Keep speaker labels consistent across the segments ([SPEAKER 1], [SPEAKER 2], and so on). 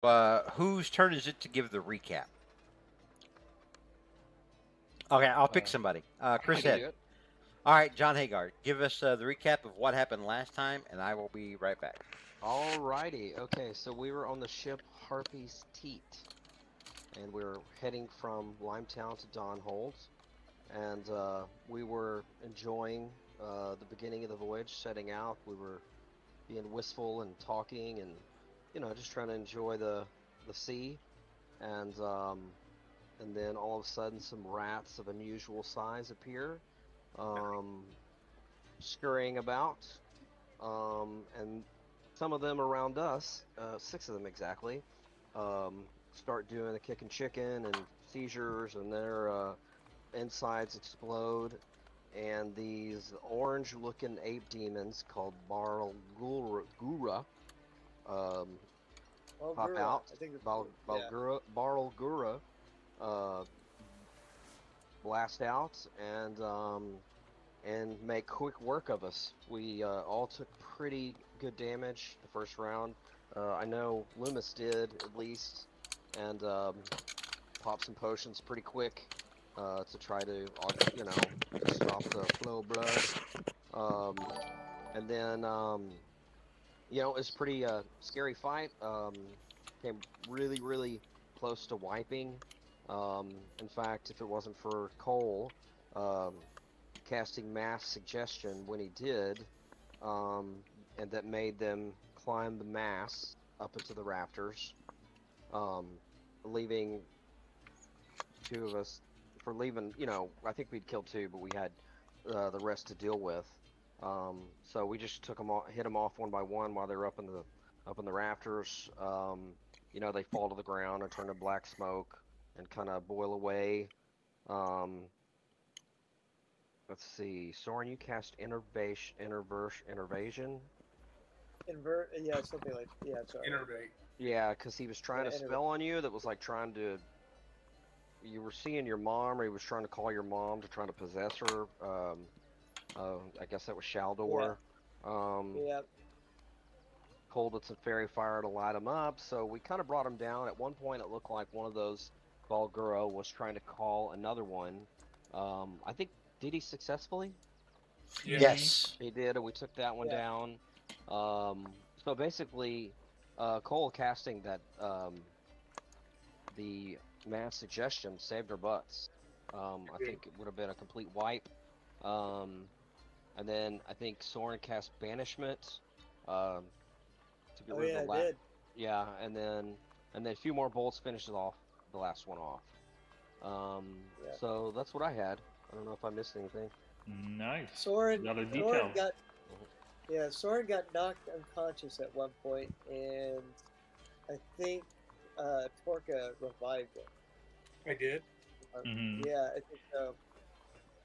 [SPEAKER 1] Whose turn is it to give the recap? Okay, I'll pick somebody. Chris
[SPEAKER 2] I can
[SPEAKER 1] Head.
[SPEAKER 2] do it.
[SPEAKER 1] All right, John Hagar, give us the recap of what happened last time, and I will be right back.
[SPEAKER 2] Alrighty. Okay, so we were on the ship Harpy's Teat, and we were heading from Limetown to Donhold, and we were enjoying the beginning of the voyage, setting out. We were being wistful and talking, and just trying to enjoy the sea, and then all of a sudden, some rats of unusual size appear, um, scurrying about, and some of them around us, six of them exactly, start doing the kicking chicken and seizures, and their insides explode, and these orange-looking ape demons called Barlgura pop
[SPEAKER 3] Gura,
[SPEAKER 2] out.
[SPEAKER 3] I think it's yeah.
[SPEAKER 2] Barlgura uh, blast out and make quick work of us. We all took pretty good damage the first round. I know Loomis did at least, and popped some potions pretty quick to try to, stop the flow of blood. And then, it's pretty scary fight. Came really, really close to wiping. In fact, if it wasn't for Cole, casting mass suggestion when he did, and that made them climb the mast up into the rafters, leaving two of us for leaving. I think we'd killed two, but we had the rest to deal with. So we just took them hit them off one by one while they were up in the rafters. They fall to the ground and turn to black smoke and kind of boil away. Let's see, Soren, you cast innervation.
[SPEAKER 3] Yeah, something like sorry.
[SPEAKER 4] Innervate.
[SPEAKER 2] Yeah, because he was trying to spell on you that was like trying to. You were seeing your mom, or he was trying to call your mom to try to possess her. I guess that was Shaldor.
[SPEAKER 3] Yeah.
[SPEAKER 2] Cole did some fairy fire to light him up, so we kind of brought him down. At one point, it looked like one of those Balguro was trying to call another one. I think, did he successfully?
[SPEAKER 4] Yeah.
[SPEAKER 1] Yes.
[SPEAKER 2] He did, and we took that one down. So basically, Cole casting that the mass suggestion saved our butts. I think it would have been a complete wipe. And then I think Soren cast banishment to get rid of the
[SPEAKER 3] did.
[SPEAKER 2] Yeah, and then a few more bolts finishes off the last one off. So that's what I had. I don't know if I missed anything.
[SPEAKER 5] Nice.
[SPEAKER 3] Soren
[SPEAKER 5] got
[SPEAKER 3] Soren got knocked unconscious at one point, and I think Torka revived him.
[SPEAKER 4] I did.
[SPEAKER 3] Yeah, I think so.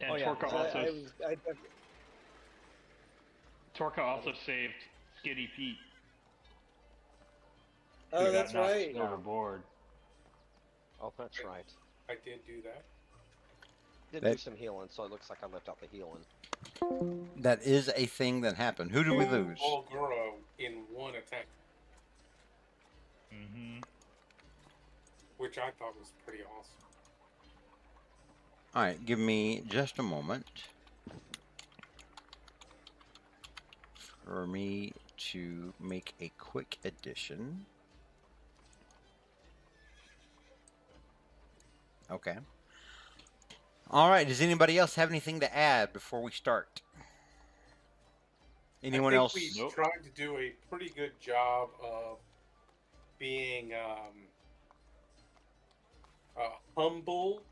[SPEAKER 5] And Torka also.
[SPEAKER 2] Torka
[SPEAKER 5] also saved Skitty Pete.
[SPEAKER 3] Oh, that's right.
[SPEAKER 5] Overboard.
[SPEAKER 2] Oh, that's right.
[SPEAKER 4] I did do that.
[SPEAKER 2] Did do some healing, so it looks like I left out the healing.
[SPEAKER 1] That is a thing that happened. Who do we lose?
[SPEAKER 4] Balguro in one attack. Which I thought was pretty awesome.
[SPEAKER 1] All right, give me just a moment for me to make a quick addition. Okay. All right, does anybody else have anything to add before we start? Anyone else?
[SPEAKER 4] We tried to do a pretty good job of being humble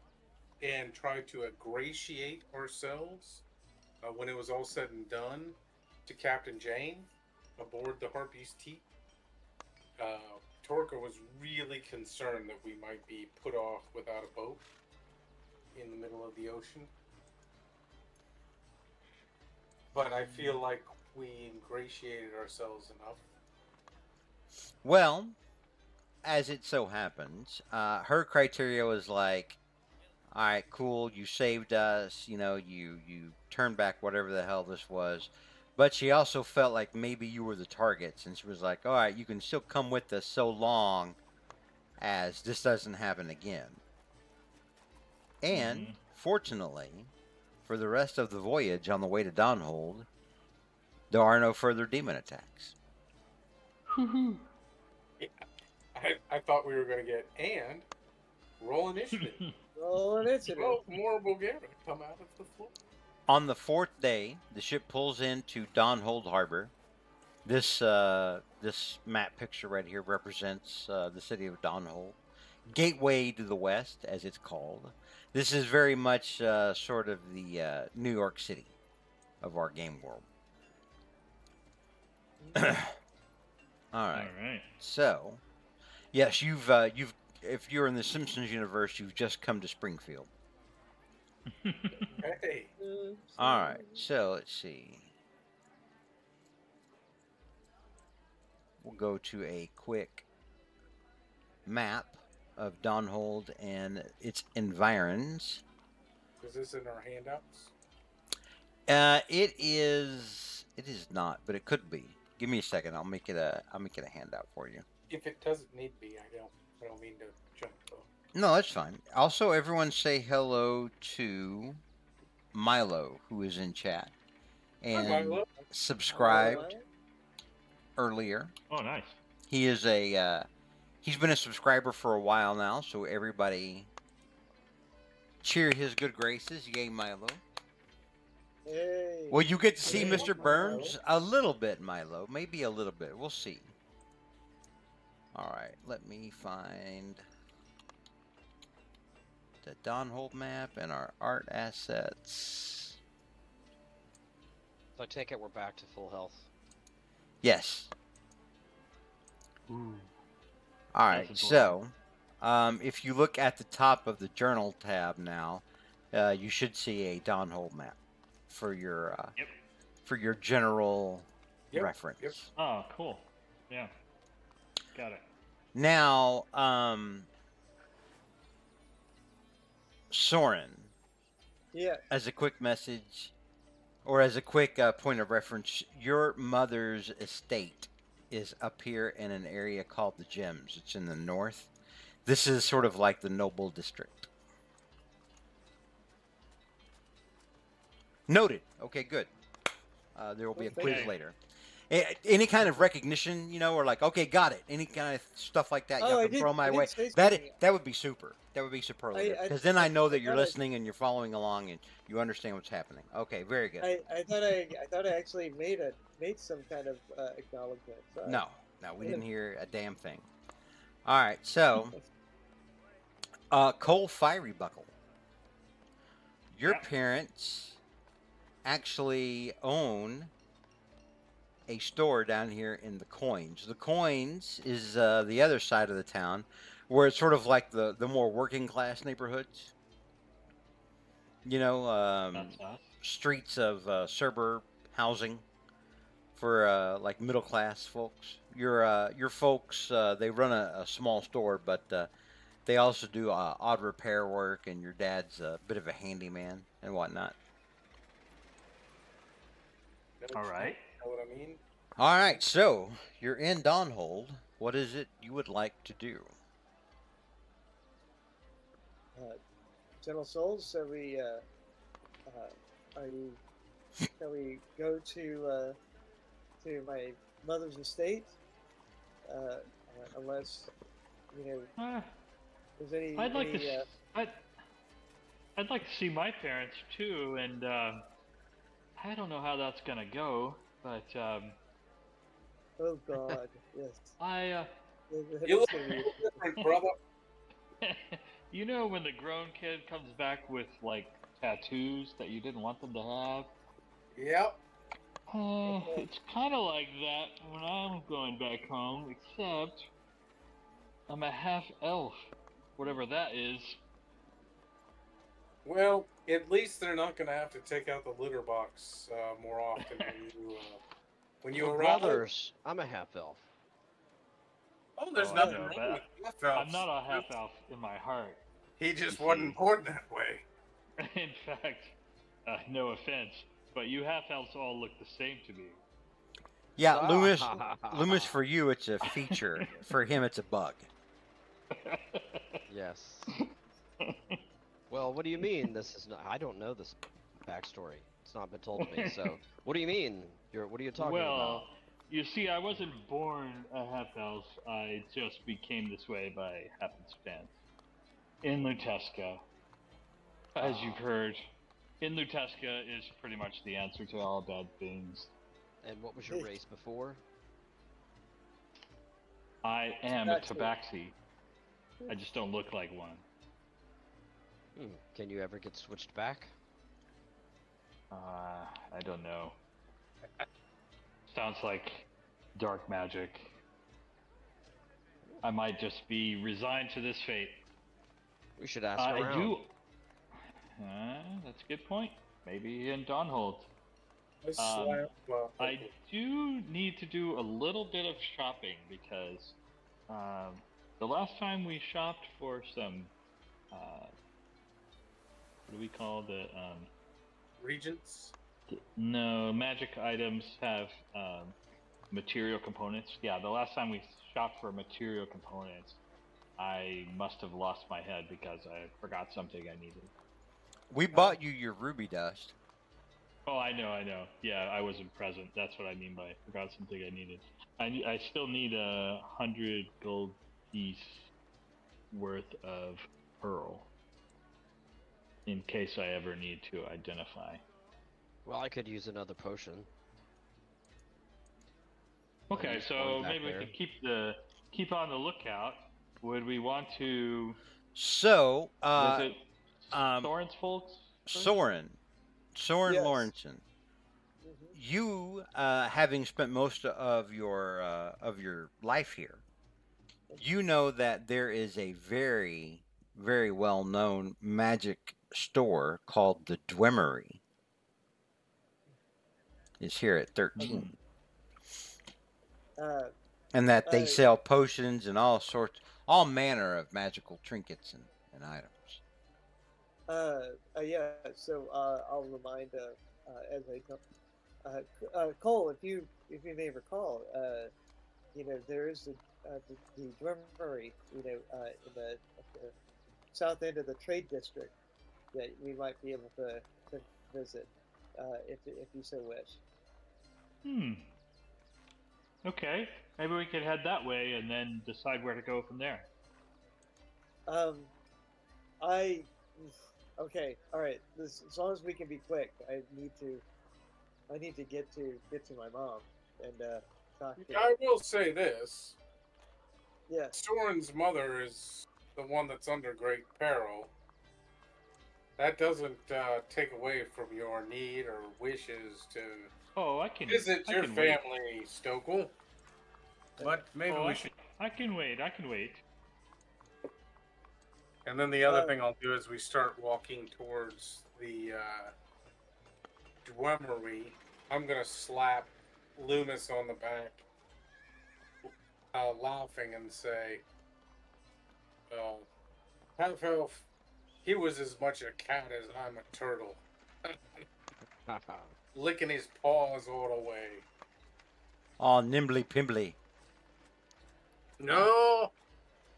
[SPEAKER 4] and try to ingratiate ourselves when it was all said and done to Captain Jane aboard the Harpy's Teat. Torka was really concerned that we might be put off without a boat in the middle of the ocean. But I feel like we ingratiated ourselves enough.
[SPEAKER 1] Well, as it so happens, her criteria was like, all right, cool, you saved us, you turned back whatever the hell this was. But she also felt like maybe you were the targets, and she was like, all right, you can still come with us so long as this doesn't happen again. And fortunately, for the rest of the voyage on the way to Dawnhold, there are no further demon attacks.
[SPEAKER 4] Yeah. I thought we were going to get and roll initiative.
[SPEAKER 3] Roll initiative.
[SPEAKER 4] Oh, more Bulgaria come out of the floor.
[SPEAKER 1] On the fourth day, the ship pulls into Dawnhold Harbor. This map picture right here represents the city of Dawnhold. Gateway to the West, as it's called. This is very much sort of the New York City of our game world. All right. So, yes, you've if you're in the Simpsons universe, you've just come to Springfield.
[SPEAKER 4] Hey.
[SPEAKER 1] All right. So let's see. We'll go to a quick map of Dawnhold and its environs.
[SPEAKER 4] Is this in our handouts?
[SPEAKER 1] It is. It is not, but it could be. Give me a second. I'll make it a handout for you.
[SPEAKER 4] If it doesn't need to be, I don't mean to jump though.
[SPEAKER 1] No, that's fine. Also, everyone say hello to Milo, who is in chat and
[SPEAKER 4] Milo.
[SPEAKER 1] subscribed earlier.
[SPEAKER 5] Oh, nice.
[SPEAKER 1] He is he's been a subscriber for a while now, so everybody cheer his good graces. Yay, Milo.
[SPEAKER 3] Hey.
[SPEAKER 1] Well, you get to see
[SPEAKER 3] Hey,
[SPEAKER 1] Mr.
[SPEAKER 3] Milo.
[SPEAKER 1] Burns a little bit, Milo. Maybe a little bit. We'll see. All right, let me find the Dawnhold map and our art assets.
[SPEAKER 2] So I take it we're back to full health.
[SPEAKER 1] Yes.
[SPEAKER 5] Ooh.
[SPEAKER 1] All
[SPEAKER 5] That's
[SPEAKER 1] right, so if you look at the top of the journal tab now, you should see a Dawnhold map for your for your general reference.
[SPEAKER 4] Yep.
[SPEAKER 5] Oh, cool. Yeah. Got it.
[SPEAKER 1] Now, Soren,
[SPEAKER 3] Yeah.
[SPEAKER 1] as a quick message, or as a quick point of reference, your mother's estate is up here in an area called the Gems. It's in the north. This is sort of like the Noble District. Noted. Okay, good. There will be a quiz
[SPEAKER 5] Okay.
[SPEAKER 1] later. Any kind of recognition, you know, or like, okay, got it. Any kind of stuff like that,
[SPEAKER 3] Oh,
[SPEAKER 1] you
[SPEAKER 3] I
[SPEAKER 1] can
[SPEAKER 3] did-
[SPEAKER 1] throw my
[SPEAKER 3] I did
[SPEAKER 1] way.
[SPEAKER 3] say
[SPEAKER 1] That
[SPEAKER 3] something.
[SPEAKER 1] that would be super. That would be superlative.
[SPEAKER 3] I-
[SPEAKER 1] Because then I know that
[SPEAKER 3] I
[SPEAKER 1] you're
[SPEAKER 3] thought I-
[SPEAKER 1] listening and you're following along and you understand what's happening. Okay, very good.
[SPEAKER 3] I thought I actually made some kind of acknowledgement. So
[SPEAKER 1] No, we didn't hear a damn thing. All right, so Cole Fiery Buckle. Your
[SPEAKER 5] Yeah.
[SPEAKER 1] parents actually own a store down here in the Coins. The Coins is the other side of the town, where it's sort of like the more working class neighborhoods. You know,
[SPEAKER 5] That's us.
[SPEAKER 1] streets of suburb housing for like middle class folks. Your folks they run a small store, but they also do odd repair work, and your dad's a bit of a handyman and whatnot.
[SPEAKER 5] All right.
[SPEAKER 4] Know what I mean?
[SPEAKER 1] All right, so you're in Dawnhold. What is it you would like to do?
[SPEAKER 3] General Souls, shall we go to my mother's estate? Unless there's any.
[SPEAKER 5] I'd like
[SPEAKER 3] any,
[SPEAKER 5] to. I'd like to see my parents too, and I don't know how that's gonna go, but
[SPEAKER 3] Oh God, yes.
[SPEAKER 5] I.
[SPEAKER 3] That's
[SPEAKER 4] You look
[SPEAKER 3] gonna be-
[SPEAKER 4] different, brother.
[SPEAKER 5] You know when the grown kid comes back with like tattoos that you didn't want them to have?
[SPEAKER 4] Yep.
[SPEAKER 5] It's kind of like that when I'm going back home, except I'm a half elf, whatever that is.
[SPEAKER 4] Well, at least they're not going to have to take out the litter box more often when you
[SPEAKER 2] We're
[SPEAKER 4] arrive.
[SPEAKER 2] brothers. I'm a half elf.
[SPEAKER 4] Oh, there's
[SPEAKER 5] Oh, I
[SPEAKER 4] nothing
[SPEAKER 5] know,
[SPEAKER 4] wrong
[SPEAKER 5] but
[SPEAKER 4] with half-elves.
[SPEAKER 5] I'm not a half elf in my heart.
[SPEAKER 4] He just wasn't born that way.
[SPEAKER 5] In fact, no offense, but you half elves all look the same to me.
[SPEAKER 1] Yeah, Loomis. For you, it's a feature. For him, it's a bug.
[SPEAKER 2] Yes. Well, what do you mean? This is not. I don't know this backstory. It's not been told to me. So, what do you mean? What are you talking about?
[SPEAKER 5] Well, you see, I wasn't born a half elf. I just became this way by happenstance. In Luteska, as you've heard, in Luteska is pretty much the answer to all bad things.
[SPEAKER 2] And what was your race before?
[SPEAKER 5] I am a
[SPEAKER 3] Tabaxi.
[SPEAKER 5] tabaxi. I just don't look like one.
[SPEAKER 2] Can you ever get switched back?
[SPEAKER 5] I don't know. Sounds like dark magic. I might just be resigned to this fate.
[SPEAKER 2] We should ask around.
[SPEAKER 5] I do. That's a good point. Maybe in Dawnhold. I do need to do a little bit of shopping because the last time we shopped for some, what do we call the
[SPEAKER 4] Regents?
[SPEAKER 5] No, magic items have material components. Yeah, the last time we shopped for material components, I must have lost my head because I forgot something I needed.
[SPEAKER 1] We bought you your ruby dust.
[SPEAKER 5] Oh, I know. Yeah, I wasn't present. That's what I mean by forgot something I needed. I still need 100 gold piece worth of pearl in case I ever need to identify.
[SPEAKER 2] Well, I could use another potion.
[SPEAKER 5] Okay, so maybe we can keep on the lookout. Would we want to
[SPEAKER 1] So,
[SPEAKER 5] visit Soren's folks?
[SPEAKER 1] Soren
[SPEAKER 3] Yes.
[SPEAKER 1] Lawrenson, you having spent most of your life here, you know that there is a very, very well known magic store called the Dwemery. It's here at 13. And that they sell potions and all manner of magical trinkets and items.
[SPEAKER 3] Yeah. So I'll remind as I come. Cole, if you may recall, there is the Dwemery, in the south end of the trade district that we might be able to visit if you so wish.
[SPEAKER 5] Okay, maybe we could head that way and then decide where to go from there.
[SPEAKER 3] Okay, all right. As long as we can be quick, I need to get to my mom and talk to her.
[SPEAKER 4] I will say this.
[SPEAKER 3] Yes.
[SPEAKER 4] Soren's mother is the one that's under great peril. That doesn't take away from your need or wishes to visit your family, Stokel. But maybe we should.
[SPEAKER 5] I can wait.
[SPEAKER 4] And then the other thing I'll do is we start walking towards the Dwemery. I'm gonna slap Loomis on the back, laughing and say, half elf, he was as much a cat as I'm a turtle. Licking his paws all the way.
[SPEAKER 1] Oh, nimbly pimbly.
[SPEAKER 4] No!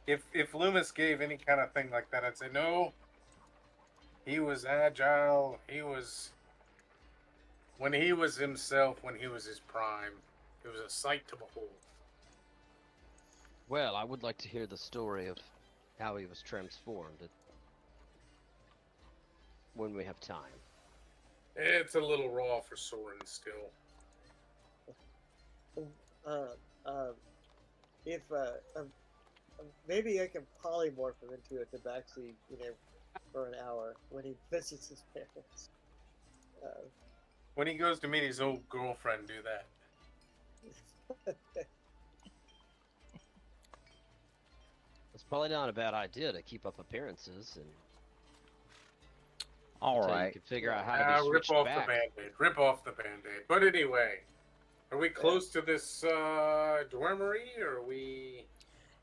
[SPEAKER 4] If Loomis gave any kind of thing like that, I'd say no. He was agile. When he was himself, when he was his prime, it was a sight to behold.
[SPEAKER 2] Well, I would like to hear the story of how he was transformed when we have time.
[SPEAKER 4] It's a little raw for Soren still.
[SPEAKER 3] If maybe I can polymorph him into a tabaxi, for an hour when he visits his parents.
[SPEAKER 4] When he goes to meet his old girlfriend, do that.
[SPEAKER 2] It's probably not a bad idea to keep up appearances and.
[SPEAKER 1] All
[SPEAKER 2] until
[SPEAKER 1] right.
[SPEAKER 2] You can figure out how to be
[SPEAKER 4] rip
[SPEAKER 2] switched
[SPEAKER 4] off
[SPEAKER 2] back.
[SPEAKER 4] the band-aid. Rip off the band-aid. But anyway, are we close to this Dwemery, or are we...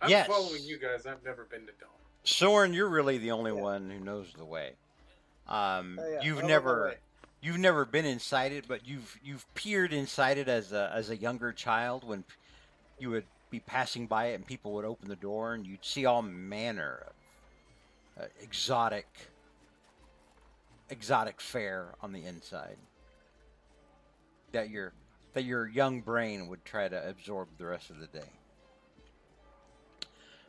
[SPEAKER 4] I'm
[SPEAKER 1] Yes.
[SPEAKER 4] following you guys. I've never been to Dawn.
[SPEAKER 1] Soren, you're really the only one who knows the way. You've
[SPEAKER 3] I'm on my
[SPEAKER 1] never
[SPEAKER 3] way.
[SPEAKER 1] you've never been inside it, but you've peered inside it as a younger child when you would be passing by it, and people would open the door, and you'd see all manner of exotic fare on the inside that your young brain would try to absorb the rest of the day.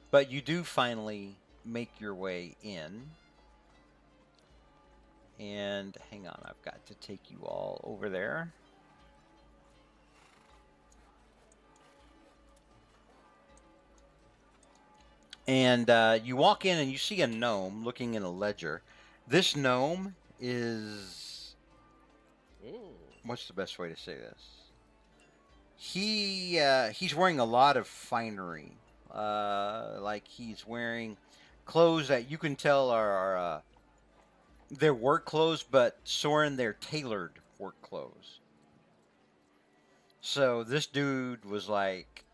[SPEAKER 1] But you do finally make your way in. And hang on, I've got to take you all over there. And you walk in and you see a gnome looking in a ledger. This gnome is... What's the best way to say this? He's wearing a lot of finery. Like he's wearing clothes that you can tell are they're work clothes, but Soren, they're tailored work clothes. So this dude was like,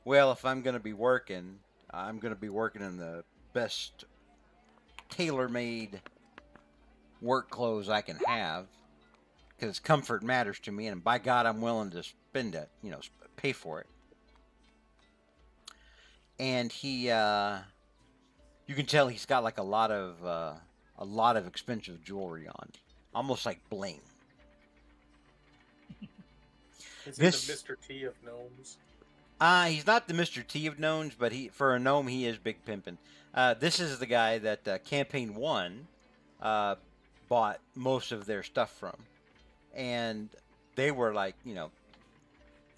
[SPEAKER 1] well, if I'm going to be working, I'm going to be working in the best tailor-made work clothes I can have, because comfort matters to me, and by God, I'm willing to spend it, pay for it. And he, you can tell he's got like a lot of expensive jewelry on, almost like bling.
[SPEAKER 4] Is he the Mr. T of gnomes?
[SPEAKER 1] He's not the Mr. T of gnomes, but for a gnome, he is big pimpin'. This is the guy that Campaign 1 bought most of their stuff from. And they were like,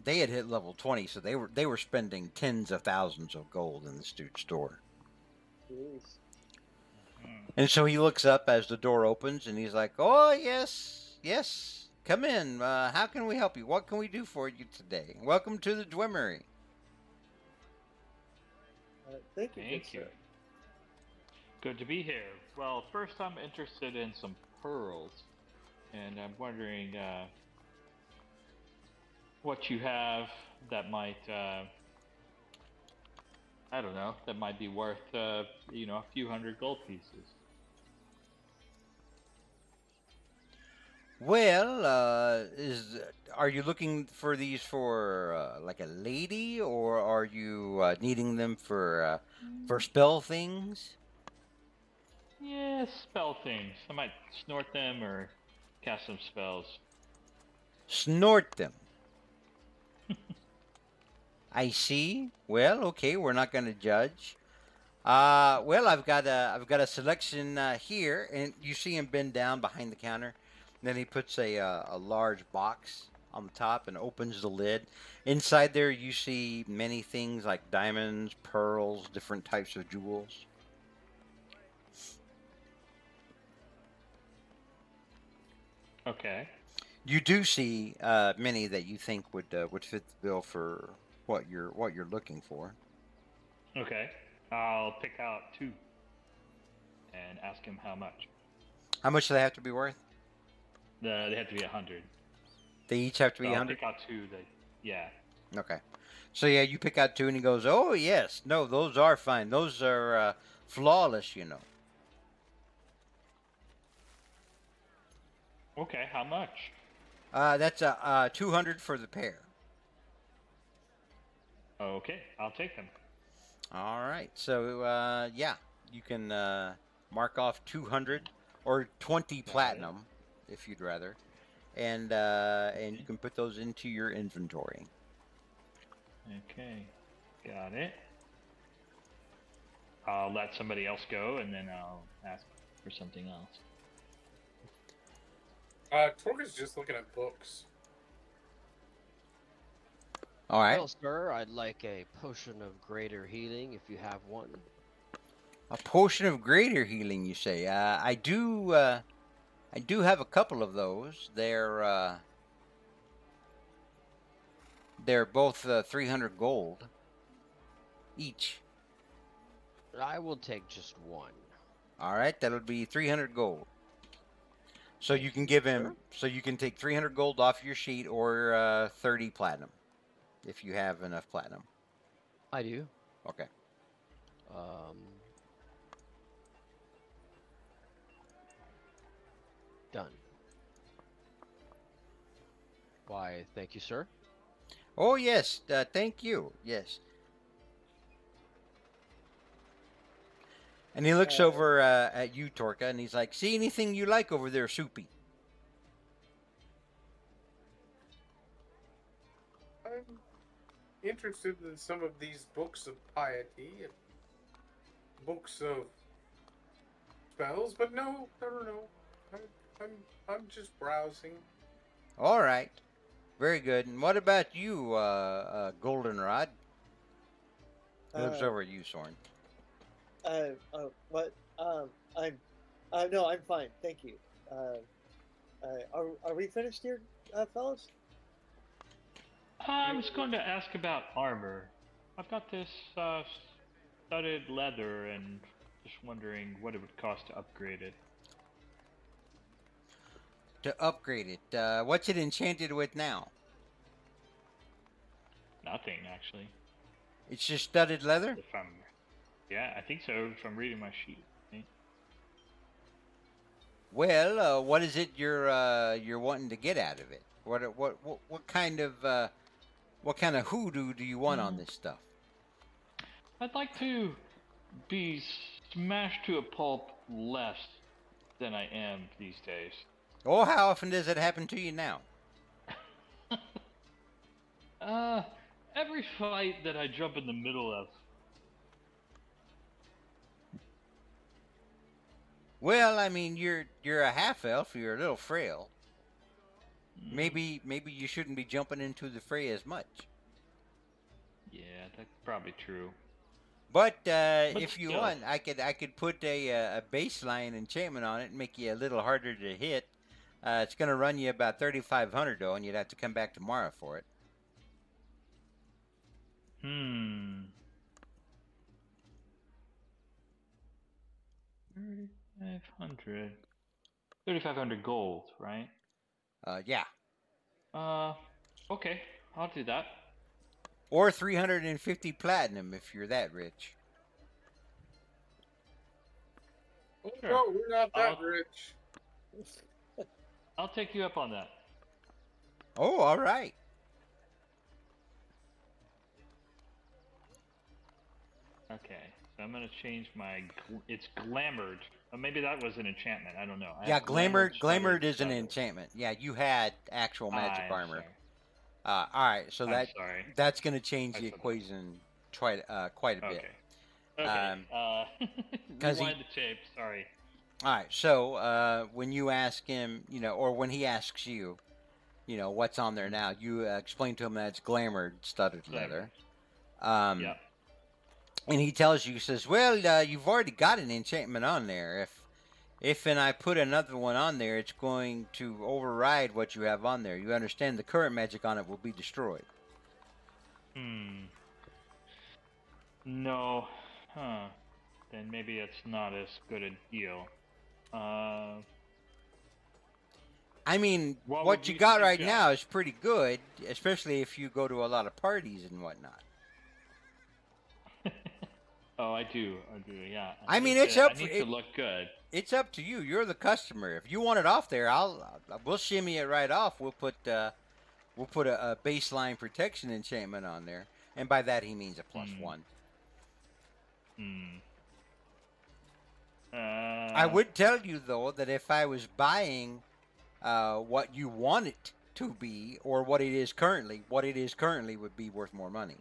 [SPEAKER 1] they had hit level 20, so they were spending tens of thousands of gold in the store.
[SPEAKER 3] Jeez.
[SPEAKER 1] And so he looks up as the door opens, and he's like, oh, yes, come in. How can we help you? What can we do for you today? Welcome to the Dwemery.
[SPEAKER 3] Thank you.
[SPEAKER 5] Thank you. Good to be here. Well, first I'm interested in some pearls, and I'm wondering what you have that might, I don't know, that might be worth, a few hundred gold pieces.
[SPEAKER 1] Well, are you looking for these for like a lady, or are you needing them for spell things?
[SPEAKER 5] Yeah, spell things. I might snort them or cast some spells.
[SPEAKER 1] Snort them. I see. Well, okay, we're not going to judge. Well, I've got a selection here, and you see him bend down behind the counter. Then he puts a large box on the top and opens the lid. Inside there, you see many things like diamonds, pearls, different types of jewels.
[SPEAKER 5] Okay.
[SPEAKER 1] You do see many that you think would fit the bill for what you're looking for.
[SPEAKER 5] Okay. I'll pick out 2 and ask him how much.
[SPEAKER 1] How much do they have to be worth?
[SPEAKER 5] They have to be 100.
[SPEAKER 1] They each have to be 100?
[SPEAKER 5] I'll pick out 2. Yeah.
[SPEAKER 1] Okay. So yeah, you pick out 2 and he goes, oh yes, no, those are fine. Those are flawless,
[SPEAKER 5] Okay, how much?
[SPEAKER 1] That's 200 for the pair.
[SPEAKER 5] Okay, I'll take them.
[SPEAKER 1] All right. So yeah, you can mark off 200 or 20 platinum if you'd rather, and you can put those into your inventory.
[SPEAKER 5] Okay, got it. I'll let somebody else go, and then I'll ask for something else.
[SPEAKER 4] Torg is just looking at books.
[SPEAKER 1] All right.
[SPEAKER 2] Well, sir, I'd like a potion of greater healing if you have one.
[SPEAKER 1] A potion of greater healing, you say? I do have a couple of those. They're both 300 gold each.
[SPEAKER 2] I will take just one.
[SPEAKER 1] All right, that'll be 300 gold. So you can give him.
[SPEAKER 2] Sure.
[SPEAKER 1] So you can take 300 gold off your sheet, or 30 platinum, if you have enough platinum.
[SPEAKER 2] I do.
[SPEAKER 1] Okay.
[SPEAKER 2] Done. Why, thank you, sir.
[SPEAKER 1] Oh yes, thank you. Yes. And he looks over at you, Torka, and he's like, "See anything you like over there, Soupy?"
[SPEAKER 4] I'm interested in some of these books of piety and books of spells, but no. I'm just browsing.
[SPEAKER 1] All right, very good. And what about you, Goldenrod? He looks over at you, Soren.
[SPEAKER 3] What? I'm, no, I'm fine, thank you. Are we finished here, fellas?
[SPEAKER 5] I was going to ask about armor. I've got this studded leather, and just wondering what it would cost to upgrade it.
[SPEAKER 1] To upgrade it, what's it enchanted with now?
[SPEAKER 5] Nothing, actually.
[SPEAKER 1] It's just studded leather?
[SPEAKER 5] Yeah, I think so, if I'm reading my sheet.
[SPEAKER 1] Well, what is it you're wanting to get out of it? What kind of hoodoo do you want on this stuff?
[SPEAKER 5] I'd like to be smashed to a pulp less than I am these days.
[SPEAKER 1] Oh, how often does it happen to you now?
[SPEAKER 5] Every fight that I jump in the middle of.
[SPEAKER 1] Well, I mean, you're a half elf. You're a little frail. Maybe you shouldn't be jumping into the fray as much.
[SPEAKER 5] Yeah, that's probably true.
[SPEAKER 1] But if you want, I could put a baseline enchantment on it and make you a little harder to hit. It's going to run you about 3,500 though, and you'd have to come back tomorrow for it.
[SPEAKER 5] 3,500 gold, right?
[SPEAKER 1] Yeah.
[SPEAKER 5] Okay, I'll do that.
[SPEAKER 1] Or 350 platinum if you're that rich.
[SPEAKER 4] Oh, sure. No, we're not that rich.
[SPEAKER 5] I'll take you up on that.
[SPEAKER 1] Oh, all right.
[SPEAKER 5] Okay, so I'm gonna change my. It's glamored. Maybe that was an enchantment. I don't know.
[SPEAKER 1] Yeah, glamored is an enchantment. Yeah, you had actual magic armor. All right, so that's gonna change the equation quite a bit.
[SPEAKER 5] Okay. Rewind the tape. Sorry.
[SPEAKER 1] All right, so when you ask him, or when he asks you, what's on there now, you explain to him that it's glamored studded leather.
[SPEAKER 5] Yeah.
[SPEAKER 1] And he tells you, he says, well, you've already got an enchantment on there. If I put another one on there, it's going to override what you have on there. You understand the current magic on it will be destroyed.
[SPEAKER 5] No. Huh. Then maybe it's not as good a deal.
[SPEAKER 1] I mean, what you got right now is pretty good, especially if you go to a lot of parties and whatnot.
[SPEAKER 5] Oh, I do, yeah.
[SPEAKER 1] I mean, it's up.
[SPEAKER 5] I need to look good.
[SPEAKER 1] It's up to you. You're the customer. If you want it off there, we'll shimmy it right off. We'll put a baseline protection enchantment on there, and by that he means a +1. I would tell you though that if I was buying what you want it to be, or what it is currently would be worth more money.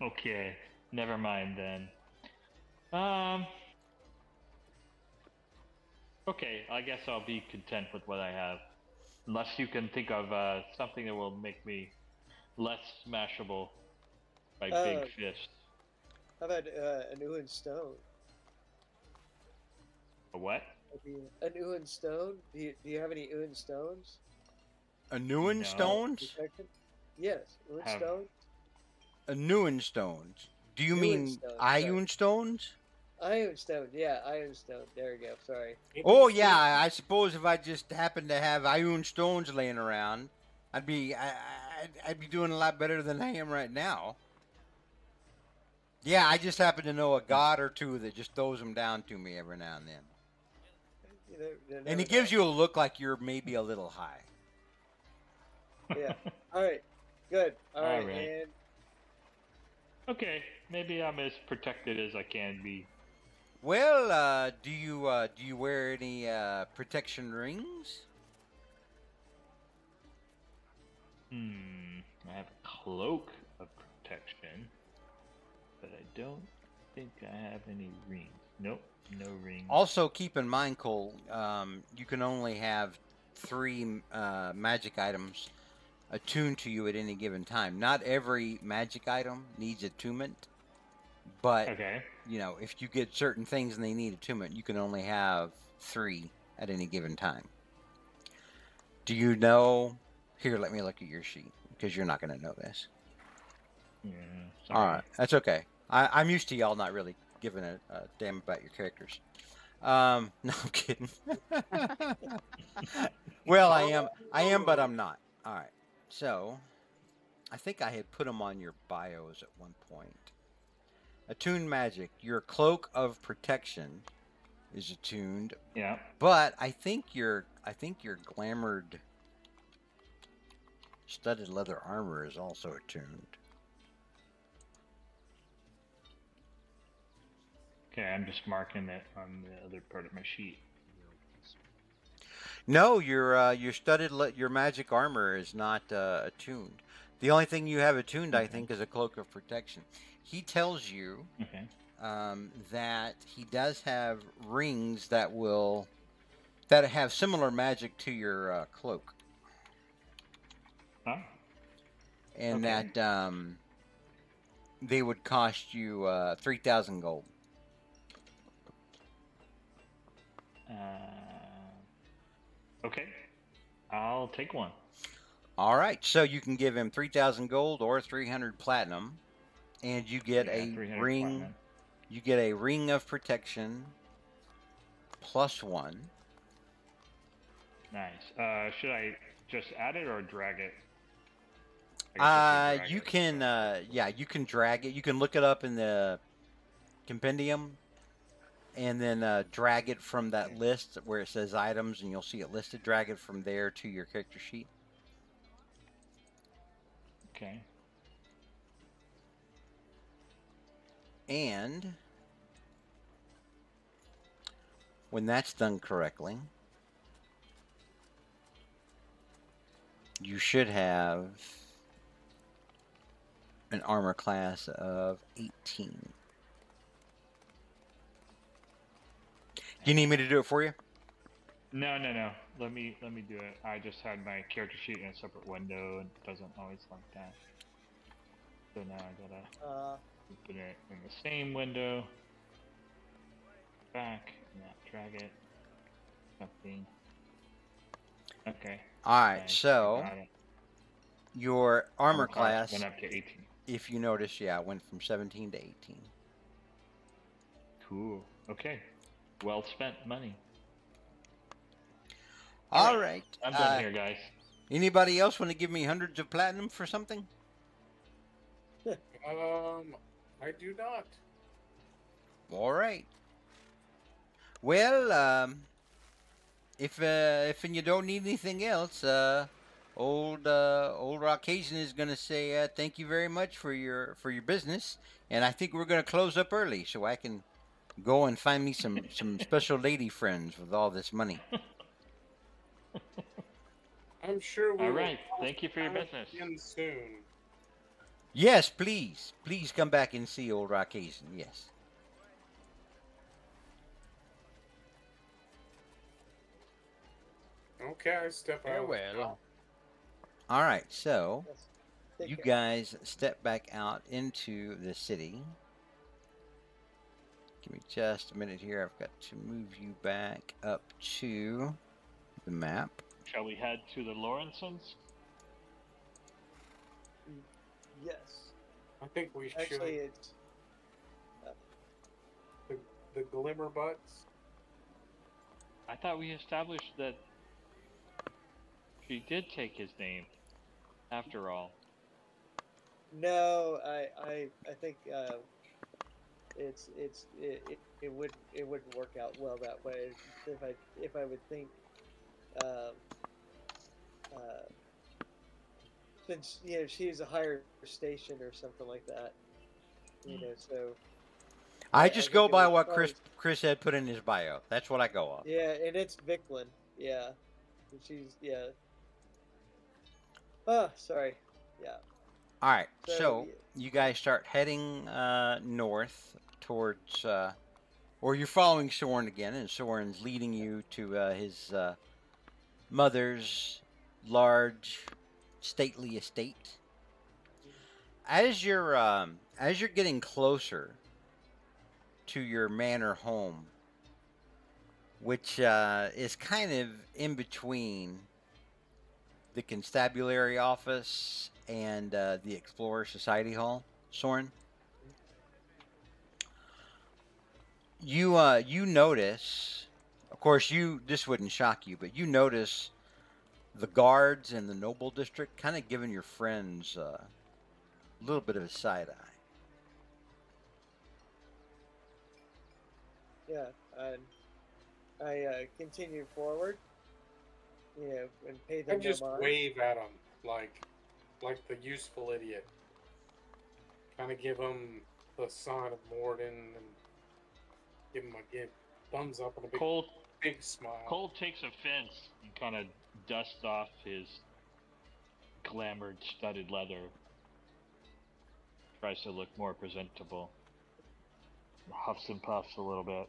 [SPEAKER 5] Okay, never mind then. Okay, I guess I'll be content with what I have. Unless you can think of something that will make me less smashable by big fists.
[SPEAKER 3] How about an Uin stone?
[SPEAKER 5] A what?
[SPEAKER 3] An Uin stone? Do you have any Uin stones?
[SPEAKER 1] A Nuin stones?
[SPEAKER 3] Yes, Uin stones.
[SPEAKER 1] A Nuin stones. Do you mean Ion stones?
[SPEAKER 3] Ion stone, yeah, Ion stone. There you go. Sorry.
[SPEAKER 1] Oh yeah, I suppose if I just happened to have Ion stones laying around, I'd be doing a lot better than I am right now. Yeah, I just happen to know a god or two that just throws them down to me every now and then. And it gives you a look like you're maybe a little high.
[SPEAKER 3] Yeah. All right. Good. All right. And
[SPEAKER 5] okay. maybe I'm as protected as I can be.
[SPEAKER 1] Well, do you wear any protection rings?
[SPEAKER 5] I have a cloak of protection, but I don't think I have any rings. Nope, no rings.
[SPEAKER 1] Also, keep in mind, Cole, you can only have 3 magic items attuned to you at any given time. Not every magic item needs attunement, but
[SPEAKER 5] Okay.
[SPEAKER 1] if you get certain things and they need attunement, you can only have 3 at any given time. Do you know? Here, let me look at your sheet because you're not going to know this.
[SPEAKER 5] Yeah.
[SPEAKER 1] All right, that's okay. I'm used to y'all not really giving a damn about your characters. No, I'm kidding. Well, I am, but I'm not. All right. So, I think I had put them on your bios at one point. Attuned magic. Your cloak of protection is attuned.
[SPEAKER 5] Yeah.
[SPEAKER 1] But I think your glamored studded leather armor is also attuned.
[SPEAKER 5] Okay, I'm just marking it on the other part of my sheet.
[SPEAKER 1] No, your studded your magic armor is not attuned. The only thing you have attuned, I think, is a cloak of protection. He tells you that he does have rings that have similar magic to your cloak.
[SPEAKER 5] Huh?
[SPEAKER 1] And that they would cost you 3,000 gold.
[SPEAKER 5] Okay, I'll take one.
[SPEAKER 1] All right, so you can give him 3,000 gold or 300 platinum, and you get a ring. Platinum. You get a ring of protection +1.
[SPEAKER 5] Nice. Should I just add it or drag it?
[SPEAKER 1] You can you can drag it. You can look it up in the compendium, and then drag it from that list where it says items, and you'll see it listed. Drag it from there to your character sheet.
[SPEAKER 5] Okay.
[SPEAKER 1] And when that's done correctly, you should have an armor class of 18. You need me to do it for you?
[SPEAKER 5] No. Let me do it. I just had my character sheet in a separate window, and it doesn't always like that. So now I gotta open it in the same window. Back, drag it. Something. Okay.
[SPEAKER 1] All right. Nice. So your armor class
[SPEAKER 5] went up to 18.
[SPEAKER 1] If you notice, it went from 17 to 18.
[SPEAKER 5] Cool. Okay. Well spent money.
[SPEAKER 1] All right.
[SPEAKER 5] I'm done here, guys.
[SPEAKER 1] Anybody else want to give me hundreds of platinum for something?
[SPEAKER 4] I do not.
[SPEAKER 1] All right. Well, if you don't need anything else, old Caucasian is gonna say thank you very much for your business, and I think we're gonna close up early so I can go and find me some special lady friends with all this money.
[SPEAKER 4] I'm sure we
[SPEAKER 5] will. All right. Thank you for your business.
[SPEAKER 4] Soon.
[SPEAKER 1] Yes, please come back and see old Caucasian. Yes.
[SPEAKER 4] Okay, I step out.
[SPEAKER 2] Farewell.
[SPEAKER 1] All right, so you guys step back out into the city. Give me just a minute here. I've got to move you back up to the map.
[SPEAKER 5] Shall we head to the Lawrensons?
[SPEAKER 3] Yes.
[SPEAKER 4] I think we should.
[SPEAKER 3] Actually, it's
[SPEAKER 4] the Glimmer Butts.
[SPEAKER 5] I thought we established that she did take his name, after all.
[SPEAKER 3] No, I think it wouldn't work out well that way. If I would think, since she's a higher station or something like that. So
[SPEAKER 1] I
[SPEAKER 3] I
[SPEAKER 1] just
[SPEAKER 3] think
[SPEAKER 1] go
[SPEAKER 3] it
[SPEAKER 1] by
[SPEAKER 3] was
[SPEAKER 1] what
[SPEAKER 3] probably
[SPEAKER 1] Chris had put in his bio. That's what I go off.
[SPEAKER 3] yeah, and it's Vicklin. Yeah, she's yeah. Oh, sorry. Yeah.
[SPEAKER 1] All right,
[SPEAKER 3] So
[SPEAKER 1] so you guys start heading north towards, or you're following Soren again, and Soren's leading you to his mother's large, stately estate. As you're getting closer to your manor home, which is kind of in between the constabulary office and the Explorer Society Hall, Soren, you notice. Of course, this wouldn't shock you, but you notice the guards in the noble district kind of giving your friends a little bit of a side eye.
[SPEAKER 3] yeah, and I continue forward, and pay
[SPEAKER 4] I
[SPEAKER 3] them no
[SPEAKER 4] just
[SPEAKER 3] mind.
[SPEAKER 4] wave at them like the useful idiot. Kind of give them the sign of Morden and give them a thumbs up and a big smile.
[SPEAKER 5] Cole takes offense and kind of dusts off his glamored studded leather. Tries to look more presentable. Huffs and puffs a little bit.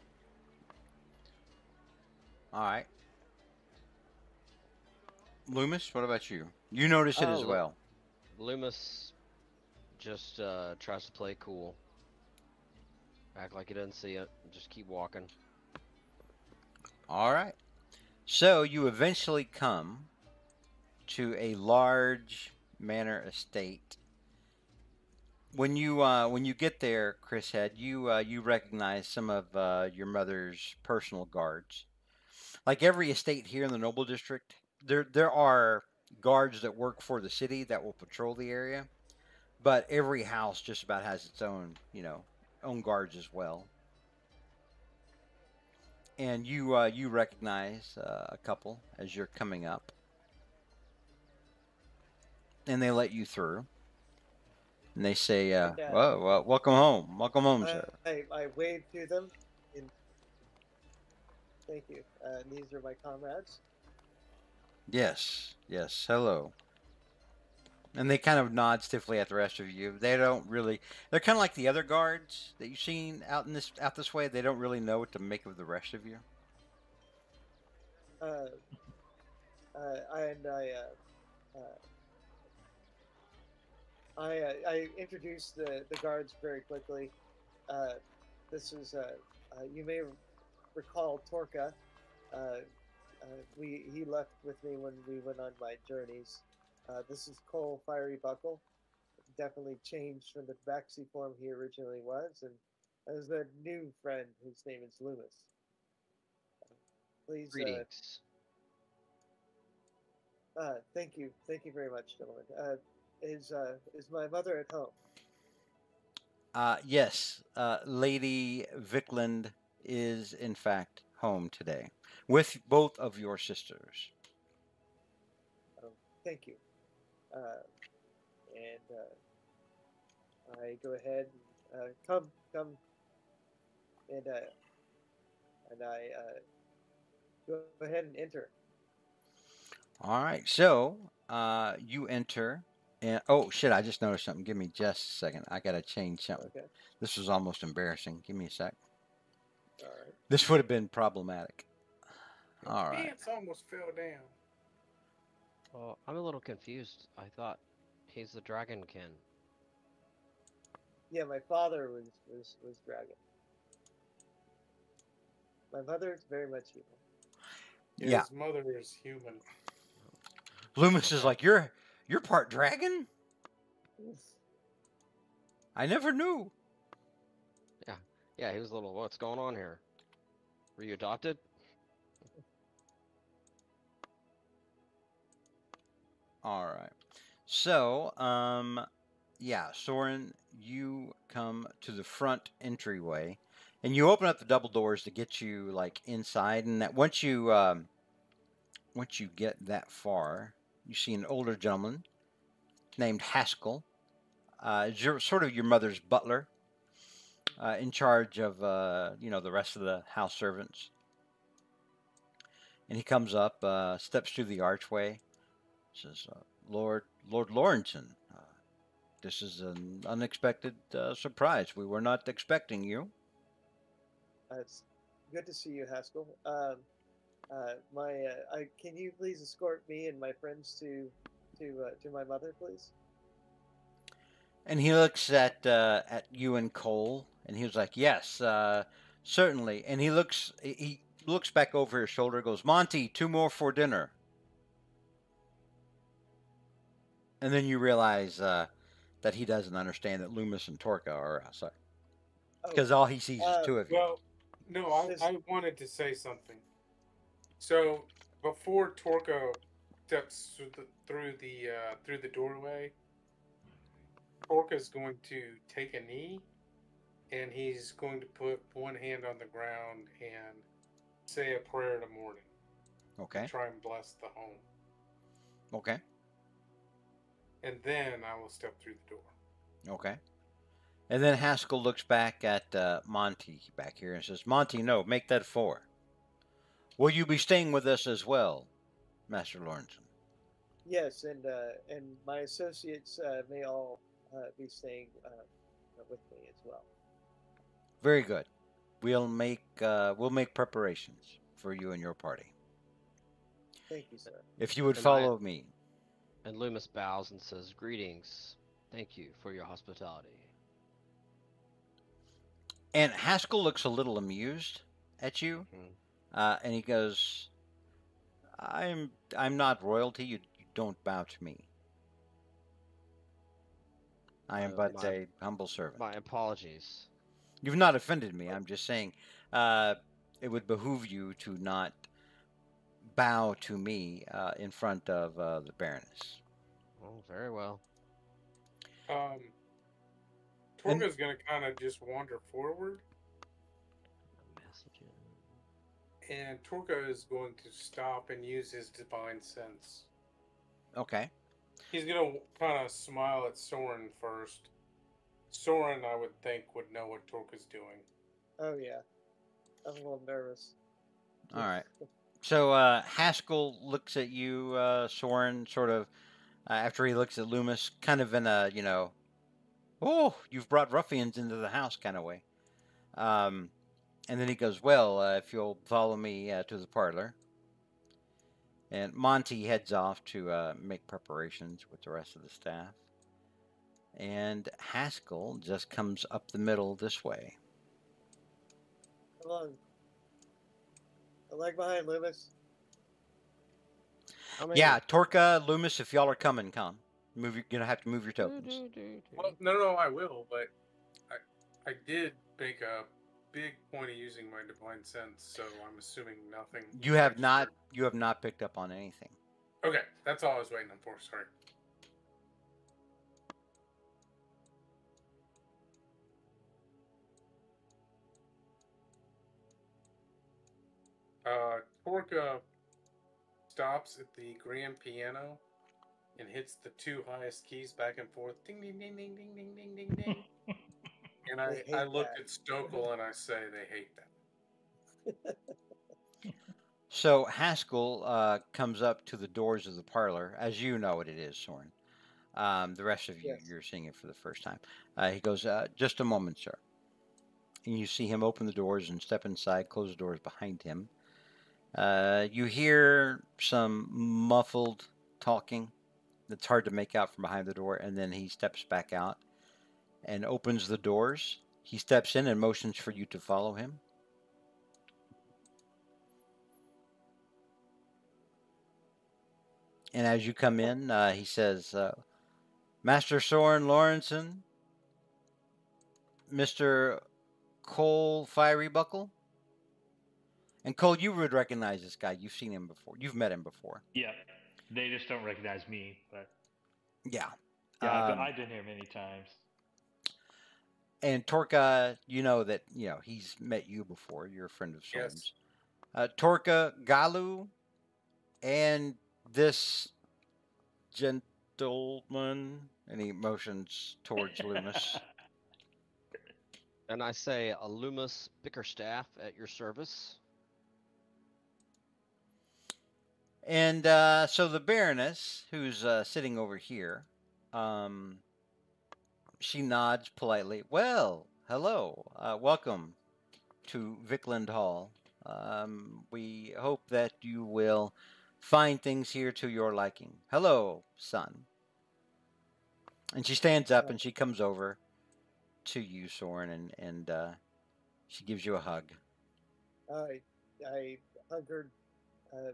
[SPEAKER 1] All right. Loomis, what about you? You notice it as well.
[SPEAKER 2] Loomis just tries to play cool. Act like he doesn't see it. Just keep walking.
[SPEAKER 1] All right. So you eventually come to a large manor estate. When you get there, Chris Head, you recognize some of your mother's personal guards. Like every estate here in the Noble District, there are guards that work for the city that will patrol the area, but every house just about has its own, own guards as well. And you recognize a couple as you're coming up, and they let you through. And they say, well, welcome home, sir."
[SPEAKER 3] I wave to them, and thank you. These are my comrades.
[SPEAKER 1] Yes, hello. And they kind of nod stiffly at the rest of you. They don't really. They're kind of like the other guards that you've seen out this way. They don't really know what to make of the rest of you.
[SPEAKER 3] And I introduced the guards very quickly. This is you may recall Torka. He left with me when we went on my journeys. This is Cole Fiery Buckle. Definitely changed from the backseat form he originally was, and there's a new friend whose name is Loomis. Please.
[SPEAKER 2] Greetings.
[SPEAKER 3] Thank you very much, gentlemen. Is my mother at home?
[SPEAKER 1] Yes, Lady Vickland is in fact home today with both of your sisters.
[SPEAKER 3] Thank you. And I go ahead and come, and I go ahead and enter.
[SPEAKER 1] All right, so you enter, and oh shit, I just noticed something. Give me just a second. I gotta change something.
[SPEAKER 3] Okay.
[SPEAKER 1] This was almost embarrassing. Give me a sec.
[SPEAKER 3] All right.
[SPEAKER 1] This would have been problematic. All right.
[SPEAKER 4] Pants almost fell down.
[SPEAKER 2] Well, I'm a little confused. I thought he's the Dragonkin.
[SPEAKER 3] Yeah, my father was dragon. My mother is very much human.
[SPEAKER 1] Yeah.
[SPEAKER 4] His mother is human.
[SPEAKER 1] Loomis is like, you're part dragon? I never knew.
[SPEAKER 2] Yeah, he was a little, what's going on here? Were you adopted?
[SPEAKER 1] All right. So, yeah, Soren, you come to the front entryway, and you open up the double doors to get you like inside. And that once you get that far, you see an older gentleman named Haskell. Sort of your mother's butler. in charge of the rest of the house servants. And he comes up, steps through the archway, says, Lord Lawrenson, this is an unexpected surprise. We were not expecting you.
[SPEAKER 3] It's good to see you, Haskell. Can you please escort me and my friends to my mother, please?
[SPEAKER 1] And he looks at you and Cole, and he was like, "Yes, certainly." And he looks back over his shoulder, goes, "Monty, 2 more for dinner." And then you realize that he doesn't understand that Loomis and Torka are outside, because all he sees is 2 of you.
[SPEAKER 4] Well, no, I wanted to say something. So before Torka steps through the doorway, Torka's going to take a knee, and he's going to put one hand on the ground and say a prayer to morning.
[SPEAKER 1] Okay.
[SPEAKER 4] Try and bless the home.
[SPEAKER 1] Okay.
[SPEAKER 4] And then I will step through the door.
[SPEAKER 1] Okay. And then Haskell looks back at Monty back here and says, "Monty, no, make that 4. Will you be staying with us as well, Master Lawrenson?"
[SPEAKER 3] Yes, and my associates may all be staying with me as well.
[SPEAKER 1] Very good. We'll make preparations for you and your party.
[SPEAKER 3] Thank you, sir.
[SPEAKER 1] If you would follow me.
[SPEAKER 2] And Loomis bows and says, "Greetings. Thank you for your hospitality."
[SPEAKER 1] And Haskell looks a little amused at you, and he goes, "I'm not royalty. You don't bow to me. I am but a humble servant."
[SPEAKER 2] My apologies.
[SPEAKER 1] You've not offended me. I'm just saying, it would behoove you to not bow to me in front of the Baroness.
[SPEAKER 2] Oh, very well.
[SPEAKER 4] Torga's going to kind of just wander forward. And Torga is going to stop and use his divine sense.
[SPEAKER 1] Okay.
[SPEAKER 4] He's going to kind of smile at Soren first. Soren, I would think, would know what Torga's doing.
[SPEAKER 3] Oh, yeah. I'm a little nervous.
[SPEAKER 1] All right. So Haskell looks at you, Soren, sort of, after he looks at Loomis, kind of in a, oh, you've brought ruffians into the house kind of way. And then he goes, "Well, if you'll follow me to the parlor." And Monty heads off to make preparations with the rest of the staff. And Haskell just comes up the middle this way.
[SPEAKER 3] Come on. I lag behind, Loomis.
[SPEAKER 1] Yeah, Torka, Loomis, if y'all are coming, come. You're going to have to move your tokens.
[SPEAKER 4] Well, no, I will, but I did make a big point of using my divine sense, so I'm assuming nothing.
[SPEAKER 1] You have not picked up on anything.
[SPEAKER 4] Okay, that's all I was waiting for. Sorry. Torka stops at the grand piano and hits the 2 highest keys back and forth. Ding, ding, ding, ding, ding, ding, ding, ding, ding. And I looked at Stokel and I say they hate that.
[SPEAKER 1] So Haskell comes up to the doors of the parlor, as you know what it is, Soren. The rest of you, you're seeing it for the first time. He goes, "Just a moment, sir." And you see him open the doors and step inside, close the doors behind him. You hear some muffled talking that's hard to make out from behind the door, and then he steps back out and opens the doors. He steps in and motions for you to follow him. And as you come in, he says, "Master Soren Lawrenson, Mr. Cole Fiery Buckle." And Cole, you would recognize this guy. You've seen him before. You've met him before.
[SPEAKER 5] Yeah, they just don't recognize me. But
[SPEAKER 1] yeah,
[SPEAKER 5] I've been here many times.
[SPEAKER 1] And Torka, you know that he's met you before. You're a friend of Soren's. Yes. Torka, Galu, and this gentleman, and he motions towards Loomis.
[SPEAKER 2] And I say, Alumus Bickerstaff at your service.
[SPEAKER 1] And so the Baroness, who's sitting over here, um, she nods politely. Well, hello. Welcome to Vickland Hall. We hope that you will find things here to your liking. Hello, son. And she stands up and she comes over to you, Soren, and she gives you a hug.
[SPEAKER 3] I hug her uh,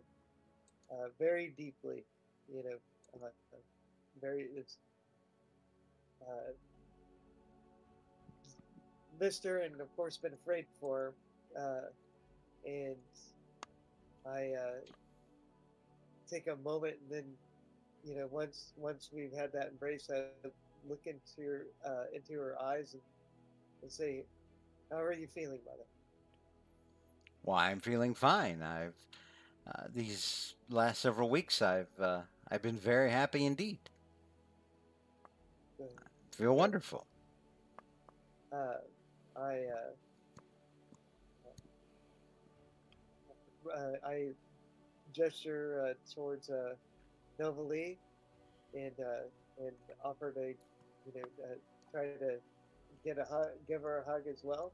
[SPEAKER 3] very deeply. You know, very it's uh, missed her and of course been afraid for her. And I take a moment and then once we've had that embrace, I look into her eyes and say, "How are you feeling, mother?"
[SPEAKER 1] Well, I'm feeling fine. I've these last several weeks I've been very happy indeed.
[SPEAKER 3] Uh,
[SPEAKER 1] Feel
[SPEAKER 3] Good.
[SPEAKER 1] wonderful.
[SPEAKER 3] Uh, I gesture towards Nova Lee and offer to try to give her a hug as well.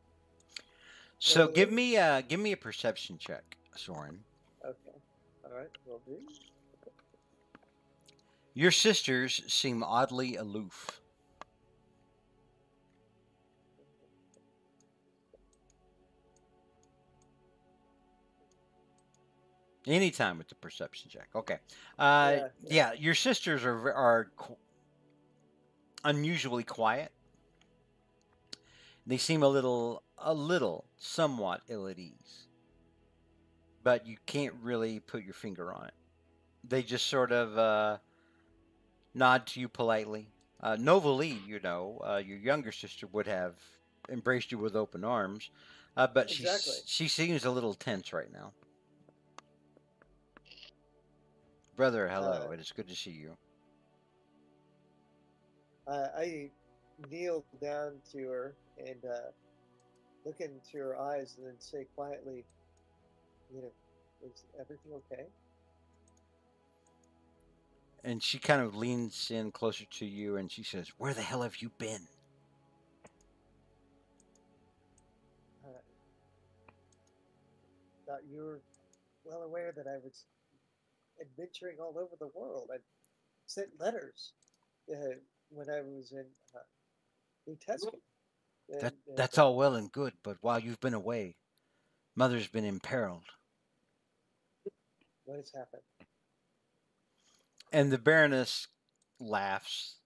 [SPEAKER 1] So
[SPEAKER 3] Nova Lee.
[SPEAKER 1] give me a perception check, Soren.
[SPEAKER 3] Okay. All right. Will do.
[SPEAKER 1] Your sisters seem oddly aloof. Anytime with the perception check. Okay. Yeah. Your sisters are unusually quiet. They seem a little, somewhat ill at ease, but you can't really put your finger on it. They just sort of nod to you politely. Nova Lee, your younger sister would have embraced you with open arms, but
[SPEAKER 3] Exactly.
[SPEAKER 1] she seems a little tense right now. Brother, hello. It is good to see you.
[SPEAKER 3] I kneel down to her and look into her eyes and then say quietly, "Is everything okay?"
[SPEAKER 1] And she kind of leans in closer to you and she says, "Where the hell have you been?"
[SPEAKER 3] Thought you were well aware that I was adventuring all over the world. I sent letters uh, when I was in New Tuscan.
[SPEAKER 1] That's all well and good, but while you've been away, Mother's been imperiled.
[SPEAKER 3] What has happened?
[SPEAKER 1] And the Baroness laughs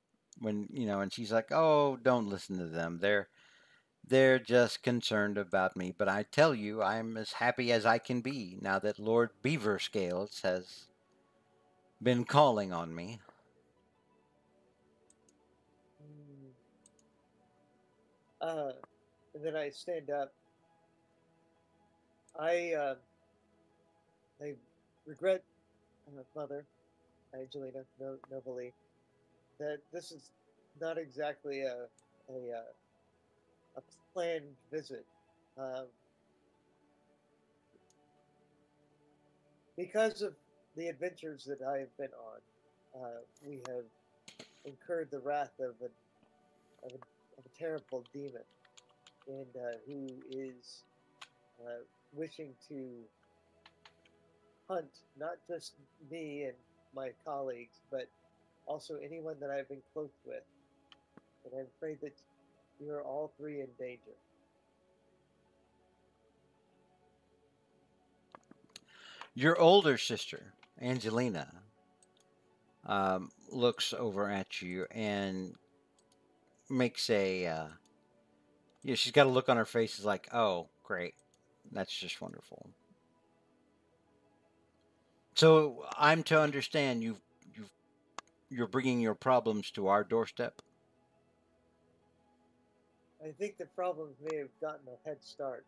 [SPEAKER 1] and she's like, "Oh, don't listen to them. They're just concerned about me. But I tell you, I'm as happy as I can be now that Lord Beaverscales has been calling on me."
[SPEAKER 3] Mm. And then I stand up. I I regret, Mother Angelina Novely, that this is not exactly a planned visit. Um, because of the adventures that I have been on, we have incurred the wrath of a terrible demon, and who is wishing to hunt not just me and my colleagues, but also anyone that I've been close with. And I'm afraid that you are all three in danger.
[SPEAKER 1] Your older sister, Angelina, looks over at you and makes she's got a look on her face is like, "Oh, great. That's just wonderful." So I'm to understand you're bringing your problems to our doorstep.
[SPEAKER 3] I think the problems may have gotten a head start.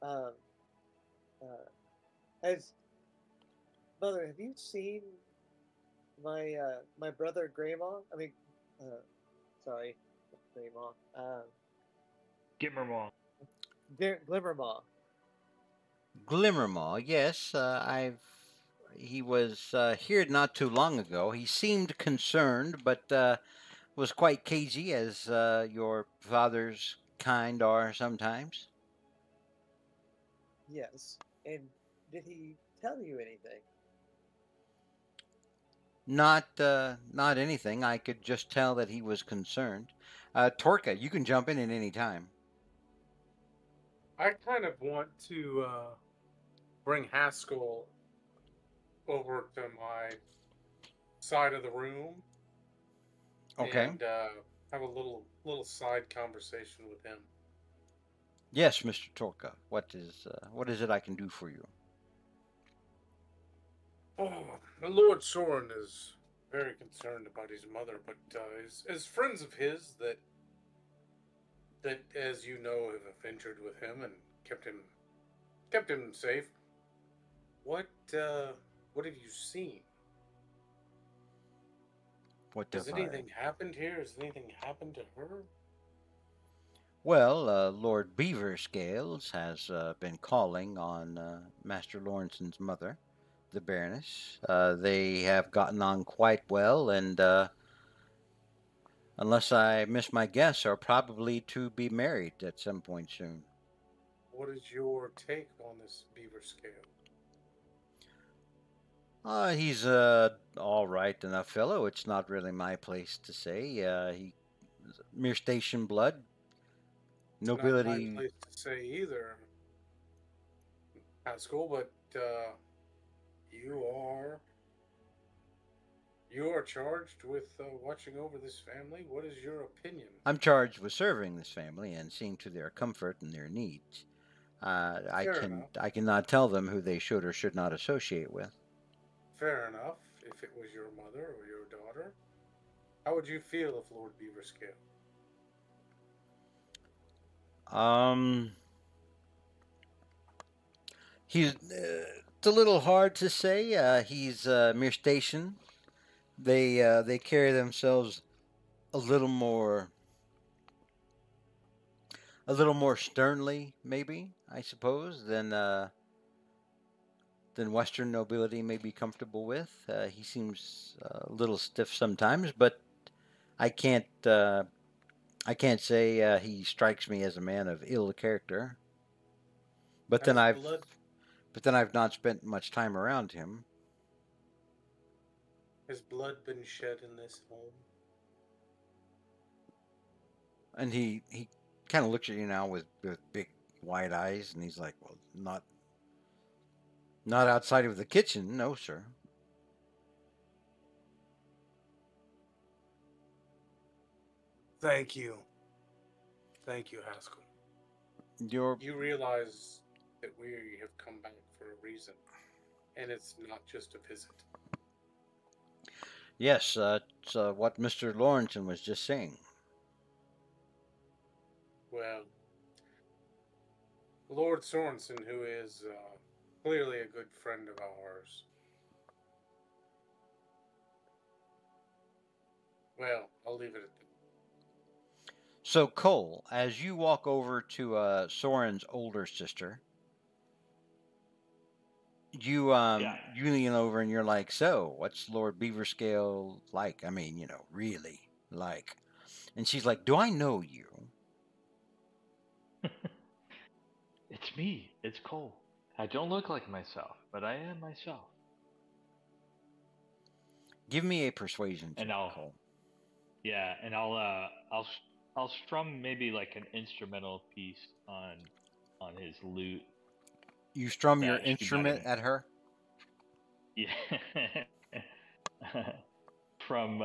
[SPEAKER 3] Um, uh, as Mother, have you seen my brother Grayma? I mean, uh, sorry, Grayma.
[SPEAKER 5] Gimmermaw.
[SPEAKER 3] Glimmermaw.
[SPEAKER 1] Glimmermaw, yes, he was here not too long ago. He seemed concerned, but was quite cagey, as your father's kind are sometimes.
[SPEAKER 3] Yes. And did he tell you anything?
[SPEAKER 1] Not anything. I could just tell that he was concerned. Torka, you can jump in at any time.
[SPEAKER 4] I kind of want to bring Haskell over to my side of the room
[SPEAKER 1] Okay.
[SPEAKER 4] and have a little side conversation with him.
[SPEAKER 1] Yes, Mr. Torka. What is it I can do for you?
[SPEAKER 4] Oh, Lord Soren is very concerned about his mother, but as friends of his that, as you know, have ventured with him and kept him safe. What what have you seen?
[SPEAKER 1] What
[SPEAKER 4] Has
[SPEAKER 1] have I?
[SPEAKER 4] anything happened here? Has anything happened to her?
[SPEAKER 1] Well, Lord Beaverscales has been calling on Master Lawrence's mother, the Baroness. They have gotten on quite well, and unless I miss my guess, are probably to be married at some point soon.
[SPEAKER 4] What is your take on this beaver scale?
[SPEAKER 1] He's all right enough fellow. It's not really my place to say. He mere station blood,
[SPEAKER 4] It's not my
[SPEAKER 1] nobility.
[SPEAKER 4] place to say either, Haskell, but you are you are charged with watching over this family. What is your opinion?
[SPEAKER 1] I'm charged with serving this family and seeing to their comfort and their needs.
[SPEAKER 4] Fair enough.
[SPEAKER 1] I cannot tell them who they should or should not associate with.
[SPEAKER 4] Fair enough. If it was your mother or your daughter, how would you feel if Lord Beaverscale?
[SPEAKER 1] Um, it's a little hard to say. He's mere station. They carry themselves a little more a little more sternly, maybe I suppose, than Western nobility may be comfortable with. He seems a little stiff sometimes, but I can't uh, I can't say he strikes me as a man of ill character. But then
[SPEAKER 4] Has
[SPEAKER 1] I've
[SPEAKER 4] blood
[SPEAKER 1] but then I've not spent much time around him.
[SPEAKER 4] has blood been shed in this home?
[SPEAKER 1] And he kind of looks at you now with big wide eyes, and he's like, "Well, not outside of the kitchen, no, sir."
[SPEAKER 4] Thank you. Thank you, Haskell.
[SPEAKER 1] You're
[SPEAKER 4] You realize that we have come back for a reason, and it's not just a visit.
[SPEAKER 1] Yes, it's what Mr. Lawrenson was just saying.
[SPEAKER 4] Well, Lord Sorensen, who is clearly a good friend of ours. Well, I'll leave it at that.
[SPEAKER 1] So Cole, as you walk over to Soren's older sister, you lean over and you're like, "So, what's Lord Beaverscale like? I mean, really like." And she's like, "Do I know you?"
[SPEAKER 5] It's me. It's Cole. I don't look like myself, but I am myself.
[SPEAKER 1] Give me a persuasion check,
[SPEAKER 5] And I'll,
[SPEAKER 1] Cole.
[SPEAKER 5] yeah, and I'll strum maybe like an instrumental piece on his lute.
[SPEAKER 1] You strum your
[SPEAKER 5] That she might
[SPEAKER 1] instrument
[SPEAKER 5] have,
[SPEAKER 1] at her?
[SPEAKER 5] yeah, from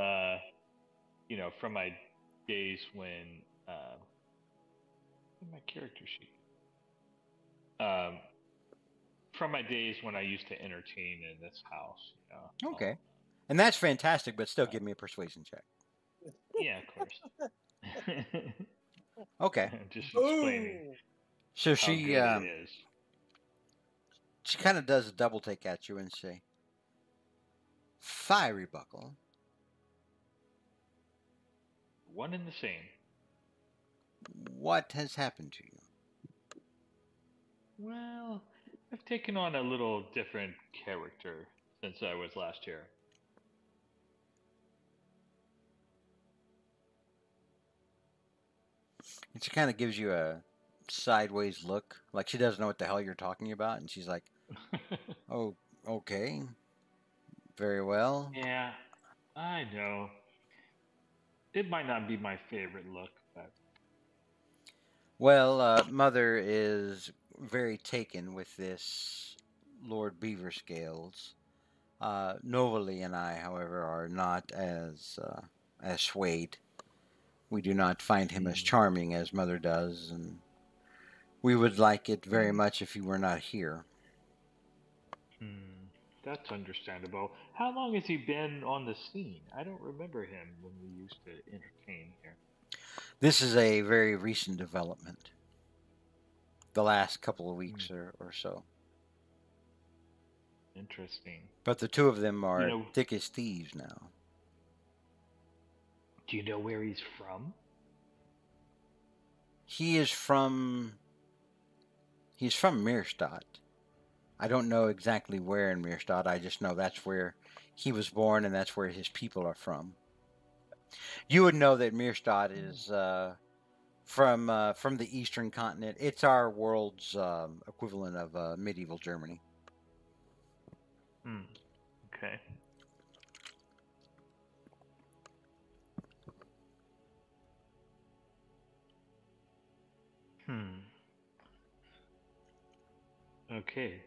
[SPEAKER 5] from my days when my character sheet. From my days when I used to entertain in this house.
[SPEAKER 1] Okay. And that's fantastic, but still give me a persuasion check.
[SPEAKER 5] Yeah, of course.
[SPEAKER 1] Okay.
[SPEAKER 5] Just explaining
[SPEAKER 3] Boom!
[SPEAKER 1] So
[SPEAKER 5] how
[SPEAKER 1] she
[SPEAKER 5] good it is.
[SPEAKER 1] she kind of does a double take at you and say, "Fiery buckle."
[SPEAKER 5] One and the same.
[SPEAKER 1] What has happened to you?
[SPEAKER 5] Well, I've taken on a little different character since I was last here.
[SPEAKER 1] And she kind of gives you a sideways look, like she doesn't know what the hell you're talking about, and she's like, "Oh, okay, very well."
[SPEAKER 5] Yeah, I know. It might not be my favorite look, but
[SPEAKER 1] Well, Mother is very taken with this Lord Beaverscales. Novalee and I, however, are not as swayed. We do not find him as charming as Mother does, and we would like it very much if he were not here.
[SPEAKER 5] That's understandable. How long has he been on the scene? I don't remember him when we used to entertain here.
[SPEAKER 1] This is a very recent development. The last couple of weeks or so.
[SPEAKER 5] Interesting.
[SPEAKER 1] But the two of them are thick as thieves now.
[SPEAKER 5] Do you know where he's from?
[SPEAKER 1] He's from Meerstadt. I don't know exactly where in Meerstadt. I just know that's where he was born and that's where his people are from. You would know that Meerstadt is from the eastern continent. It's our world's equivalent of medieval Germany.
[SPEAKER 5] Okay. Okay.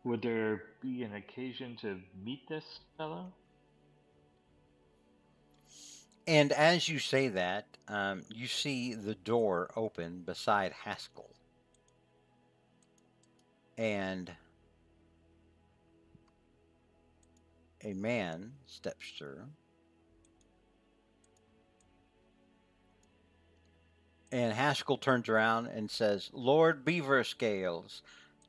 [SPEAKER 5] Would there be an occasion to meet this fellow?
[SPEAKER 1] And as you say that, you see the door open beside Haskell. And a man steps through. And Haskell turns around and says, "Lord Beaverscales,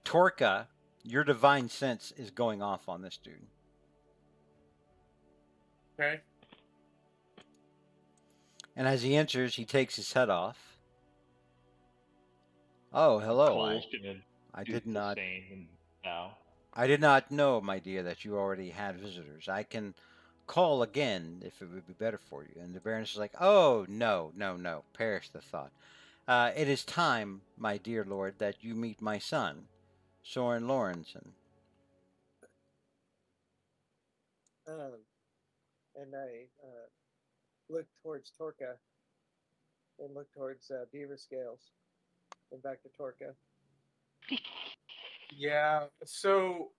[SPEAKER 1] Torka, your divine sense is going off on this dude."
[SPEAKER 4] Okay.
[SPEAKER 1] And as he enters, he takes his head off. "Oh, hello.
[SPEAKER 5] Cole's gonna
[SPEAKER 1] I
[SPEAKER 5] do
[SPEAKER 1] did
[SPEAKER 5] the
[SPEAKER 1] not
[SPEAKER 5] same and bow.
[SPEAKER 1] I did not know, my dear, that you already had visitors. I can call again if it would be better for you." And the Baroness is like, "Oh, no, no, no. Perish the thought. It is time, my dear lord, that you meet my son, Soren Lorenzen."
[SPEAKER 3] And I look towards Torka and look towards Beaverscales and back to Torka.
[SPEAKER 4] Yeah. So,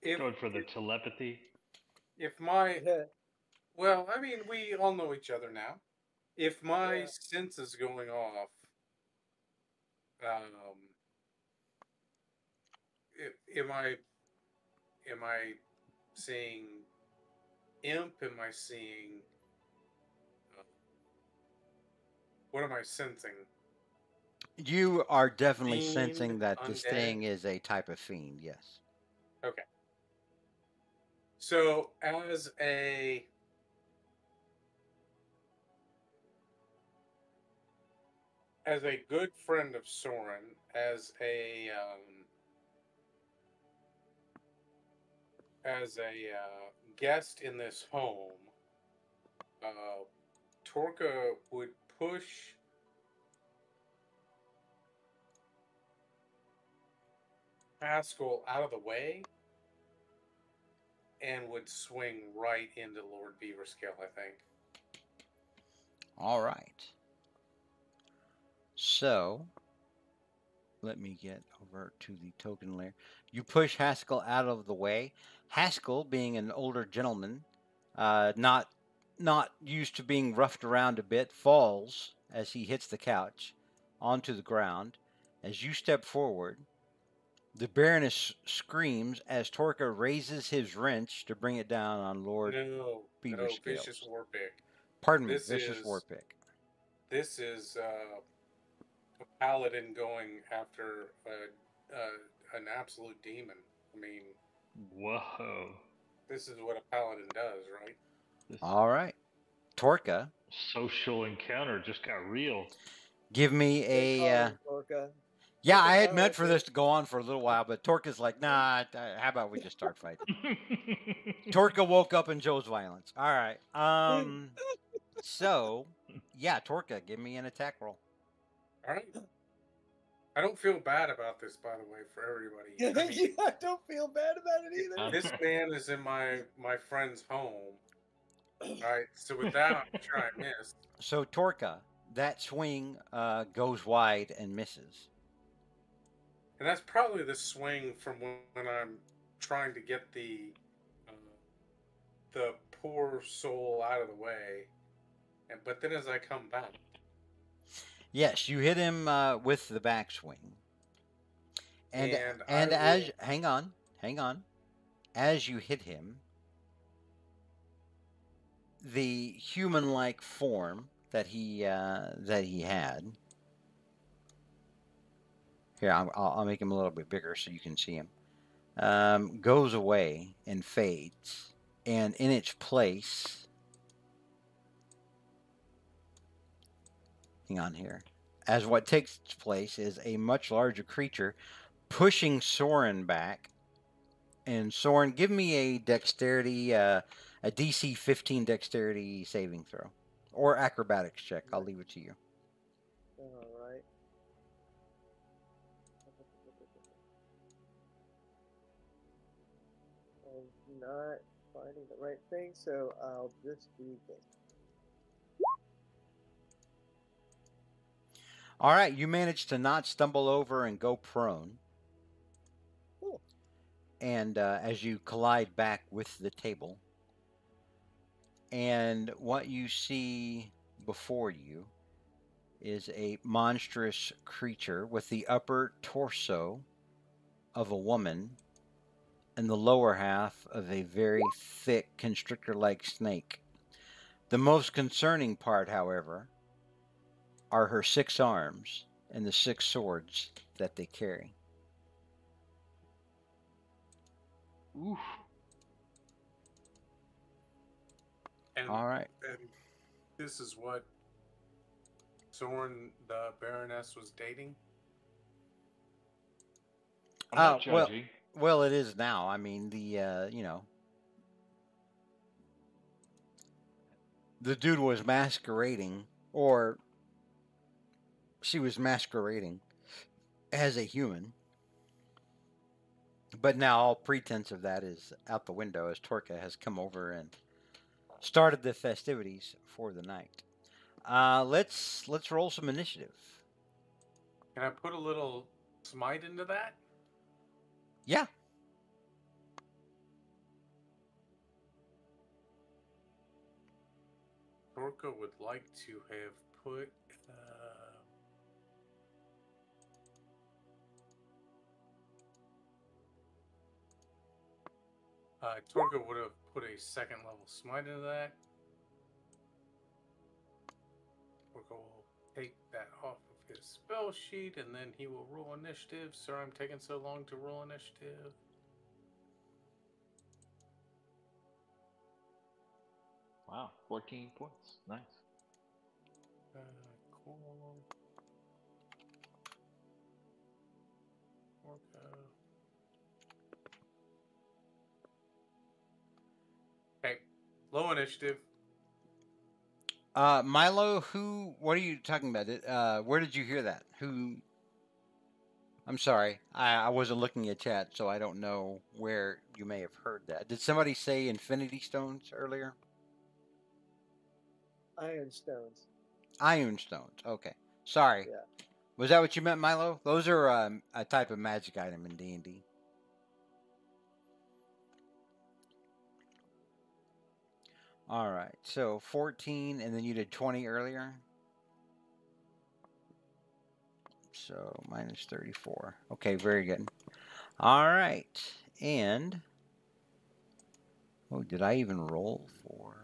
[SPEAKER 5] Going for the telepathy.
[SPEAKER 4] If my well, I mean, we all know each other now. If my sense is going off, am I seeing imp? Am I seeing what am I sensing?
[SPEAKER 1] You are definitely
[SPEAKER 4] Fiend,
[SPEAKER 1] sensing that this
[SPEAKER 4] undead?
[SPEAKER 1] thing is a type of fiend, yes.
[SPEAKER 4] Okay. So, as a good friend of Soren, as a guest in this home, Torka would push Haskell out of the way and would swing right into Lord Beaverscale, I think.
[SPEAKER 1] All right. So, let me get over to the token layer. You push Haskell out of the way. Haskell, being an older gentleman, not used to being roughed around a bit, falls as he hits the couch onto the ground. As you step forward, the Baroness screams as Torka raises his wrench to bring it down on Lord Beaverscales.
[SPEAKER 4] Vicious Warpick.
[SPEAKER 1] Pardon me, Vicious Warpick.
[SPEAKER 4] This is a paladin going after an absolute demon. I mean,
[SPEAKER 5] whoa.
[SPEAKER 4] This is what a paladin does, right?
[SPEAKER 1] All right. Torka.
[SPEAKER 5] Social encounter just got real.
[SPEAKER 1] Give me
[SPEAKER 3] Good
[SPEAKER 1] a.
[SPEAKER 3] calling, Torka.
[SPEAKER 1] Yeah, I
[SPEAKER 3] Torka's
[SPEAKER 1] had
[SPEAKER 3] not
[SPEAKER 1] meant for
[SPEAKER 3] listening.
[SPEAKER 1] this to go on for a little while, but Torka's like, nah. How about we just start fighting? Torka woke up and chose violence. All right. So, yeah, Torka, give me an attack roll.
[SPEAKER 4] All right. I don't feel bad about this, by the way, for everybody. I mean,
[SPEAKER 3] Yeah, I don't feel bad about it either.
[SPEAKER 4] this man is in my friend's home. All right. So with that, I'm sure I missed.
[SPEAKER 1] So, Torka, that swing goes wide and misses.
[SPEAKER 4] And that's probably the swing from when I'm trying to get the poor soul out of the way, but then as I come back,
[SPEAKER 1] Yes, you hit him with the backswing. And as hang on, as you hit him, the human-like form that he had. Here, I'll make him a little bit bigger so you can see him. Goes away and fades, and in its place, hang on here, as what takes place is a much larger creature pushing Soren back. And Soren, give me a dexterity, a DC 15 dexterity saving throw, or acrobatics check. I'll leave it to you.
[SPEAKER 3] All right. I'm not finding the right thing, so I'll just do this.
[SPEAKER 1] All right, you managed to not stumble over and go prone.
[SPEAKER 3] Cool.
[SPEAKER 1] And as you collide back with the table, and what you see before you is a monstrous creature with the upper torso of a woman and the lower half of a very thick constrictor-like snake. The most concerning part, however, are her 6 arms and the 6 swords that they carry.
[SPEAKER 5] Oof.
[SPEAKER 4] and,
[SPEAKER 1] All right.
[SPEAKER 4] And this is what Soren, the Baroness, was dating.
[SPEAKER 5] I'm not judging.
[SPEAKER 1] Well, it is now. I mean, the dude was masquerading, or she was masquerading as a human. But now all pretense of that is out the window as Torka has come over and started the festivities for the night. Let's roll some initiative.
[SPEAKER 4] Can I put a little smite into that?
[SPEAKER 1] Yeah.
[SPEAKER 4] Torka would like to have put Torka would have put a 2nd level smite into that. Torka will take that off of his spell sheet, and then he will roll initiative. Sir, I'm taking so long to roll initiative.
[SPEAKER 5] Wow, 14 points. Nice.
[SPEAKER 4] Cool. Okay, low initiative.
[SPEAKER 1] Milo, what are you talking about? Where did you hear that? I'm sorry. I wasn't looking at chat, so I don't know where you may have heard that. Did somebody say Infinity Stones earlier?
[SPEAKER 3] Iron stones.
[SPEAKER 1] Iron Stones. Okay. Sorry.
[SPEAKER 3] Yeah.
[SPEAKER 1] Was that what you meant, Milo? Those are a type of magic item in D&D. All right. So 14, and then you did 20 earlier. So minus 34. Okay, very good. All right. And did I even roll for?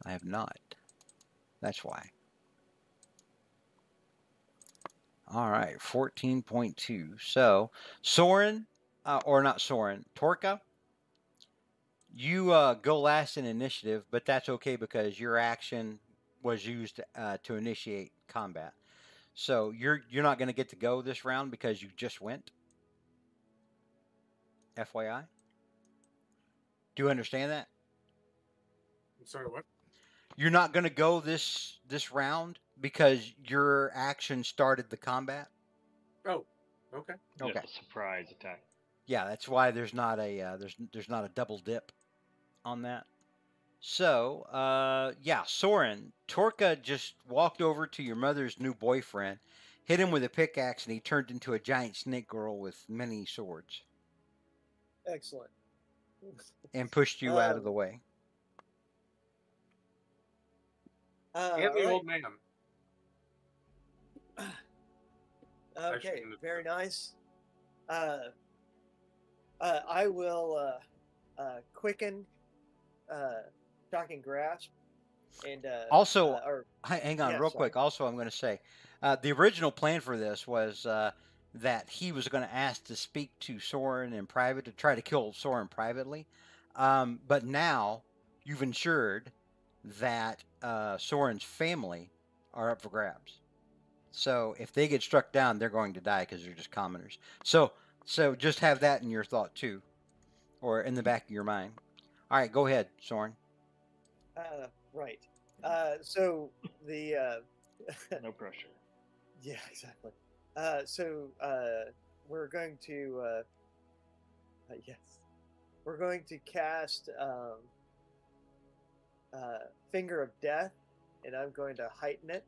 [SPEAKER 1] I have not. That's why. All right, 14.2. So, Soren, or not Soren, Torka, you go last in initiative, but that's okay because your action was used to initiate combat. So you're not going to get to go this round because you just went. FYI. Do you understand that?
[SPEAKER 4] I'm sorry, what?
[SPEAKER 1] You're not going to go this round because your action started the combat.
[SPEAKER 4] Oh, okay.
[SPEAKER 1] Okay.
[SPEAKER 5] Yeah, surprise attack.
[SPEAKER 1] Yeah, that's why there's not a there's not a double dip on that. So, yeah, Soren, Torka just walked over to your mother's new boyfriend, hit him with a pickaxe, and he turned into a giant snake girl with many swords
[SPEAKER 3] Excellent.
[SPEAKER 1] and pushed you out of the way.
[SPEAKER 4] And the
[SPEAKER 3] all right.
[SPEAKER 4] old man.
[SPEAKER 3] Okay, very nice. I will quicken shocking grasp and
[SPEAKER 1] Also,
[SPEAKER 3] or
[SPEAKER 1] hang on
[SPEAKER 3] yeah,
[SPEAKER 1] real
[SPEAKER 3] sorry.
[SPEAKER 1] quick. Also, I'm going to say the original plan for this was that he was going to ask to speak to Soren in private to try to kill Soren privately. But now you've ensured that Soren's family are up for grabs. So if they get struck down, they're going to die because they're just commoners. So just have that in your thought too, or in the back of your mind. All right, go ahead, Soren.
[SPEAKER 3] Right. So the
[SPEAKER 5] No pressure.
[SPEAKER 3] yeah, exactly. So we're going to yes, we're going to cast Finger of Death, and I'm going to heighten it.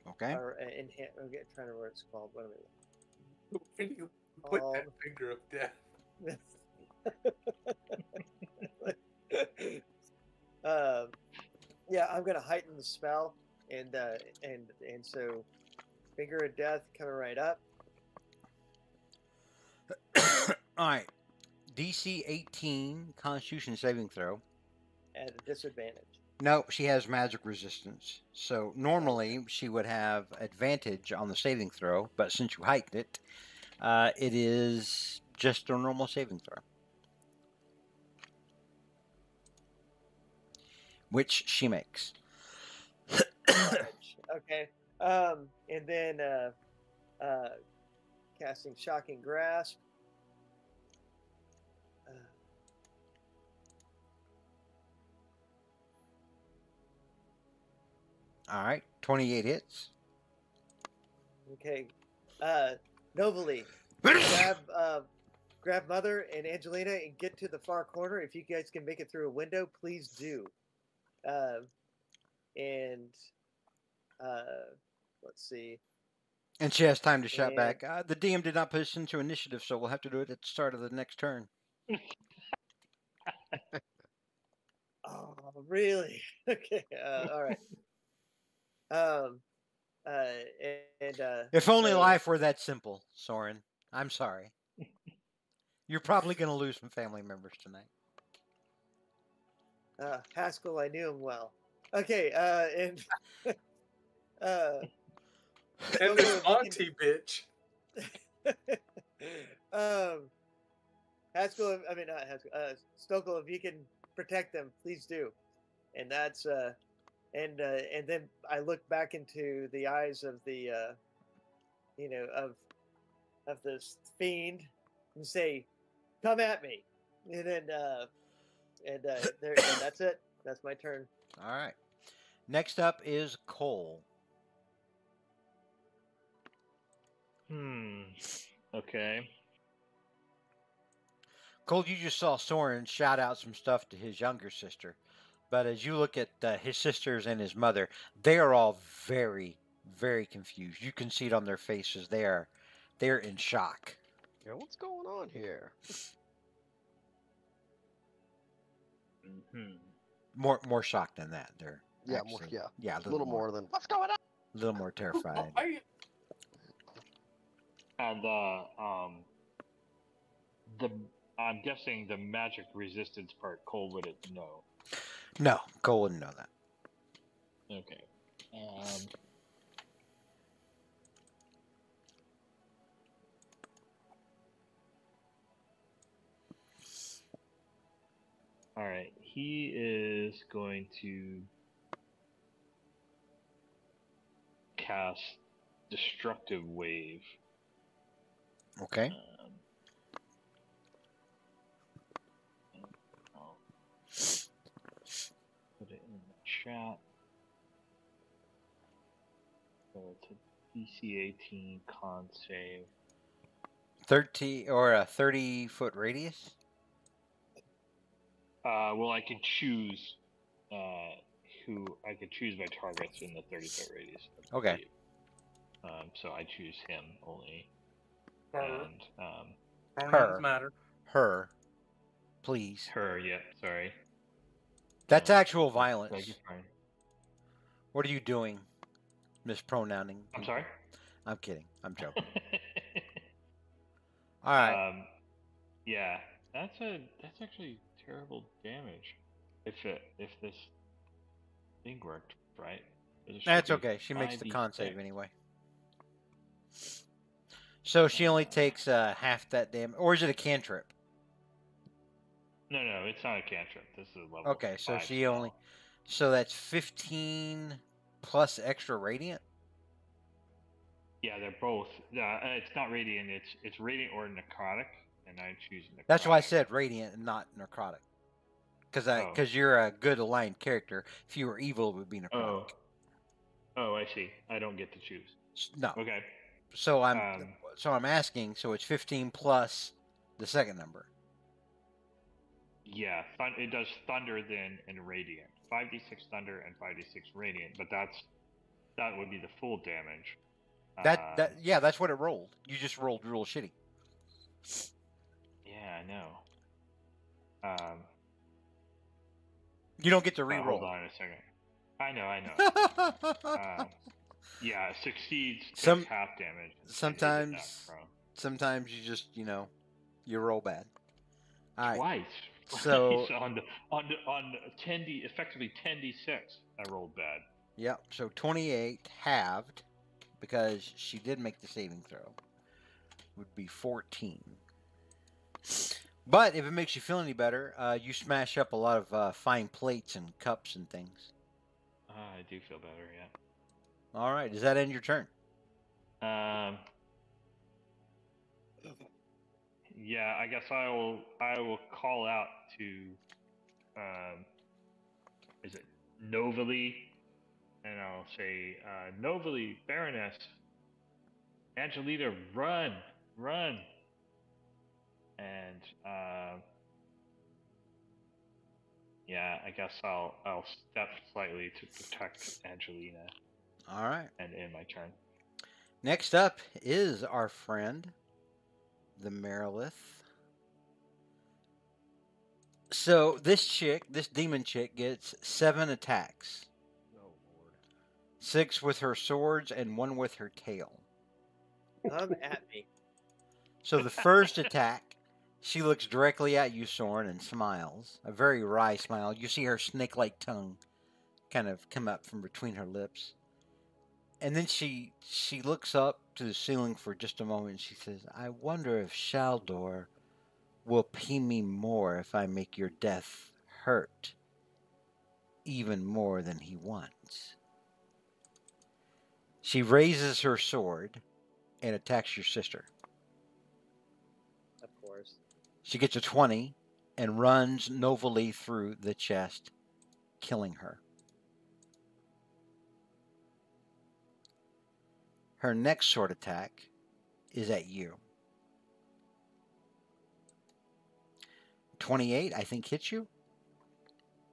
[SPEAKER 1] Okay.
[SPEAKER 3] Or enhance. I'm trying to remember what it's called. What am
[SPEAKER 4] When you put that finger of death.
[SPEAKER 3] Yeah, I'm gonna heighten the spell, and so Finger of Death coming right up.
[SPEAKER 1] All right. DC 18 Constitution saving throw.
[SPEAKER 3] At a disadvantage.
[SPEAKER 1] No, she has magic resistance. So normally she would have advantage on the saving throw, but since you heightened it, it is just a normal saving throw. Which she makes.
[SPEAKER 3] Okay. And then casting Shocking Grasp.
[SPEAKER 1] All right, 28 hits.
[SPEAKER 3] Okay. Novely, grab Mother and Angelina and get to the far corner. If you guys can make it through a window, please do. And let's see.
[SPEAKER 1] And she has time to shout back. The DM did not put us into initiative, so we'll have to do it at the start of the next turn.
[SPEAKER 3] Oh, really? Okay. All right.
[SPEAKER 1] If only life were that simple, Soren. I'm sorry. You're probably going to lose some family members tonight.
[SPEAKER 3] Haskell, I knew him well. Okay, and
[SPEAKER 4] and this auntie bitch.
[SPEAKER 3] Haskell, I mean not Haskell. Stokel, if you can protect them, please do. And that's and then I look back into the eyes of the of this fiend and say, "Come at me," and then and that's it. That's my turn.
[SPEAKER 1] All right. Next up is Cole.
[SPEAKER 5] Okay.
[SPEAKER 1] Cole, you just saw Soren shout out some stuff to his younger sister. But as you look at his sisters and his mother, they are all very, very confused. You can see it on their faces. They're in shock.
[SPEAKER 2] Yeah, what's going on here?
[SPEAKER 1] More shocked than that. They're
[SPEAKER 2] yeah,
[SPEAKER 1] actually,
[SPEAKER 2] a little more than what's going on.
[SPEAKER 1] A little more terrified.
[SPEAKER 5] And I'm guessing the magic resistance part, Cole wouldn't know.
[SPEAKER 1] No, Cole wouldn't know that.
[SPEAKER 5] Okay. All right. He is going to cast destructive wave.
[SPEAKER 1] Okay.
[SPEAKER 5] I'll put it in the chat. So it's a DC 18 con save.
[SPEAKER 1] 30 or a 30-foot radius?
[SPEAKER 5] Well, I can choose I could choose my targets in the 30-foot radius.
[SPEAKER 1] Okay.
[SPEAKER 5] So I choose him only.
[SPEAKER 4] Her.
[SPEAKER 5] And
[SPEAKER 4] pronouns matter.
[SPEAKER 1] Her. Please.
[SPEAKER 5] Her, yeah, sorry.
[SPEAKER 1] That's actual violence.
[SPEAKER 5] Fine.
[SPEAKER 1] What are you doing? Mispronouncing.
[SPEAKER 5] I'm sorry?
[SPEAKER 1] I'm kidding. I'm joking. All right.
[SPEAKER 5] Yeah, that's actually terrible damage. If this thing worked right.
[SPEAKER 1] That's okay. She makes the con save anyway. So she only takes half that damage, or is it a cantrip?
[SPEAKER 5] No, it's not a cantrip. This is a level.
[SPEAKER 1] Okay, so she
[SPEAKER 5] spell.
[SPEAKER 1] only. So that's 15 plus extra radiant.
[SPEAKER 5] Yeah, they're both. It's not radiant. It's radiant or necrotic, and I choose necrotic.
[SPEAKER 1] That's why I said radiant and not necrotic. Because you're a good aligned character. If you were evil, it would be necrotic.
[SPEAKER 5] Oh, I see. I don't get to choose.
[SPEAKER 1] No.
[SPEAKER 5] Okay.
[SPEAKER 1] So I'm asking. So it's 15 plus the second number.
[SPEAKER 5] Yeah, it does thunder then and radiant. 5d6 thunder and 5d6 radiant, but that would be the full damage.
[SPEAKER 1] That's what it rolled. You just rolled real shitty.
[SPEAKER 5] Yeah, I know.
[SPEAKER 1] You don't get to re-roll.
[SPEAKER 5] Hold on a second. I know. Yeah, succeeds takes half damage.
[SPEAKER 1] Sometimes you just you roll bad. All right.
[SPEAKER 5] Twice.
[SPEAKER 1] So
[SPEAKER 5] on 10d, effectively 10d6, I rolled bad.
[SPEAKER 1] Yep. So 28 halved, because she did make the saving throw, would be 14. But if it makes you feel any better, you smash up a lot of fine plates and cups and things.
[SPEAKER 5] I do feel better, yeah.
[SPEAKER 1] All right. Does that end your turn?
[SPEAKER 5] Yeah, I guess I will call out to is it Novely? And I'll say, Novely, Baroness, Angelina, run. And yeah, I guess I'll step slightly to protect Angelina.
[SPEAKER 1] All right.
[SPEAKER 5] And end my turn.
[SPEAKER 1] Next up is our friend, the Merilith. So this demon chick, gets 7 attacks.
[SPEAKER 2] Oh, Lord.
[SPEAKER 1] 6 with her swords and 1 with her tail.
[SPEAKER 3] Come at me.
[SPEAKER 1] So the first attack, she looks directly at you, Soren, and smiles. A very wry smile. You see her snake-like tongue kind of come up from between her lips. And then she looks up to the ceiling for just a moment and she says, I wonder if Shaldor will pay me more if I make your death hurt even more than he wants. She raises her sword and attacks your sister.
[SPEAKER 3] Of course.
[SPEAKER 1] She gets a 20 and runs nobly through the chest, killing her. Her next sword attack is at you. 28, I think, hits you.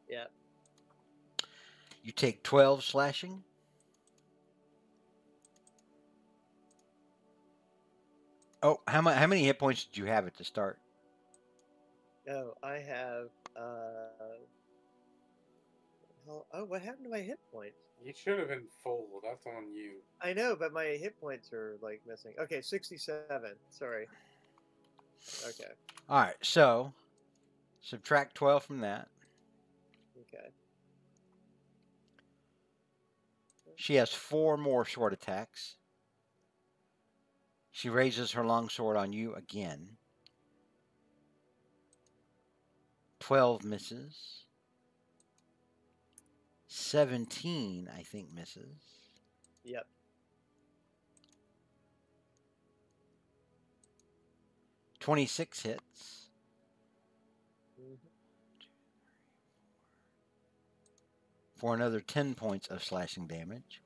[SPEAKER 3] Yeah.
[SPEAKER 1] You take 12 slashing. Oh, how many hit points did you have at the start?
[SPEAKER 3] No, I have. What happened to my hit points?
[SPEAKER 4] You should have been full. That's on you.
[SPEAKER 3] I know, but my hit points are like missing. Okay, 67. Sorry. Okay.
[SPEAKER 1] All right, so subtract 12 from that.
[SPEAKER 3] Okay.
[SPEAKER 1] She has 4 more sword attacks. She raises her longsword on you again. 12 misses. 17, I think, misses.
[SPEAKER 3] Yep.
[SPEAKER 1] 26 hits.
[SPEAKER 3] Mhm.
[SPEAKER 1] For another 10 points of slashing damage.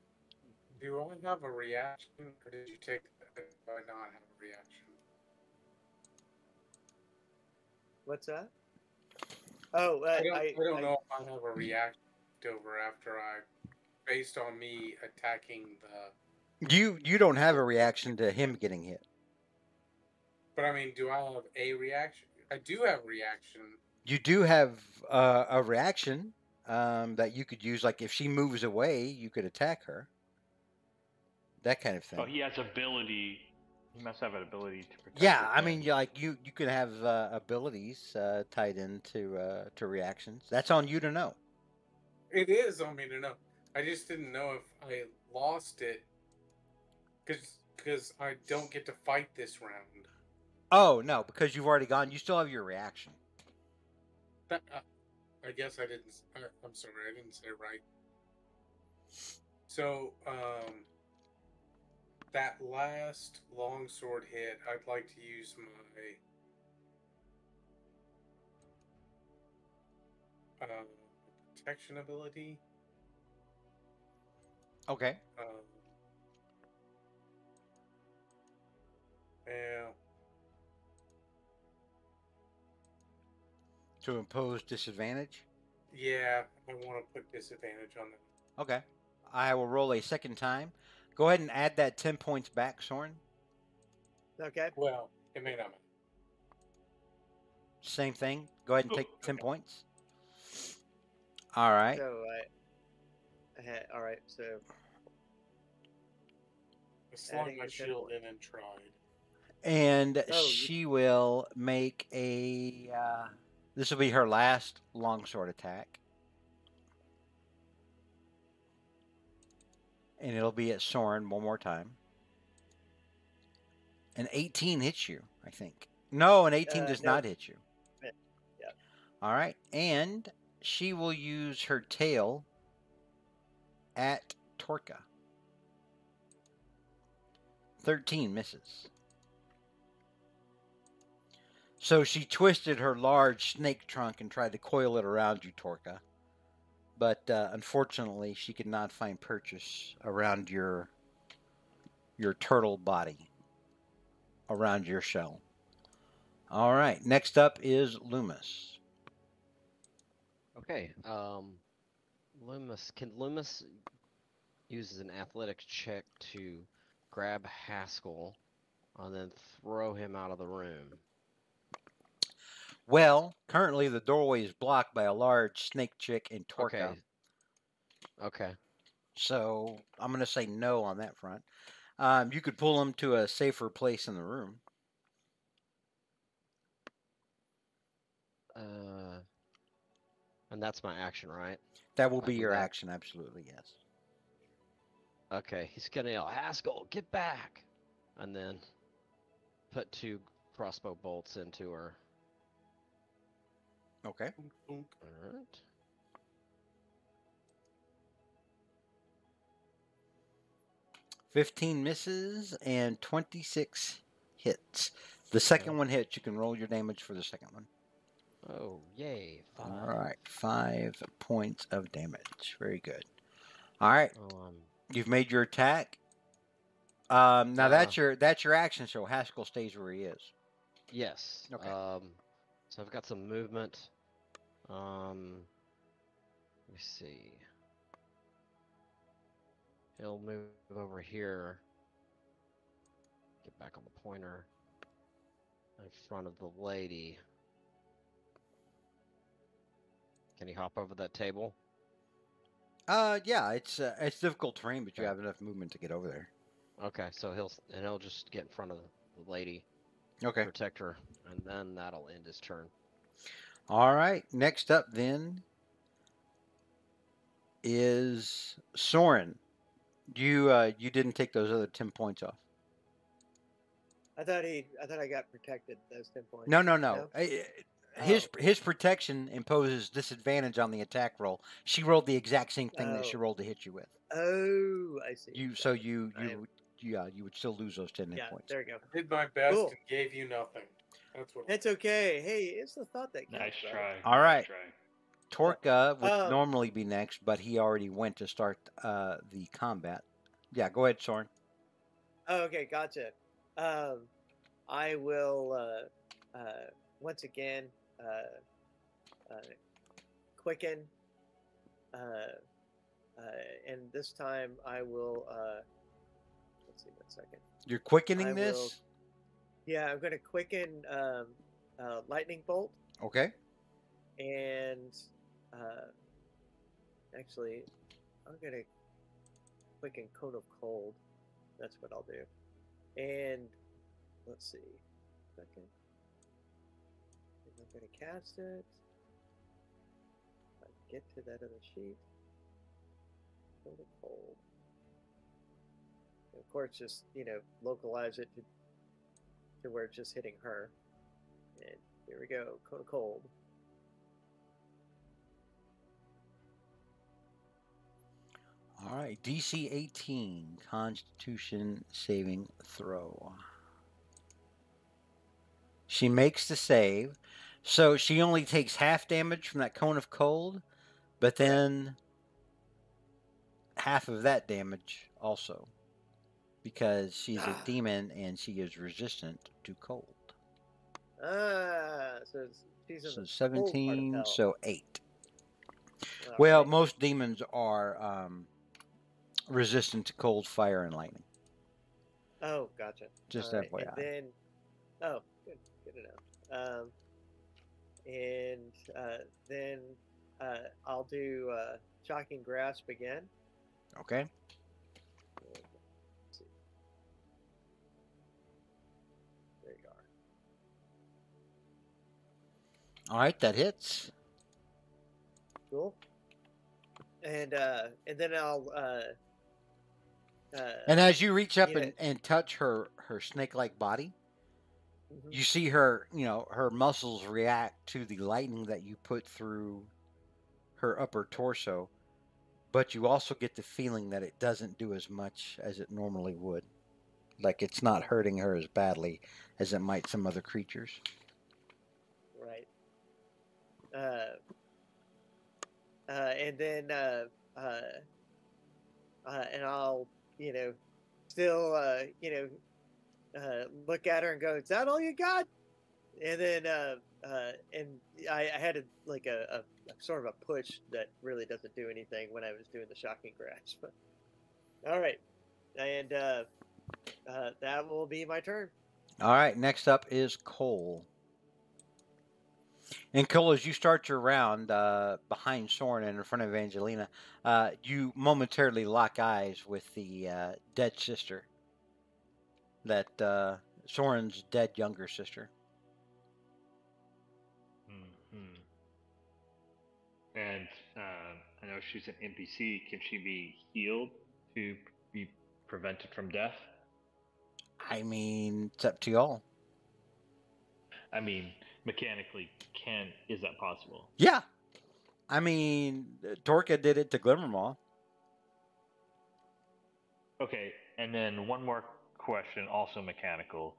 [SPEAKER 4] Do I have a reaction, or did you take? Do I not have a reaction?
[SPEAKER 3] What's that? Oh,
[SPEAKER 4] I don't know if I have a reaction over after based on me attacking the.
[SPEAKER 1] You don't have a reaction to him getting hit.
[SPEAKER 4] But I mean, do I have a reaction? I do have a reaction.
[SPEAKER 1] You do have a reaction that you could use. Like if she moves away, you could attack her. That kind of thing.
[SPEAKER 5] Oh, he has ability. He must have an ability to protect.
[SPEAKER 1] Yeah, I mean, like you could have abilities tied into to reactions. That's on you to know.
[SPEAKER 4] It is on me to know. I just didn't know if I lost it because I don't get to fight this round.
[SPEAKER 1] Oh no, because you've already gone. You still have your reaction.
[SPEAKER 4] I guess I didn't. I'm sorry, I didn't say it right. So, that last longsword hit, I'd like to use my protection ability.
[SPEAKER 1] Okay.
[SPEAKER 4] Yeah.
[SPEAKER 1] To impose disadvantage?
[SPEAKER 4] Yeah, I want to put disadvantage on them.
[SPEAKER 1] Okay. I will roll a second time. Go ahead and add that 10 points back, Soren.
[SPEAKER 3] Okay.
[SPEAKER 4] Well, it may not.
[SPEAKER 1] Same thing. Go ahead and take 10 points. All right.
[SPEAKER 3] So all right. So
[SPEAKER 4] I slung my shield in and tried.
[SPEAKER 1] And she will make a. This will be her last longsword attack. And it'll be at Soren one more time. An 18 hits you, I think. No, an 18 does not hit you.
[SPEAKER 3] Yeah.
[SPEAKER 1] All right. And she will use her tail at Torka. 13 misses. So she twisted her large snake trunk and tried to coil it around you, Torka. But unfortunately, she could not find purchase around your turtle body, around your shell. All right. Next up is Loomis.
[SPEAKER 2] Okay. Loomis uses an athletics check to grab Haskell and then throw him out of the room?
[SPEAKER 1] Well, currently the doorway is blocked by a large snake chick and Torka.
[SPEAKER 2] Okay.
[SPEAKER 1] So I'm going to say no on that front. You could pull him to a safer place in the room.
[SPEAKER 2] And that's my action, right?
[SPEAKER 1] That will be your action, absolutely, yes.
[SPEAKER 2] Okay, he's gonna yell, Haskell, get back! And then put 2 crossbow bolts into her.
[SPEAKER 1] Okay.
[SPEAKER 2] Alright.
[SPEAKER 1] $15 misses and 26 hits. The second one hits. You can roll your damage for the second one.
[SPEAKER 2] Oh, yay. 5.
[SPEAKER 1] All right. 5 points of damage. Very good. All right. You've made your attack. Now that's your action, so Haskell stays where he is.
[SPEAKER 2] Yes.
[SPEAKER 1] Okay.
[SPEAKER 2] So I've got some movement. Let me see. He'll move over here. Get back on the pointer. In front of the lady. Can he hop over that table?
[SPEAKER 1] Yeah, it's difficult terrain, but you have enough movement to get over there.
[SPEAKER 2] Okay, so he'll just get in front of the lady.
[SPEAKER 1] Okay.
[SPEAKER 2] Protect her, and then that'll end his turn.
[SPEAKER 1] All right. Next up then is Soren. You didn't take those other 10 points off.
[SPEAKER 3] I thought I got protected those 10 points.
[SPEAKER 1] No. His protection imposes disadvantage on the attack roll. She rolled the exact same thing that she rolled to hit you with.
[SPEAKER 3] Oh, I see.
[SPEAKER 1] You would still lose those 10 hit points.
[SPEAKER 3] There you go.
[SPEAKER 4] I did my best and gave you nothing. That's what.
[SPEAKER 3] It's okay. Hey, it's the thought that counts.
[SPEAKER 5] Nice
[SPEAKER 3] Right?
[SPEAKER 5] try.
[SPEAKER 1] All right.
[SPEAKER 5] Nice try.
[SPEAKER 1] Torka would normally be next, but he already went to start the combat. Yeah, go ahead, Soren.
[SPEAKER 3] Oh, okay, gotcha. I will once again quicken, and this time I will. Let's see, 1 second.
[SPEAKER 1] You're quickening this?
[SPEAKER 3] Yeah, I'm going to quicken lightning bolt.
[SPEAKER 1] Okay.
[SPEAKER 3] And actually, I'm going to quicken cone of cold. That's what I'll do. And let's see. Second. I'm going to cast it. Get to that other sheet. Cone of cold. And of course, just localize it to where it's just hitting her. And here we go. Cone of cold.
[SPEAKER 1] All right, DC 18, Constitution saving throw. She makes the save, so she only takes half damage from that cone of cold, but then half of that damage also, because she's a demon and she is resistant to cold.
[SPEAKER 3] So she's in
[SPEAKER 1] So
[SPEAKER 3] the
[SPEAKER 1] 17,
[SPEAKER 3] cold part of
[SPEAKER 1] so 8.
[SPEAKER 3] hell.
[SPEAKER 1] Well,
[SPEAKER 3] Right.
[SPEAKER 1] most demons are resistant to cold, fire, and lightning.
[SPEAKER 3] Oh, gotcha.
[SPEAKER 1] Just
[SPEAKER 3] right.
[SPEAKER 1] FYI.
[SPEAKER 3] And then, good to know. Then I'll do shocking grasp again.
[SPEAKER 1] Okay.
[SPEAKER 3] Let's see. There you are.
[SPEAKER 1] All right, that hits.
[SPEAKER 3] Cool. And then I'll.
[SPEAKER 1] And as you reach up and touch her snake-like body, you see her, her muscles react to the lightning that you put through her upper torso, but you also get the feeling that it doesn't do as much as it normally would. Like it's not hurting her as badly as it might some other creatures.
[SPEAKER 3] Right. And then and I'll still look at her and go, "Is that all you got?" And then and I had a sort of a push that really doesn't do anything when I was doing the shocking grasp. All right, and that will be my turn.
[SPEAKER 1] All right, next up is Cole. And Cole, as you start your round behind Soren and in front of Angelina, you momentarily lock eyes with the dead sister. That Soren's dead younger sister.
[SPEAKER 5] Mm-hmm. And I know she's an NPC. Can she be healed to be prevented from death?
[SPEAKER 1] I mean, it's up to y'all.
[SPEAKER 5] I mean, mechanically, is that possible?
[SPEAKER 1] Yeah. I mean, Torka did it to Glimmermaw.
[SPEAKER 5] Okay, and then one more question, also mechanical.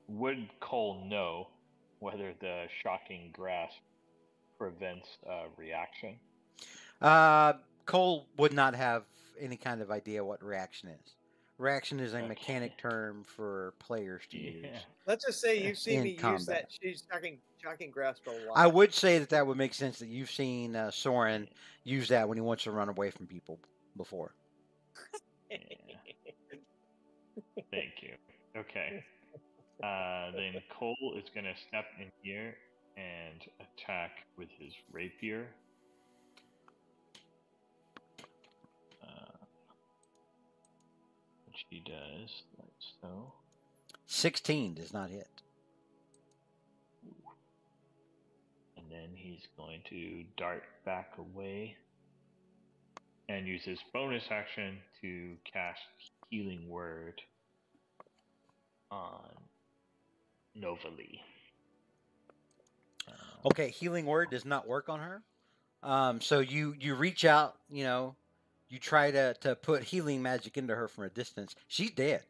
[SPEAKER 5] Would Cole know whether the shocking grasp prevents reaction?
[SPEAKER 1] Cole would not have any kind of idea what reaction is. Reaction is a mechanic term for players to use.
[SPEAKER 3] Let's just say you've seen me use that. She's shocking grasp a lot.
[SPEAKER 1] I would say that would make sense that you've seen Soren use that when he wants to run away from people before.
[SPEAKER 5] Thank you. Okay. Then Cole is going to step in here and attack with his rapier. Which he does, like so.
[SPEAKER 1] 16 does not hit.
[SPEAKER 5] And then he's going to dart back away and use his bonus action to cast Healing Word on Novalee.
[SPEAKER 1] Okay, Healing Word does not work on her. So you reach out, you try to put healing magic into her from a distance. She's dead.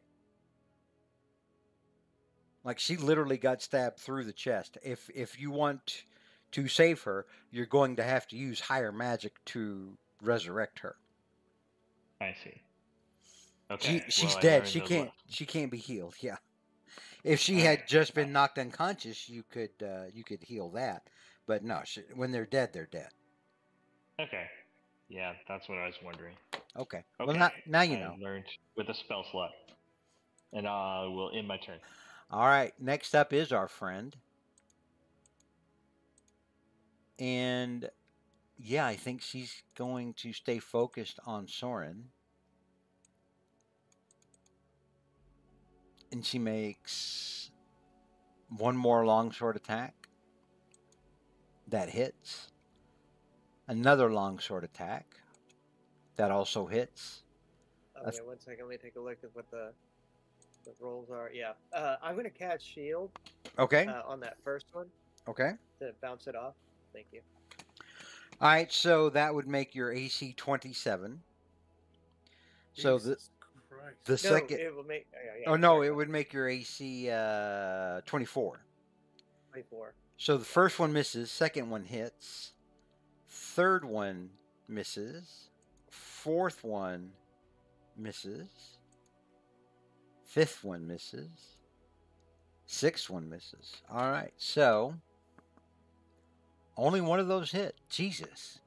[SPEAKER 1] Like she literally got stabbed through the chest. If you want to save her, you're going to have to use higher magic to resurrect her.
[SPEAKER 5] I see. Okay.
[SPEAKER 1] She's
[SPEAKER 5] I
[SPEAKER 1] dead.
[SPEAKER 5] learned a lesson.
[SPEAKER 1] She can't be healed. Yeah. If she
[SPEAKER 5] All
[SPEAKER 1] had
[SPEAKER 5] right.
[SPEAKER 1] just been knocked unconscious, you could heal that. But no, when they're dead, they're dead.
[SPEAKER 5] Okay. Yeah, that's what I was wondering.
[SPEAKER 1] Okay.
[SPEAKER 5] Okay.
[SPEAKER 1] Well, now you
[SPEAKER 5] I
[SPEAKER 1] know.
[SPEAKER 5] learned with a spell slot, and I will end my turn.
[SPEAKER 1] All right. Next up is our friend, and yeah, I think she's going to stay focused on Soren. And she makes one more longsword attack. That hits. Another longsword attack. That also hits.
[SPEAKER 3] Okay, 1 second. Let me take a look at what the rolls are. Yeah. I'm going to cast shield.
[SPEAKER 1] Okay.
[SPEAKER 3] On that first one.
[SPEAKER 1] Okay.
[SPEAKER 3] To bounce it off. Thank you.
[SPEAKER 1] All right, so that would make your AC 27. So the second.
[SPEAKER 3] It will make.
[SPEAKER 1] Oh no, it would make your AC 24.
[SPEAKER 3] 24.
[SPEAKER 1] So the first one misses, second one hits, third one misses, fourth one misses, fifth one misses, sixth one misses. All right, so only one of those hit. Jesus.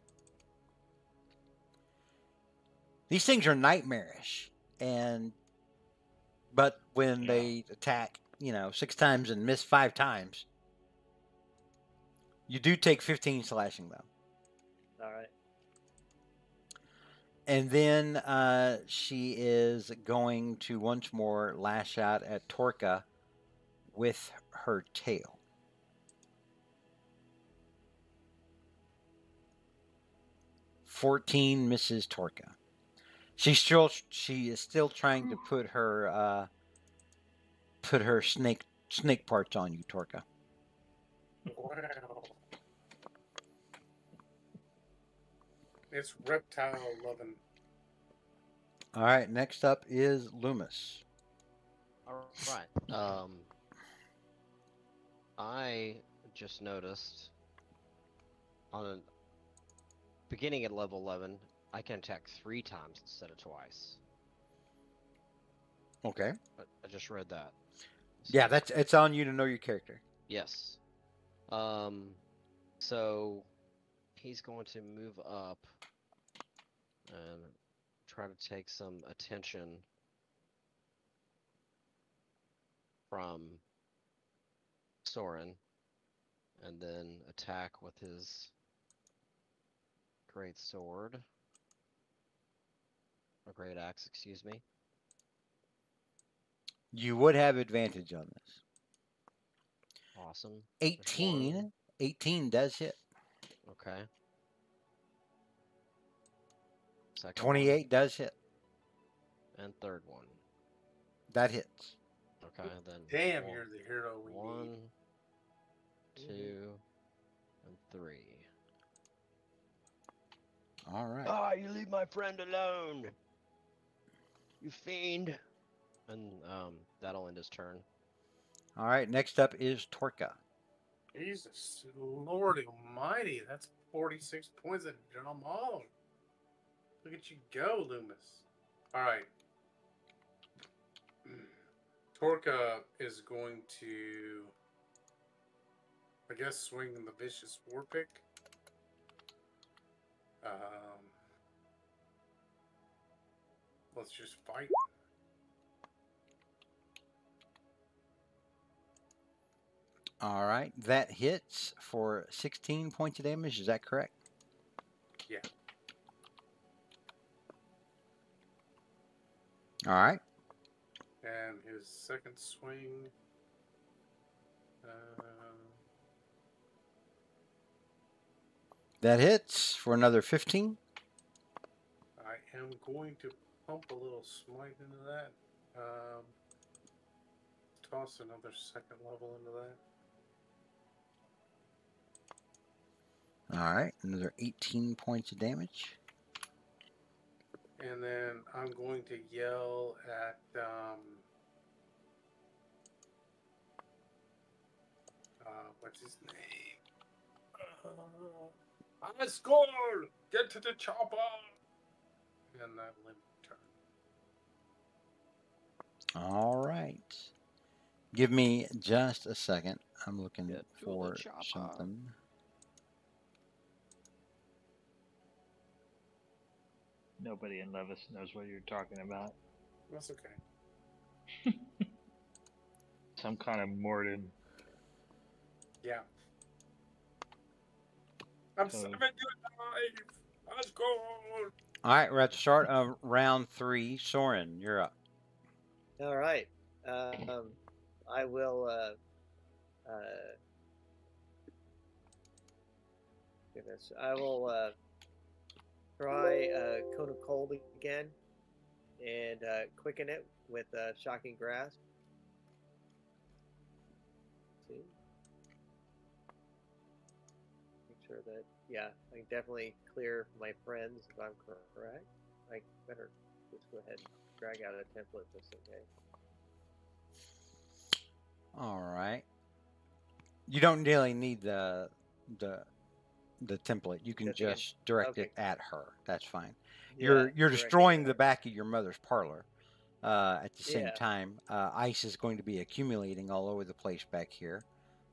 [SPEAKER 1] These things are nightmarish, but when they attack, 6 times and miss 5 times, you do take 15 slashing though.
[SPEAKER 3] All right.
[SPEAKER 1] And then she is going to once more lash out at Torka with her tail. "14 misses Torka. She is still trying to put her snake parts on you, Torka.
[SPEAKER 4] Wow. It's reptile loving.
[SPEAKER 1] All right, next up is Loomis.
[SPEAKER 2] All right. I just noticed on a beginning at level 11, I can attack 3 times instead of twice.
[SPEAKER 1] Okay.
[SPEAKER 2] I just read that.
[SPEAKER 1] So, yeah, it's on you to know your character.
[SPEAKER 2] Yes. So he's going to move up and try to take some attention from Soren, and then attack with his great sword. Or great axe, excuse me.
[SPEAKER 1] You would have advantage on this.
[SPEAKER 2] Awesome.
[SPEAKER 1] 18 does hit.
[SPEAKER 2] Okay. Second
[SPEAKER 1] 28
[SPEAKER 2] one.
[SPEAKER 1] does hit.
[SPEAKER 2] And third one.
[SPEAKER 1] That hits.
[SPEAKER 2] Okay, then.
[SPEAKER 4] Damn, you're the hero we
[SPEAKER 2] 1,
[SPEAKER 4] need.
[SPEAKER 2] 2, and 3.
[SPEAKER 1] All right.
[SPEAKER 2] Ah, you leave my friend alone, you fiend. And that'll end his turn.
[SPEAKER 1] All right, next up is Torka.
[SPEAKER 4] Jesus, Lord Almighty, that's 46 points of damage. Look at you go, Loomis. All right. Torka is going to, I guess, swing the vicious warpick. Let's just fight.
[SPEAKER 1] All right, that hits for 16 points of damage. Is that correct?
[SPEAKER 4] Yeah.
[SPEAKER 1] All right.
[SPEAKER 4] And his second swing.
[SPEAKER 1] That hits for another 15.
[SPEAKER 4] I am going to pump a little smite into that. Toss another second level into
[SPEAKER 1] that. All right, another 18 points of damage.
[SPEAKER 4] And then I'm going to yell at What's his name? I score! Get to the chopper! And that limit turn.
[SPEAKER 1] All right. Give me just a second. I'm looking for something.
[SPEAKER 5] Nobody in Levis knows what you're talking about.
[SPEAKER 4] That's okay.
[SPEAKER 5] Some kind of Morden.
[SPEAKER 4] Yeah. I'm 7 to 5. Let's go.
[SPEAKER 1] All right, we're at the start of round 3. Soren, you're up.
[SPEAKER 3] All right. I will. Goodness, I will try Cone of Cold again, and quicken it with Shocking Grasp. See. Make sure that, yeah, I can definitely clear my friends if I'm correct. I better just go ahead and drag out a template just in case.
[SPEAKER 1] All right. You don't really need the template. You can just direct it at her. That's fine.
[SPEAKER 3] Yeah,
[SPEAKER 1] you're destroying the back of your mother's parlor. At the same time, ice is going to be accumulating all over the place back here.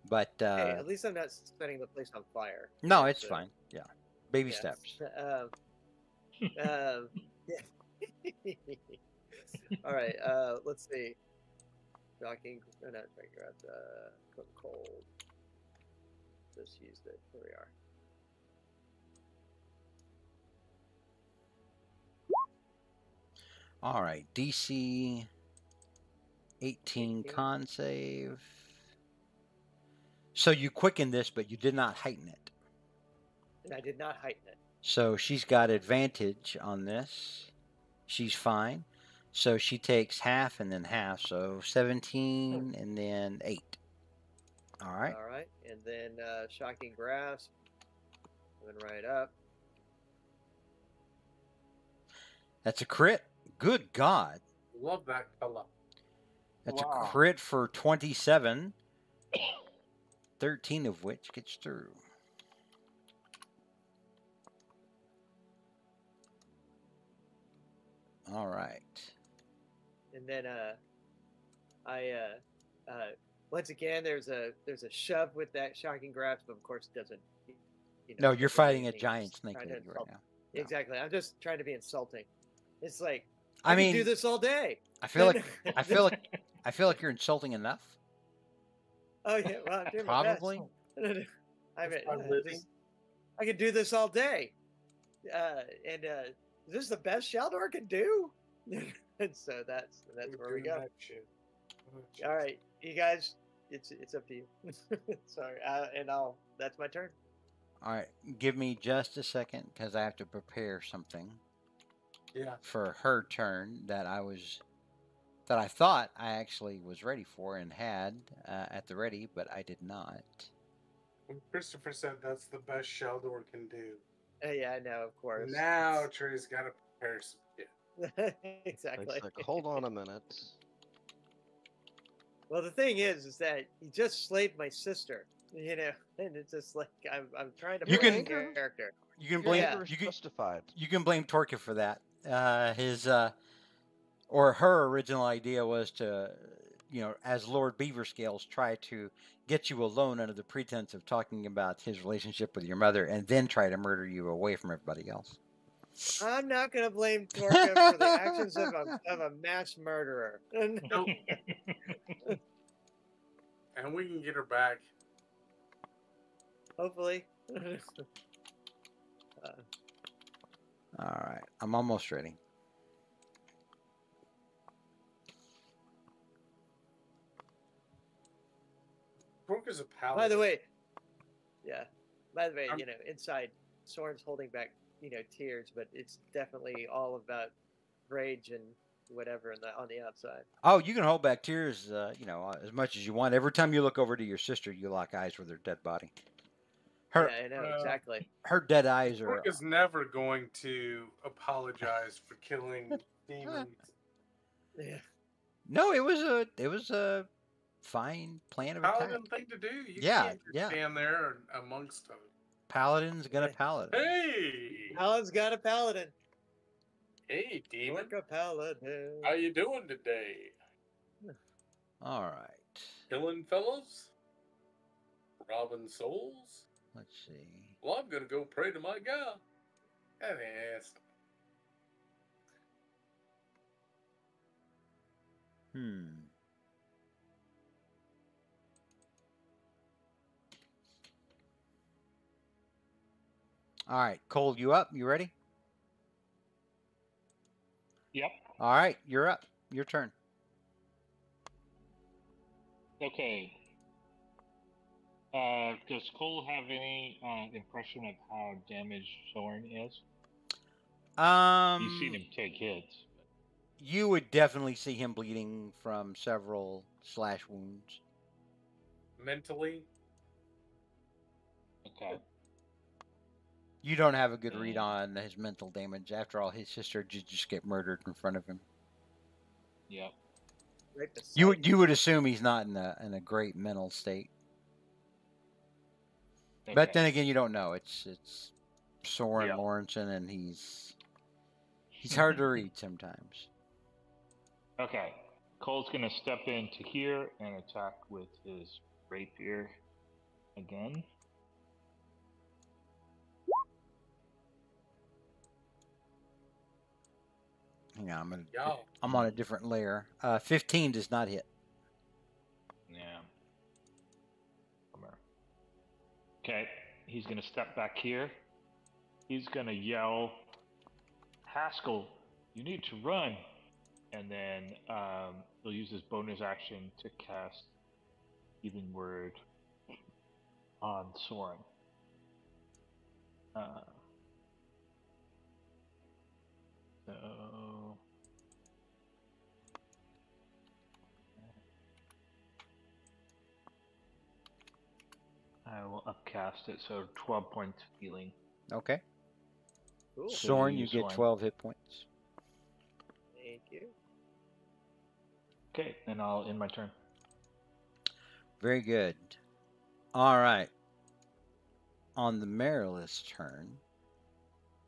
[SPEAKER 1] But
[SPEAKER 3] hey, at least I'm not setting the place on fire.
[SPEAKER 1] No, it's fine. Yeah, baby steps.
[SPEAKER 3] Yeah. All right. Let's see. Shocking. No, not shocking grass. Cold. Just used it. Here we are.
[SPEAKER 1] All right. DC 18 con save. So you quicken this, but you did not heighten it.
[SPEAKER 3] And I did not heighten it.
[SPEAKER 1] So she's got advantage on this. She's fine. So she takes half and then half. So 17 and then 8. All right.
[SPEAKER 3] All right. And then Shocking Grasp. Coming right up.
[SPEAKER 1] That's a crit. Good God.
[SPEAKER 4] Love that color.
[SPEAKER 1] That's a crit for 27. 13 of which gets through. All right.
[SPEAKER 3] And then once again there's a shove with that Shocking Grasp, but of course it doesn't.
[SPEAKER 1] No, you're fighting a giant snake lady right now.
[SPEAKER 3] No. Exactly. I'm just trying to be insulting. It's like
[SPEAKER 1] I mean,
[SPEAKER 3] can do this all day.
[SPEAKER 1] I feel like you're insulting enough.
[SPEAKER 3] Oh yeah, well, I'm doing
[SPEAKER 1] probably.
[SPEAKER 3] My best. I can do this all day, and this is the best Shaldor can do. And so that's where we go. All right, you guys, it's up to you. Sorry, that's my turn.
[SPEAKER 1] All right, give me just a second because I have to prepare something.
[SPEAKER 4] Yeah.
[SPEAKER 1] For her turn that I thought I actually was ready for and had at the ready, but I did not.
[SPEAKER 4] Christopher said that's the best Sheldor can do.
[SPEAKER 3] Yeah, I know, of course.
[SPEAKER 4] Now Trey's got to prepare some shit.
[SPEAKER 3] Exactly.
[SPEAKER 2] Like, hold on a minute.
[SPEAKER 3] Well, the thing is that he just slaved my sister, and it's just like I'm trying to play a character.
[SPEAKER 1] You can blame
[SPEAKER 2] justified.
[SPEAKER 1] You can blame Torka for that. Or her original idea was to, as Lord Beaverscales, try to get you alone under the pretense of talking about his relationship with your mother, and then try to murder you away from everybody else.
[SPEAKER 3] I'm not going to blame Torka for the actions of a mass murderer.
[SPEAKER 4] Nope. And we can get her back.
[SPEAKER 3] Hopefully.
[SPEAKER 1] All right, I'm almost ready.
[SPEAKER 4] Torka's a paladin.
[SPEAKER 3] By the way, inside Soren's holding back, tears, but it's definitely all about rage and whatever on the outside.
[SPEAKER 1] Oh, you can hold back tears, as much as you want. Every time you look over to your sister, you lock eyes with her dead body.
[SPEAKER 3] Yeah, I know, exactly.
[SPEAKER 1] Her dead eyes are...
[SPEAKER 4] Torka's never going to apologize for killing demons.
[SPEAKER 3] Yeah.
[SPEAKER 1] No, it was a fine plan of attack.
[SPEAKER 4] Paladin thing to do. You
[SPEAKER 1] Yeah,
[SPEAKER 4] can't just stand there amongst them.
[SPEAKER 1] Paladin's gonna paladin.
[SPEAKER 4] Hey!
[SPEAKER 3] Paladin's got a paladin.
[SPEAKER 4] Hey, demon.
[SPEAKER 3] Orca paladin.
[SPEAKER 4] How you doing today?
[SPEAKER 1] All right.
[SPEAKER 4] Killing fellows? Robbing souls?
[SPEAKER 1] Let's see.
[SPEAKER 4] Well, I'm gonna go pray to my God. Yes.
[SPEAKER 1] All right, Cole, you up? You ready?
[SPEAKER 5] Yep.
[SPEAKER 1] All right, you're up. Your turn.
[SPEAKER 5] Okay. Does Cole have any impression of how damaged Soren is? You've seen him take hits.
[SPEAKER 1] You would definitely see him bleeding from several slash wounds.
[SPEAKER 4] Mentally?
[SPEAKER 5] Okay.
[SPEAKER 1] You don't have a good read on his mental damage. After all, his sister did just get murdered in front of him.
[SPEAKER 5] Yep.
[SPEAKER 3] Right
[SPEAKER 1] You would assume he's not in a great mental state. Okay. But then again, you don't know. It's Soren Lawrenson, and he's hard to read sometimes.
[SPEAKER 5] Okay. Cole's gonna step into here and attack with his rapier again.
[SPEAKER 1] Hang on, I'm on a different layer. 15 does not hit.
[SPEAKER 5] Yeah. Bummer. Okay, he's gonna step back here. He's gonna yell, "Haskell, you need to run!" And then he'll use his bonus action to cast Healing Word on Soren. So I will upcast it, so 12 points of healing.
[SPEAKER 1] Okay.
[SPEAKER 3] Cool.
[SPEAKER 1] Soren, you get 12 hit points.
[SPEAKER 3] Thank you.
[SPEAKER 5] Okay, then I'll end my turn.
[SPEAKER 1] Very good. All right. On the Marilyn's turn,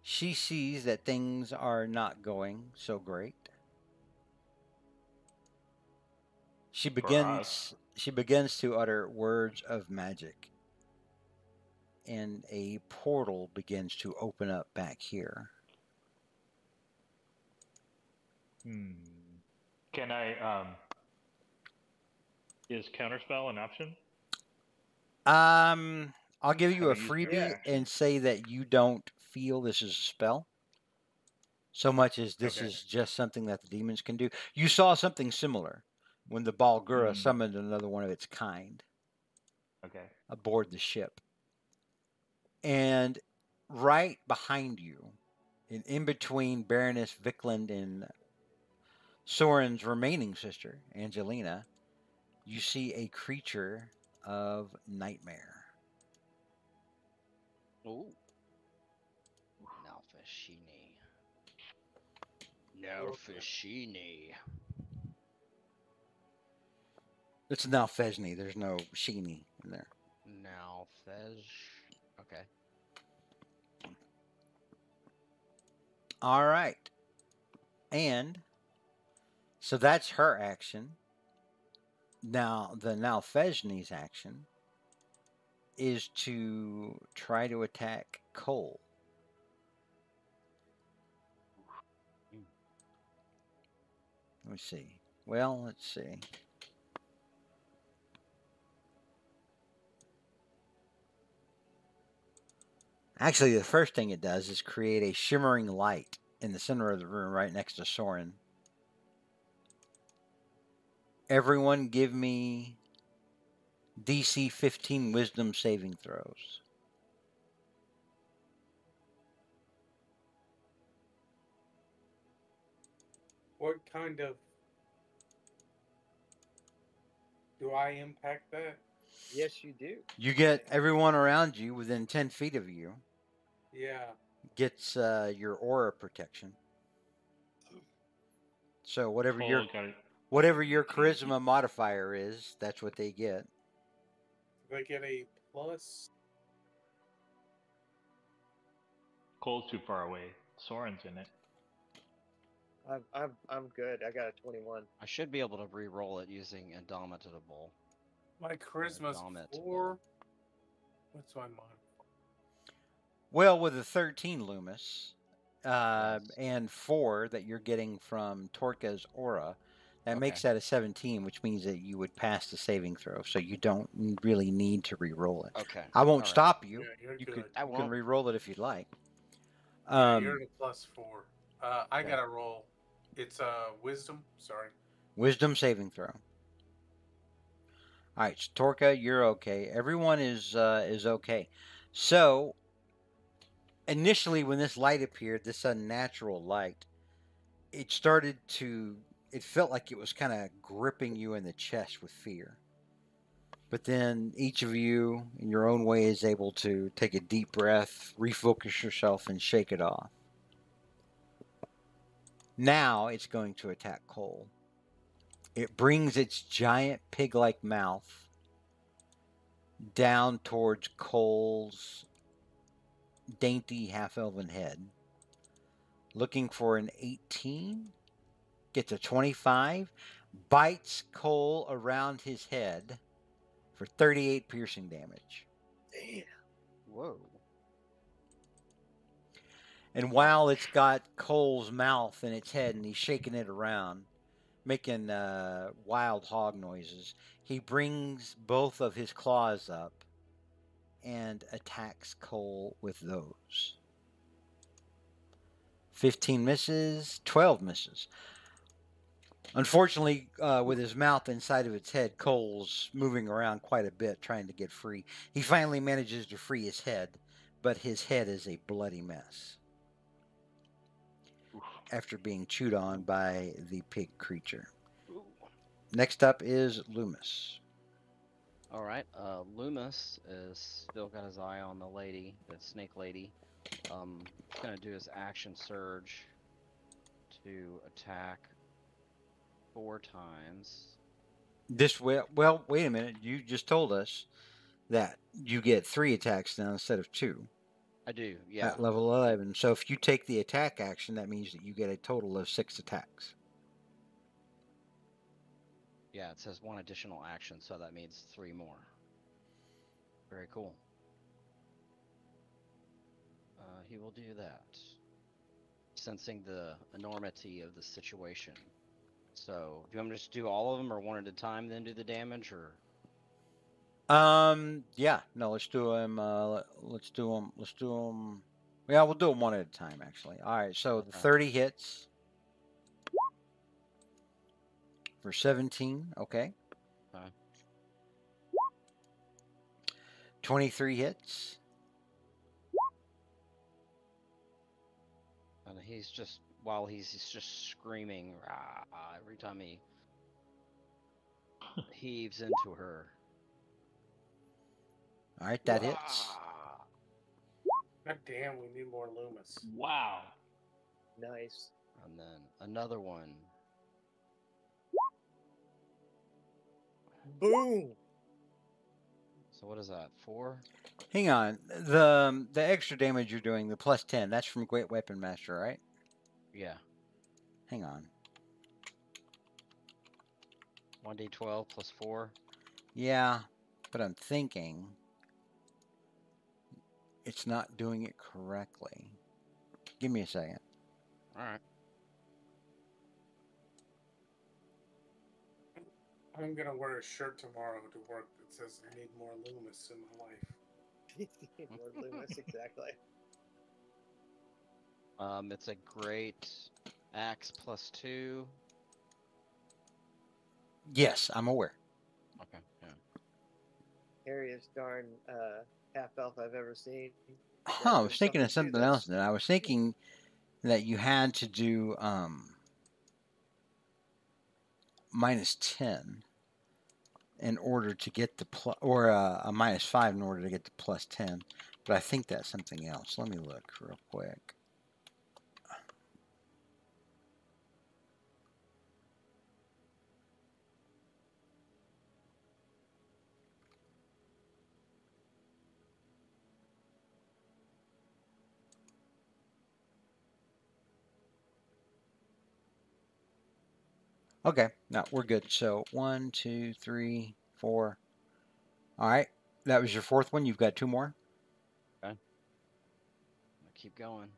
[SPEAKER 1] she sees that things are not going so great. She begins to utter words of magic, and a portal begins to open up back here.
[SPEAKER 5] Can I is counterspell an option?
[SPEAKER 1] I'll give you a freebie and say that you don't feel this is a spell so much as this is just something that the demons can do. You saw something similar when the Balgura summoned another one of its kind aboard the ship. And right behind you, and in between Baroness Vikland and Soren's remaining sister, Angelina, you see a creature of nightmare.
[SPEAKER 6] Ooh. Nalfashini.
[SPEAKER 1] It's Nalfeshni. There's no Sheeny in there.
[SPEAKER 6] Nalfej. Okay.
[SPEAKER 1] All right. And so that's her action. Now, the Nalfeshni's action is to try to attack Cole. Let me see. Well, let's see. Actually, the first thing it does is create a shimmering light in the center of the room right next to Soren. Everyone give me DC 15 wisdom saving throws.
[SPEAKER 4] What kind of... Do I impact that?
[SPEAKER 3] Yes, you do.
[SPEAKER 1] You get everyone around you within 10 feet of you.
[SPEAKER 4] Yeah.
[SPEAKER 1] Gets your aura protection. So whatever
[SPEAKER 5] Cole
[SPEAKER 1] you're... Whatever your charisma modifier is, that's what they get.
[SPEAKER 4] They get a plus.
[SPEAKER 5] Cole's too far away. Soren's in it.
[SPEAKER 3] I'm good. I got a 21.
[SPEAKER 6] I should be able to re-roll it using Indomitable.
[SPEAKER 4] My charisma's
[SPEAKER 6] Indomitable.
[SPEAKER 4] 4. What's my mod?
[SPEAKER 1] Well, with a 13 Loomis,
[SPEAKER 6] Yes.
[SPEAKER 1] and 4 that you're getting from Torka's aura, that
[SPEAKER 6] Okay.
[SPEAKER 1] makes that a 17, which means that you would pass the saving throw, so you don't really need to re-roll it.
[SPEAKER 6] Okay.
[SPEAKER 1] I won't
[SPEAKER 6] All right.
[SPEAKER 1] stop you.
[SPEAKER 4] Yeah, you're
[SPEAKER 1] You
[SPEAKER 4] good.
[SPEAKER 1] can re-roll it if you'd like.
[SPEAKER 4] Yeah, you're at a plus 4. I
[SPEAKER 1] yeah.
[SPEAKER 4] gotta roll. It's wisdom. Sorry.
[SPEAKER 1] Wisdom saving throw. All right, so Torka, you're okay. Everyone is okay. So initially, when this light appeared, this unnatural light, it felt like it was kind of gripping you in the chest with fear. But then each of you, in your own way, is able to take a deep breath, refocus yourself, and shake it off. Now it's going to attack Cole. It brings its giant pig-like mouth down towards Cole's dainty half-elven head. Looking for an 18. Gets a 25. Bites Cole around his head for 38 piercing damage.
[SPEAKER 3] Damn.
[SPEAKER 6] Whoa.
[SPEAKER 1] And while it's got Cole's mouth in its head and he's shaking it around, making wild hog noises, he brings both of his claws up and attacks Cole with those. 15 misses, 12 misses. Unfortunately, with his mouth inside of its head, Cole's moving around quite a bit trying to get free. He finally manages to free his head, but his head is a bloody mess after being chewed on by the pig creature.
[SPEAKER 6] Ooh.
[SPEAKER 1] Next up is Loomis.
[SPEAKER 6] All right. Loomis is still got his eye on the lady, the snake lady. He's gonna do his action surge to attack 4 times.
[SPEAKER 1] Well, wait a minute. You just told us that you get 3 attacks now instead of 2.
[SPEAKER 6] I do, yeah.
[SPEAKER 1] At level 11. So if you take the attack action, that means that you get a total of 6 attacks.
[SPEAKER 6] Yeah, it says 1 additional action, so that means 3 more. Very cool. He will do that. Sensing the enormity of the situation. So, do you want me to just do all of them, or one at a time, then do the damage, or?
[SPEAKER 1] Yeah, no, let's do them. Let's do them. Yeah, we'll do them one at a time, actually. All right, so the 30 hits for 17. Okay. 23 hits.
[SPEAKER 6] And he's just, while he's just screaming rah, every time he heaves into her.
[SPEAKER 1] All right, that hits.
[SPEAKER 4] God damn, we need more Loomis.
[SPEAKER 5] Wow.
[SPEAKER 3] Nice.
[SPEAKER 6] And then another one.
[SPEAKER 3] Boom.
[SPEAKER 6] So what is that? 4?
[SPEAKER 1] Hang on. The extra damage you're doing, the plus 10, that's from Great Weapon Master, right?
[SPEAKER 6] Yeah.
[SPEAKER 1] Hang on.
[SPEAKER 6] 1d12 plus 4.
[SPEAKER 1] Yeah, but I'm thinking it's not doing it correctly. Give me a second.
[SPEAKER 6] All right.
[SPEAKER 4] I'm gonna wear a shirt tomorrow to work that says "I need more Loomis in my life."
[SPEAKER 3] More Loomis, exactly.
[SPEAKER 6] It's a great axe plus 2.
[SPEAKER 1] Yes, I'm aware.
[SPEAKER 6] Okay. Yeah.
[SPEAKER 3] Hairiest darn half elf I've ever seen.
[SPEAKER 1] Huh, I was thinking of something else then. I was thinking that you had to do minus 10 in order to get the or a minus 5 in order to get the plus 10. But I think that's something else. Let me look real quick. Okay, no, we're good. So 1, 2, 3, 4. All right, that was your fourth one. You've got 2 more.
[SPEAKER 6] Okay. I'll keep going.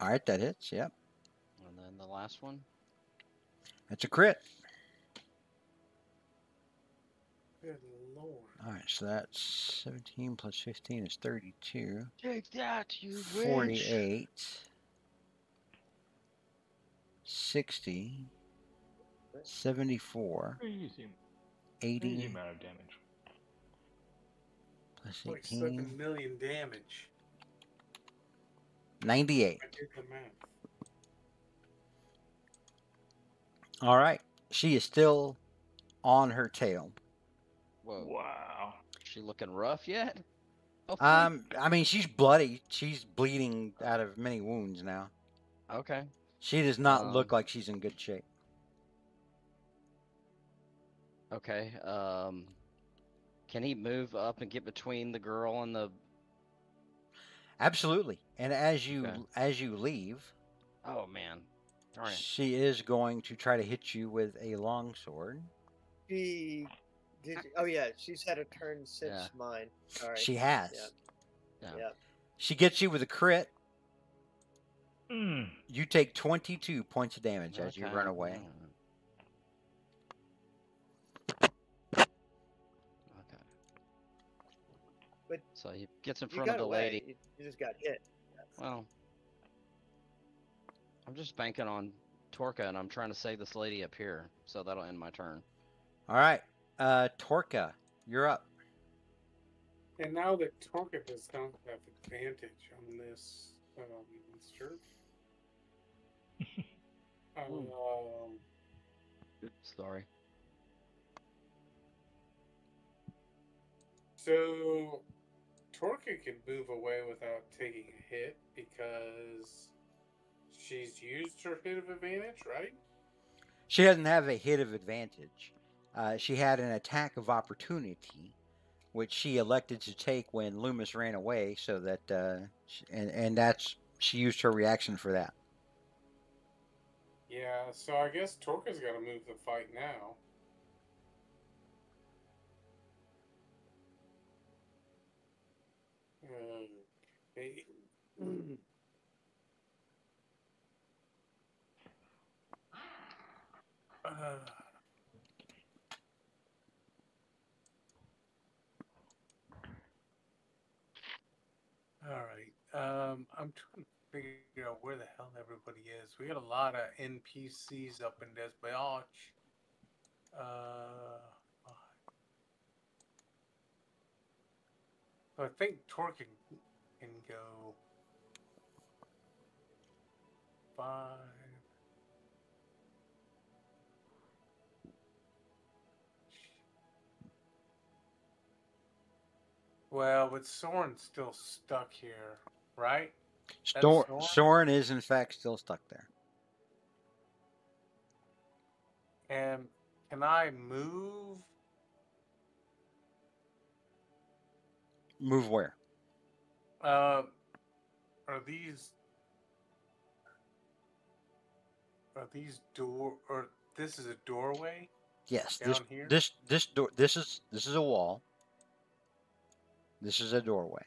[SPEAKER 1] All right, that hits. Yep.
[SPEAKER 6] And then the last one.
[SPEAKER 1] That's a crit.
[SPEAKER 4] Good lord.
[SPEAKER 1] All right, so that's 17 plus 15 is 32.
[SPEAKER 6] Take that, you
[SPEAKER 1] 48. 60. 74.
[SPEAKER 5] Crazy
[SPEAKER 1] 80
[SPEAKER 5] amount of damage.
[SPEAKER 1] plus
[SPEAKER 4] Like
[SPEAKER 1] 18.
[SPEAKER 4] 7 million damage.
[SPEAKER 1] 98.
[SPEAKER 4] I did the math.
[SPEAKER 1] All right. She is still on her tail.
[SPEAKER 6] Whoa.
[SPEAKER 5] Wow.
[SPEAKER 6] She looking rough yet?
[SPEAKER 1] I mean, she's bloody. She's bleeding out of many wounds now.
[SPEAKER 6] Okay.
[SPEAKER 1] She does not look like she's in good shape.
[SPEAKER 6] Okay. Can he move up and get between the girl and the?
[SPEAKER 1] Absolutely. And as you leave,
[SPEAKER 6] Oh man. Darn it.
[SPEAKER 1] she is going to try to hit you with a longsword.
[SPEAKER 3] She did. Oh yeah, she's had a turn since
[SPEAKER 6] Yeah.
[SPEAKER 3] mine. Sorry.
[SPEAKER 1] She has.
[SPEAKER 6] Yeah.
[SPEAKER 3] Yeah.
[SPEAKER 1] She gets you with a crit.
[SPEAKER 5] Mm.
[SPEAKER 1] You take 22 points of damage as you
[SPEAKER 6] Okay.
[SPEAKER 1] run away.
[SPEAKER 6] Okay.
[SPEAKER 3] But
[SPEAKER 6] so he gets in
[SPEAKER 3] you
[SPEAKER 6] front of
[SPEAKER 3] got
[SPEAKER 6] the
[SPEAKER 3] away.
[SPEAKER 6] lady.
[SPEAKER 3] You just got hit.
[SPEAKER 6] Well, I'm just banking on Torka, and I'm trying to save this lady up here, so that'll end my turn.
[SPEAKER 1] All right. Torka, you're up.
[SPEAKER 4] And now that Torka does not have advantage on this monster.
[SPEAKER 6] Sorry.
[SPEAKER 4] So Torka can move away without taking a hit because she's used her hit of advantage, right?
[SPEAKER 1] She doesn't have a hit of advantage. She had an attack of opportunity, which she elected to take when Loomis ran away, so that and that's she used her reaction for that.
[SPEAKER 4] Yeah, so I guess Torka's got to move the fight now. Okay. All right. I'm trying to figure out where the hell everybody is. We got a lot of NPCs up in this biatch. I think Torque can go 5. Well, but Soren's still stuck here, right?
[SPEAKER 1] Soren is in fact still stuck there.
[SPEAKER 4] And can I move?
[SPEAKER 1] Move where?
[SPEAKER 4] Are these door or this is a doorway?
[SPEAKER 1] Yes.
[SPEAKER 4] Down here.
[SPEAKER 1] This door. This is a wall. This is a doorway.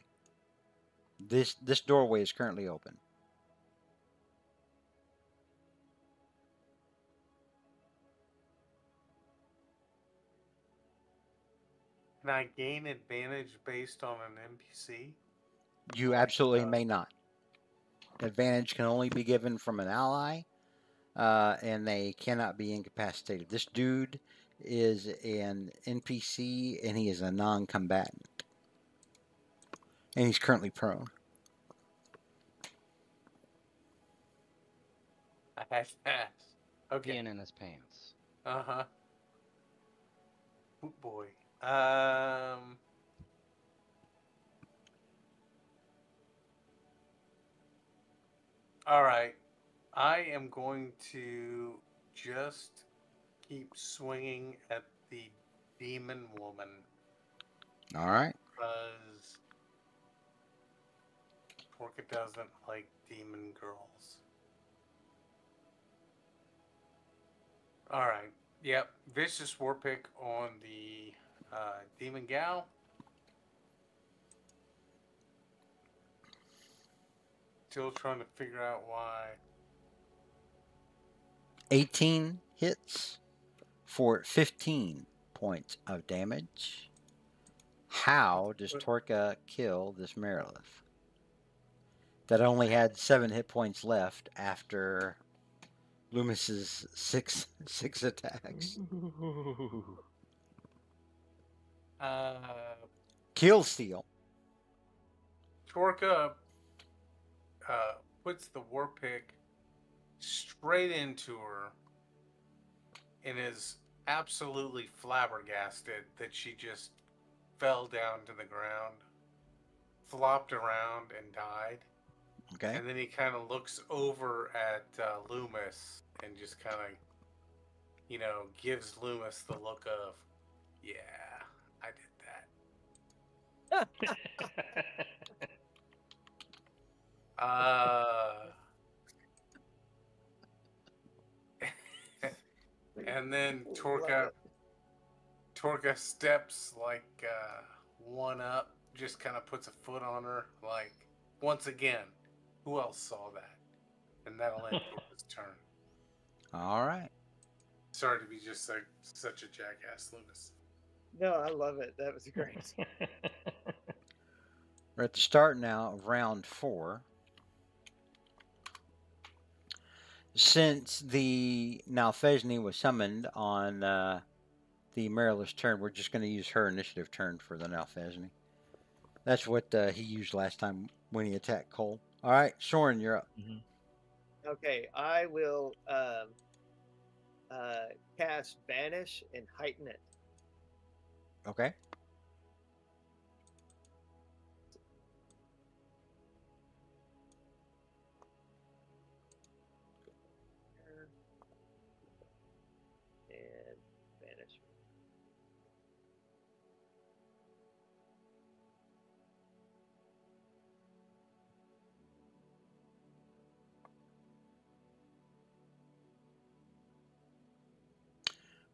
[SPEAKER 1] This doorway is currently open.
[SPEAKER 4] Can I gain advantage based on an NPC?
[SPEAKER 1] You absolutely may not. Advantage can only be given from an ally, and they cannot be incapacitated. This dude is an NPC, and he is a non-combatant. And he's currently prone.
[SPEAKER 4] Okay.
[SPEAKER 6] Peeing in his pants.
[SPEAKER 4] Uh-huh. Oh boy. All right. I am going to just keep swinging at the demon woman.
[SPEAKER 1] All right.
[SPEAKER 4] Because Porka doesn't like demon girls. All right. Yep. Vicious war pick on the demon gal. Still trying to figure out why.
[SPEAKER 1] 18 hits for 15 points of damage. How does Torka kill this Merilith that only had 7 hit points left after Loomis's six attacks? Kill steal.
[SPEAKER 4] Torka puts the war pick straight into her and is absolutely flabbergasted that she just fell down to the ground, flopped around, and died.
[SPEAKER 1] Okay.
[SPEAKER 4] And then he kind of looks over at Loomis and just kind of, gives Loomis the look of, yeah, I did that. And then Torka steps like one up, just kind of puts a foot on her, like, once again, who else saw that? And that'll end Torka's turn.
[SPEAKER 1] All right.
[SPEAKER 4] Sorry to be just like such a jackass, Loomis.
[SPEAKER 3] No, I love it. That was great.
[SPEAKER 1] We're at the start now of round 4. Since the Nalfesni was summoned on the Merilith's turn, we're just going to use her initiative turn for the Nalfesni. That's what he used last time when he attacked Cole. All right, Soren, you're up.
[SPEAKER 5] Mm-hmm.
[SPEAKER 3] Okay, I will cast Banish and heighten it.
[SPEAKER 1] Okay.
[SPEAKER 3] And Banish.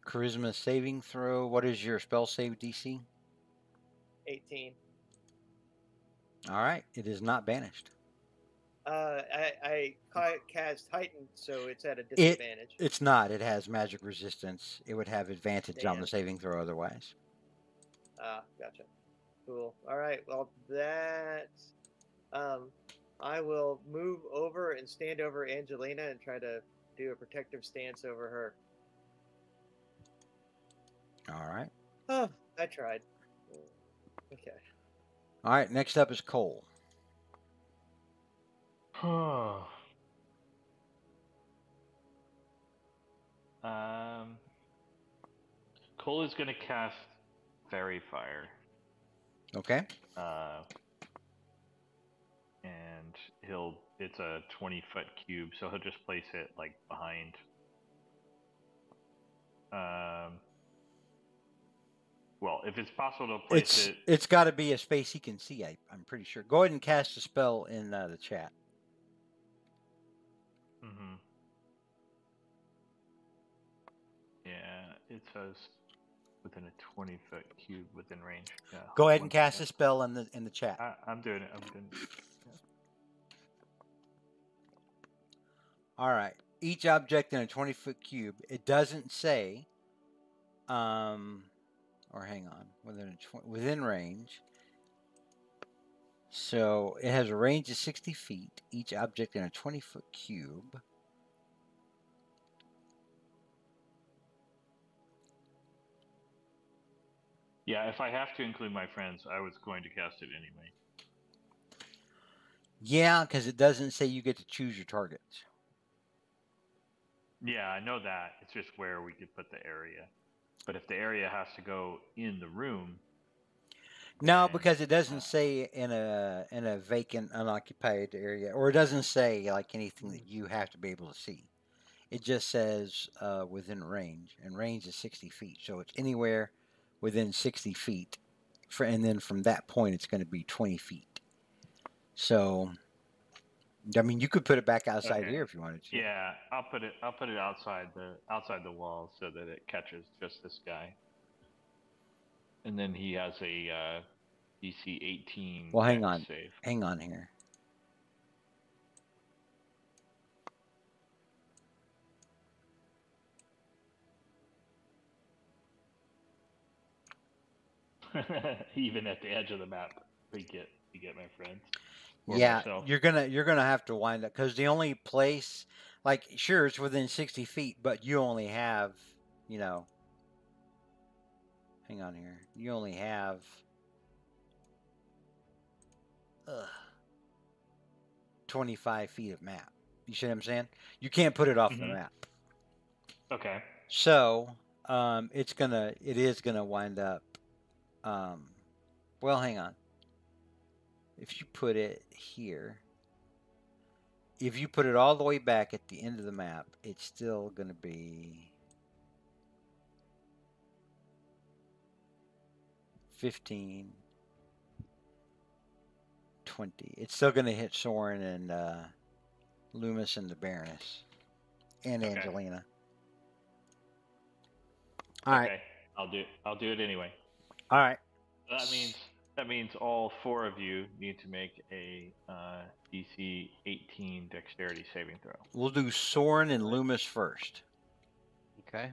[SPEAKER 1] Charisma saving throw. What is your spell save DC?
[SPEAKER 3] 18.
[SPEAKER 1] All right, it is not banished.
[SPEAKER 3] I cast heightened, so it's at a disadvantage.
[SPEAKER 1] It's not. It has magic resistance. It would have advantage on
[SPEAKER 3] Damn.
[SPEAKER 1] the saving throw otherwise.
[SPEAKER 3] Ah, gotcha. Cool. All right. Well, that I will move over and stand over Angelina and try to do a protective stance over her.
[SPEAKER 1] All right.
[SPEAKER 3] Oh, I tried. Okay.
[SPEAKER 1] All right. Next up is Cole.
[SPEAKER 5] Cole is going to cast Fairy Fire.
[SPEAKER 1] Okay.
[SPEAKER 5] And it's a 20-foot cube, so he'll just place it like behind. Well, if it's possible to place it,
[SPEAKER 1] it's got to be a space he can see. I'm pretty sure. Go ahead and cast a spell in the chat.
[SPEAKER 5] Mm-hmm. Yeah, it says within a 20-foot cube within range. Yeah.
[SPEAKER 1] Go ahead and cast a spell in the chat.
[SPEAKER 5] I'm doing it. I'm doing it.
[SPEAKER 1] All right. Each object in a 20-foot cube. It doesn't say. Or hang on, within range. So it has a range of 60 feet. Each object in a 20-foot cube.
[SPEAKER 5] Yeah, if I have to include my friends, I was going to cast it anyway.
[SPEAKER 1] Yeah, because it doesn't say you get to choose your targets.
[SPEAKER 5] Yeah, I know that. It's just where we could put the area. But if the area has to go in the room.
[SPEAKER 1] No, because it doesn't say in a vacant, unoccupied area, or it doesn't say like anything that you have to be able to see. It just says within range, and range is 60 feet, so it's anywhere within 60 feet. And then from that point, it's going to be 20 feet. So I mean, you could put it back outside
[SPEAKER 5] Okay.
[SPEAKER 1] here if you wanted to.
[SPEAKER 5] Yeah, I'll put it outside the wall so that it catches just this guy. And then he has a DC 18
[SPEAKER 1] Well, hang
[SPEAKER 5] dex
[SPEAKER 1] on.
[SPEAKER 5] save.
[SPEAKER 1] Hang on here.
[SPEAKER 5] Even at the edge of the map, we get my friends.
[SPEAKER 1] Yeah,
[SPEAKER 5] myself.
[SPEAKER 1] you're gonna have to wind up because the only place, like, sure, it's within 60 feet, but you only have, you know, hang on here. You only have 25 feet of map. You see what I'm saying? You can't put it off the map.
[SPEAKER 5] Okay.
[SPEAKER 1] So, it is gonna wind up. Well, hang on. If you put it here, if you put it all the way back at the end of the map, it's still gonna be 15, 20. It's still gonna hit Soren and Loomis and the Baroness and
[SPEAKER 5] Okay.
[SPEAKER 1] Angelina. All right.
[SPEAKER 5] Okay. I'll do it anyway.
[SPEAKER 1] All right.
[SPEAKER 5] That means all four of you need to make a DC 18 dexterity saving throw.
[SPEAKER 1] We'll do Soren and Loomis first.
[SPEAKER 6] Okay.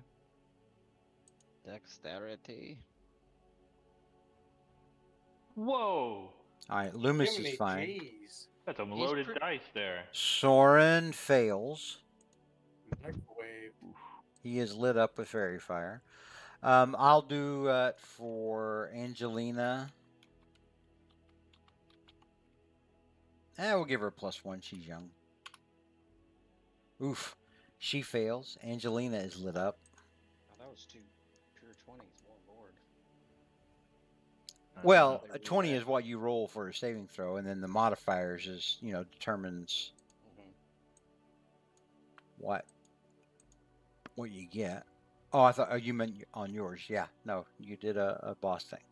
[SPEAKER 6] Dexterity.
[SPEAKER 5] Whoa!
[SPEAKER 1] All right, Loomis
[SPEAKER 4] Jiminy
[SPEAKER 1] is fine.
[SPEAKER 4] Jeez.
[SPEAKER 5] That's a loaded dice there.
[SPEAKER 1] Soren fails.
[SPEAKER 4] Microwave.
[SPEAKER 1] He is lit up with fairy fire. I'll do it for Angelina. We'll give her a +1. She's young. Oof. She fails. Angelina is lit up.
[SPEAKER 6] Oh, that was two pure 20s. Oh, Lord.
[SPEAKER 1] Well, a 20 is what you roll for a saving throw, and then the modifiers is, determines what you get. Oh, I thought you meant on yours. Yeah, no, you did a boss thing.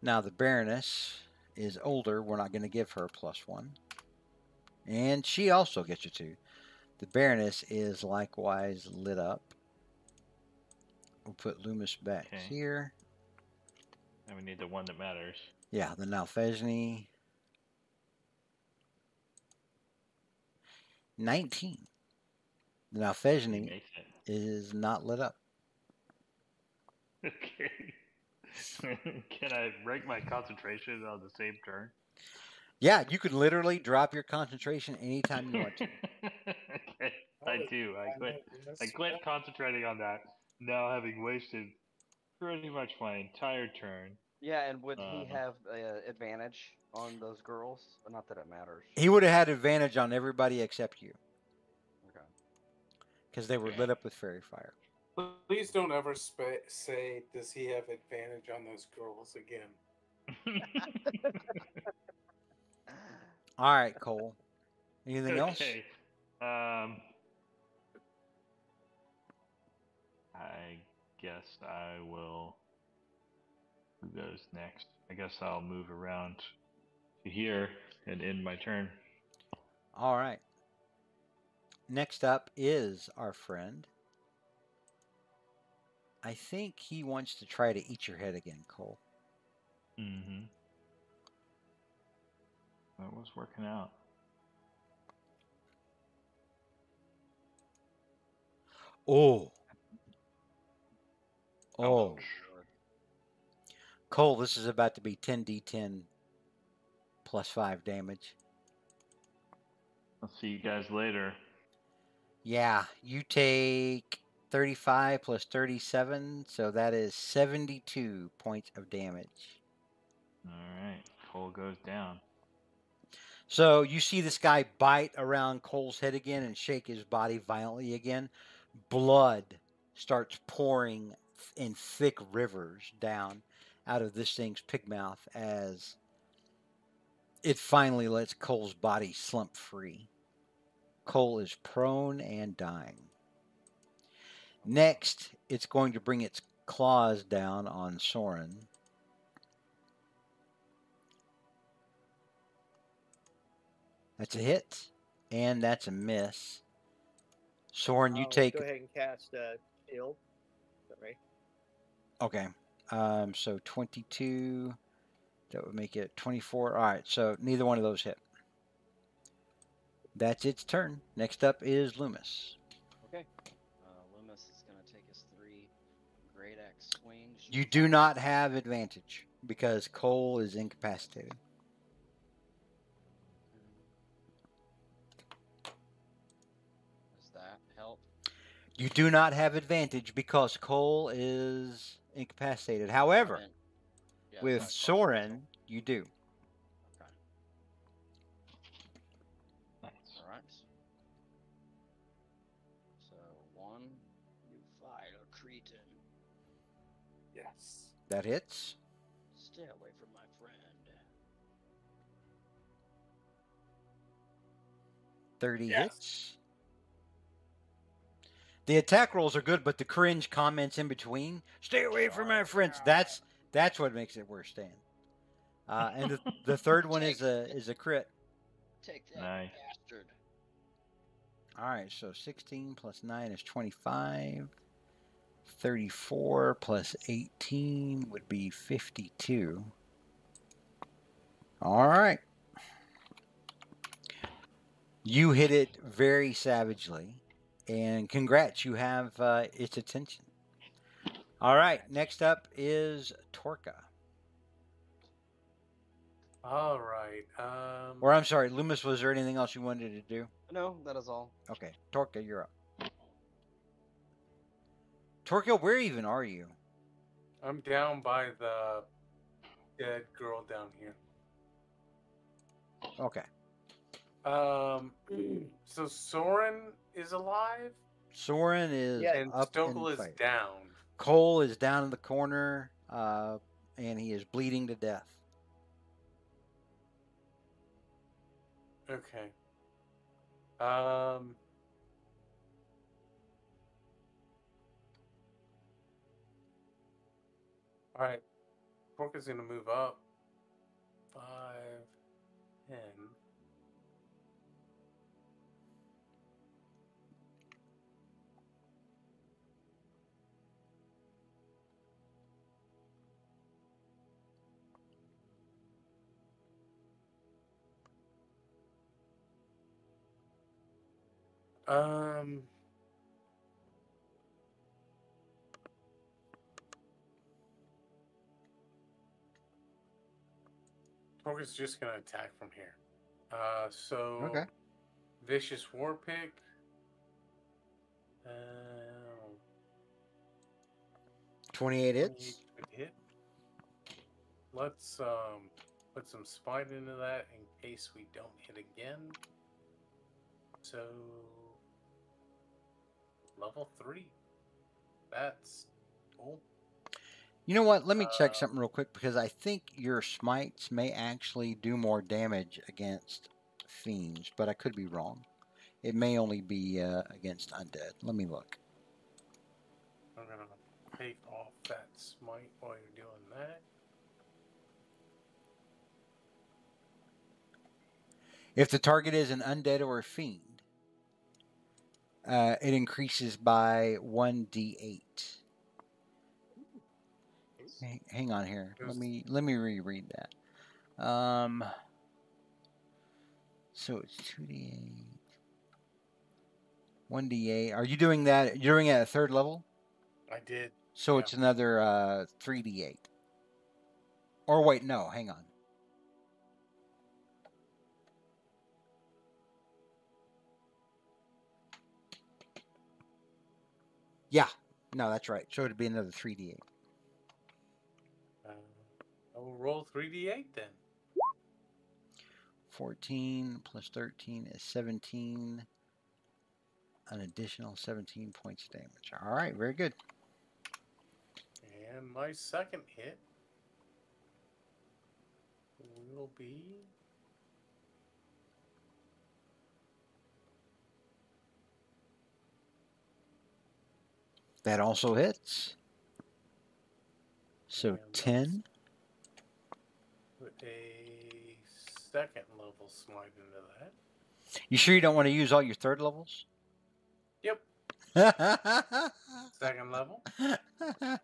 [SPEAKER 1] Now the Baroness is older. We're not going to give her a +1, and she also gets a 2. The Baroness is likewise lit up. We'll put Loomis back here.
[SPEAKER 5] And we need the one that matters.
[SPEAKER 1] Yeah, the Nalfesny. 19. The Nalfesny is not lit up.
[SPEAKER 5] Okay. Can I break my concentration on the same turn?
[SPEAKER 1] Yeah, you could literally drop your concentration anytime you want to.
[SPEAKER 5] Okay, I do. I quit concentrating on that. Now having wasted pretty much my entire turn.
[SPEAKER 6] Yeah, and would he have advantage on those girls? Not that it matters.
[SPEAKER 1] He would have had advantage on everybody except you.
[SPEAKER 6] Okay.
[SPEAKER 1] Because they were lit up with fairy fire.
[SPEAKER 4] Please don't ever say, does he have advantage on those girls again?
[SPEAKER 1] All right, Cole. Anything else?
[SPEAKER 5] Okay. I guess I will. Who goes next? I guess I'll move around to here and end my turn.
[SPEAKER 1] All right. Next up is our friend. I think he wants to try to eat your head again, Cole.
[SPEAKER 5] Mm-hmm. That was working out.
[SPEAKER 1] Oh.
[SPEAKER 5] Ouch.
[SPEAKER 1] Cole, this is about to be 10d10 +5 damage.
[SPEAKER 5] I'll see you guys later.
[SPEAKER 1] Yeah, you take 35 plus 37, so that is 72 points of damage.
[SPEAKER 5] All right, Cole goes down.
[SPEAKER 1] So you see this guy bite around Cole's head again and shake his body violently again. Blood starts pouring in thick rivers down out of this thing's pig mouth as it finally lets Cole's body slump free. Cole is prone and dying. Next, it's going to bring its claws down on Soren. That's a hit, and that's a miss. Soren, you
[SPEAKER 3] I'll
[SPEAKER 1] take.
[SPEAKER 3] go ahead and cast shield. Sorry.
[SPEAKER 1] Okay. So 22. That would make it 24. All right. So neither one of those hit. That's its turn. Next up is Loomis.
[SPEAKER 6] Okay. Loomis is going to take his 3 great axe swings.
[SPEAKER 1] You do not have advantage because Cole is incapacitated.
[SPEAKER 6] Does that help?
[SPEAKER 1] You do not have advantage because Cole is incapacitated. However,
[SPEAKER 6] yeah,
[SPEAKER 1] with Soren, you do.
[SPEAKER 6] Okay.
[SPEAKER 5] Nice.
[SPEAKER 6] All right. So 1, you vile cretin.
[SPEAKER 4] Yes.
[SPEAKER 1] That hits.
[SPEAKER 6] Stay away from my friend.
[SPEAKER 1] 30 hits. The attack rolls are good, but the cringe comments in between, stay away from my friends. That's what makes it worse, Stan. And the third one is a crit.
[SPEAKER 6] Take that,
[SPEAKER 5] Nice.
[SPEAKER 6] bastard.
[SPEAKER 1] All right, so 16 plus 9 is 25. 34 plus 18 would be 52. All right. You hit it very savagely. And congrats, you have its attention. All right, next up is Torka.
[SPEAKER 4] All right.
[SPEAKER 1] Or I'm sorry, Loomis, was there anything else you wanted to do?
[SPEAKER 6] No, that is all.
[SPEAKER 1] Okay, Torka, you're up. Torka, where even are you?
[SPEAKER 4] I'm down by the dead girl down here.
[SPEAKER 1] Okay.
[SPEAKER 4] So Soren is alive?
[SPEAKER 1] Soren is
[SPEAKER 4] and
[SPEAKER 1] up
[SPEAKER 4] Stokel
[SPEAKER 1] in
[SPEAKER 4] is
[SPEAKER 1] fight.
[SPEAKER 4] down.
[SPEAKER 1] Cole is down in the corner, and he is bleeding to death.
[SPEAKER 4] Okay. All right. Pork is gonna move up. 5, 10. Pork is just gonna attack from here. So
[SPEAKER 1] Okay.
[SPEAKER 4] Vicious War Pick.
[SPEAKER 1] 28 hits.
[SPEAKER 4] Could hit. Let's put some spite into that in case we don't hit again. So level 3. That's cool.
[SPEAKER 1] You know what? Let me check something real quick because I think your smites may actually do more damage against fiends, but I could be wrong. It may only be against undead. Let me look.
[SPEAKER 4] I'm gonna take off that smite while you're doing that.
[SPEAKER 1] If the target is an undead or a fiend, it increases by 1d8. Hang on here. Let me reread that. So it's 2d8. 1d8. Are you doing that? You're doing it at 3rd level?
[SPEAKER 4] I did.
[SPEAKER 1] So it's another 3d8. Or wait, no, hang on. Yeah, no, that's right. So it'd be another 3d8.
[SPEAKER 4] I will roll 3d8 then.
[SPEAKER 1] 14 plus 13 is 17. An additional 17 points of damage. All right, very good.
[SPEAKER 4] And my second hit will be
[SPEAKER 1] That also hits. So 10.
[SPEAKER 4] Put a second level smite into that.
[SPEAKER 1] You sure you don't want to use all your third levels?
[SPEAKER 4] Yep. Second level.
[SPEAKER 1] All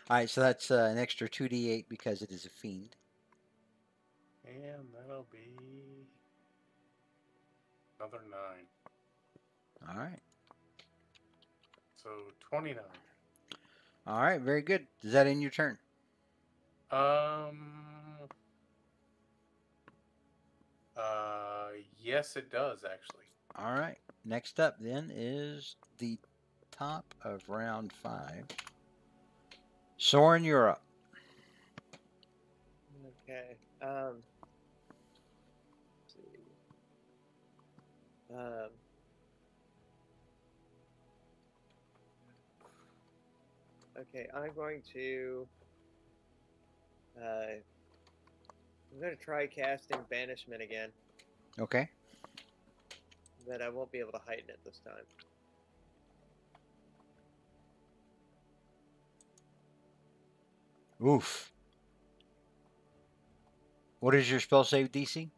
[SPEAKER 1] right, so that's an extra 2d8 because it is a fiend.
[SPEAKER 4] And that'll be another 9.
[SPEAKER 1] All right.
[SPEAKER 4] So 29.
[SPEAKER 1] All right, very good. Does that end your turn?
[SPEAKER 4] Yes, it does actually.
[SPEAKER 1] All right. Next up then is the top of round 5. Soren, you're up.
[SPEAKER 3] Okay. Let's see. Okay, I'm going to try casting Banishment again,
[SPEAKER 1] Okay.
[SPEAKER 3] but I won't be able to heighten it this time.
[SPEAKER 1] Oof. What is your spell save DC?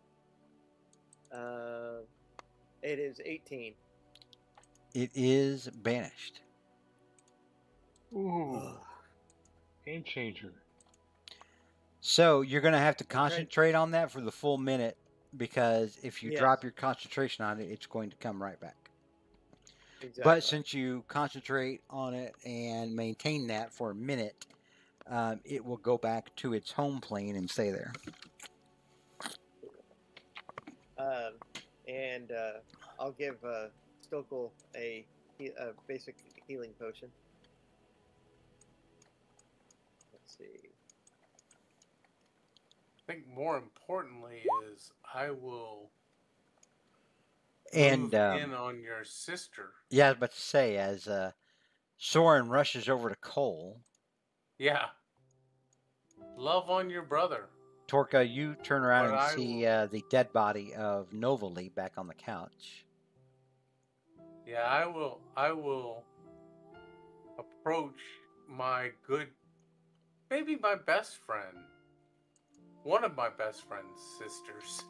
[SPEAKER 3] It is 18.
[SPEAKER 1] It is banished.
[SPEAKER 5] Ooh. Game changer.
[SPEAKER 1] So you're going to have to concentrate on that for the full minute, because if you drop your concentration on it, it's going to come right back. Exactly. But since you concentrate on it and maintain that for a minute, it will go back to its home plane and stay there.
[SPEAKER 3] And I'll give Stokel a basic healing potion. Let's see.
[SPEAKER 4] I think more importantly is I will
[SPEAKER 1] move
[SPEAKER 4] in on your sister.
[SPEAKER 1] Yeah, I was about to say, as Soren rushes over to Cole.
[SPEAKER 4] Yeah. Love on your brother.
[SPEAKER 1] Torka, you turn around and see the dead body of Novali back on the couch.
[SPEAKER 4] Yeah, I will approach my maybe my best friend. One of my best friend's sisters.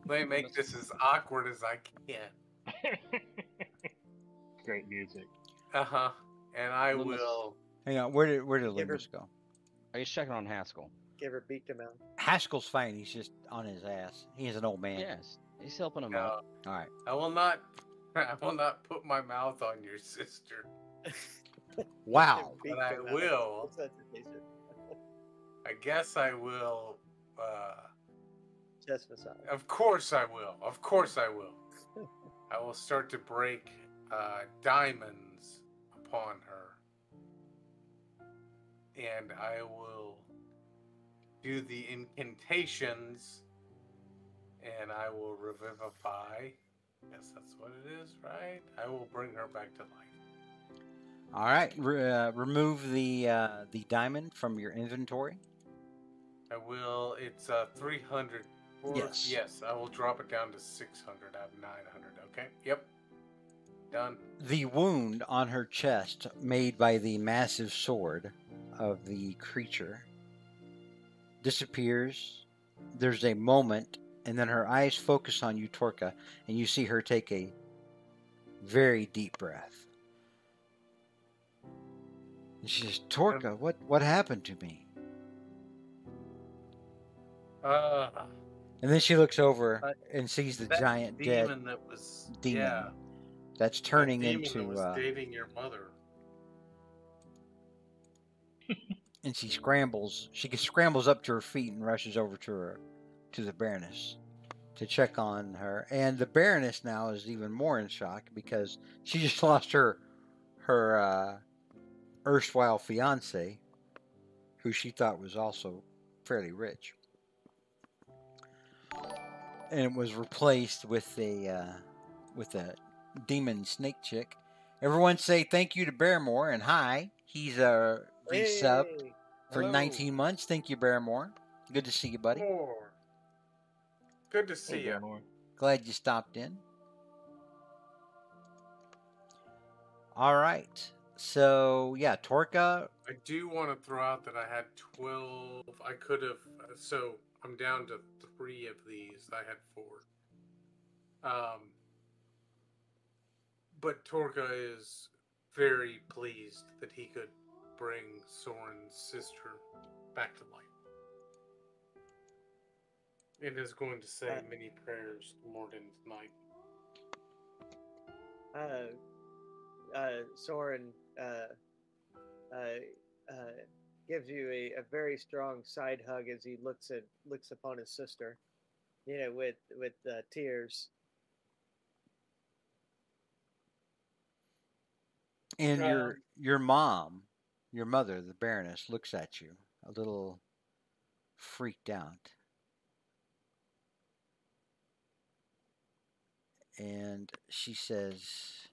[SPEAKER 4] Let me make this as awkward as I can.
[SPEAKER 5] Great music.
[SPEAKER 4] Uh-huh. And I will...
[SPEAKER 1] Hang on, where did Loomis go?
[SPEAKER 6] Are you checking on Haskell?
[SPEAKER 3] Give her beat him out.
[SPEAKER 1] Haskell's fine. He's just on his ass. He's an old man.
[SPEAKER 6] Yes, he's helping him out.
[SPEAKER 1] All right.
[SPEAKER 4] I will not put my mouth on your sister.
[SPEAKER 1] Wow.
[SPEAKER 4] But I will. I guess I will.
[SPEAKER 3] Chest massage.
[SPEAKER 4] Of course I will. Of course I will. I will start to break diamonds upon her. And I will do the incantations. And I will revivify. Yes, that's what it is, right? I will bring her back to life.
[SPEAKER 1] All right. Remove the diamond from your inventory.
[SPEAKER 4] I will. It's 300.
[SPEAKER 1] Yes.
[SPEAKER 4] Yes, I will drop it down to 600 out of 900. Okay. Yep. Done.
[SPEAKER 1] The wound on her chest, made by the massive sword of the creature, disappears. There's a moment, and then her eyes focus on you, Torka, and you see her take a very deep breath. And she says, Torka, what happened to me? And then she looks over and sees the giant dead demon.
[SPEAKER 4] Yeah,
[SPEAKER 1] that's turning
[SPEAKER 4] demon
[SPEAKER 1] into
[SPEAKER 4] that was dating your mother.
[SPEAKER 1] And she scrambles. She scrambles up to her feet and rushes over to the Baroness to check on her. And the Baroness now is even more in shock because she just lost her erstwhile fiance, who she thought was also fairly rich, and it was replaced with a demon snake chick. Everyone say thank you to Barrymore and hi. He's a resub for 19 months. Thank you, Barrymore. Good to see you, buddy.
[SPEAKER 4] Good to see you.
[SPEAKER 1] Glad you stopped in. All right. So, yeah, Torka.
[SPEAKER 4] I do want to throw out that I had 12. I could have. So, I'm down to 3 of these. I had 4. Um, but Torka is very pleased that he could bring Soren's sister back to life. And is going to say many prayers to Morden tonight.
[SPEAKER 3] Soren gives you a very strong side hug as he looks upon his sister, with tears.
[SPEAKER 1] And your mom, your mother, the Baroness, looks at you a little freaked out. And she says,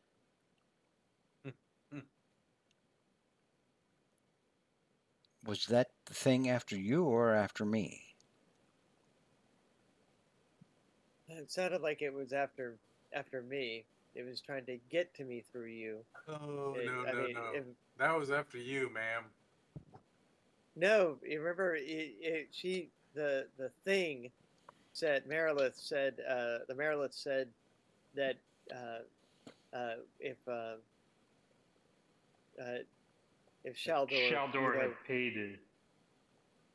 [SPEAKER 1] "Was that the thing after you or after me?"
[SPEAKER 3] It sounded like it was after me. It was trying to get to me through you.
[SPEAKER 4] Oh, no. That was after you, ma'am.
[SPEAKER 3] No, you remember the thing said, Merilith said, the Merilith said that if
[SPEAKER 5] Shaldor had paid it.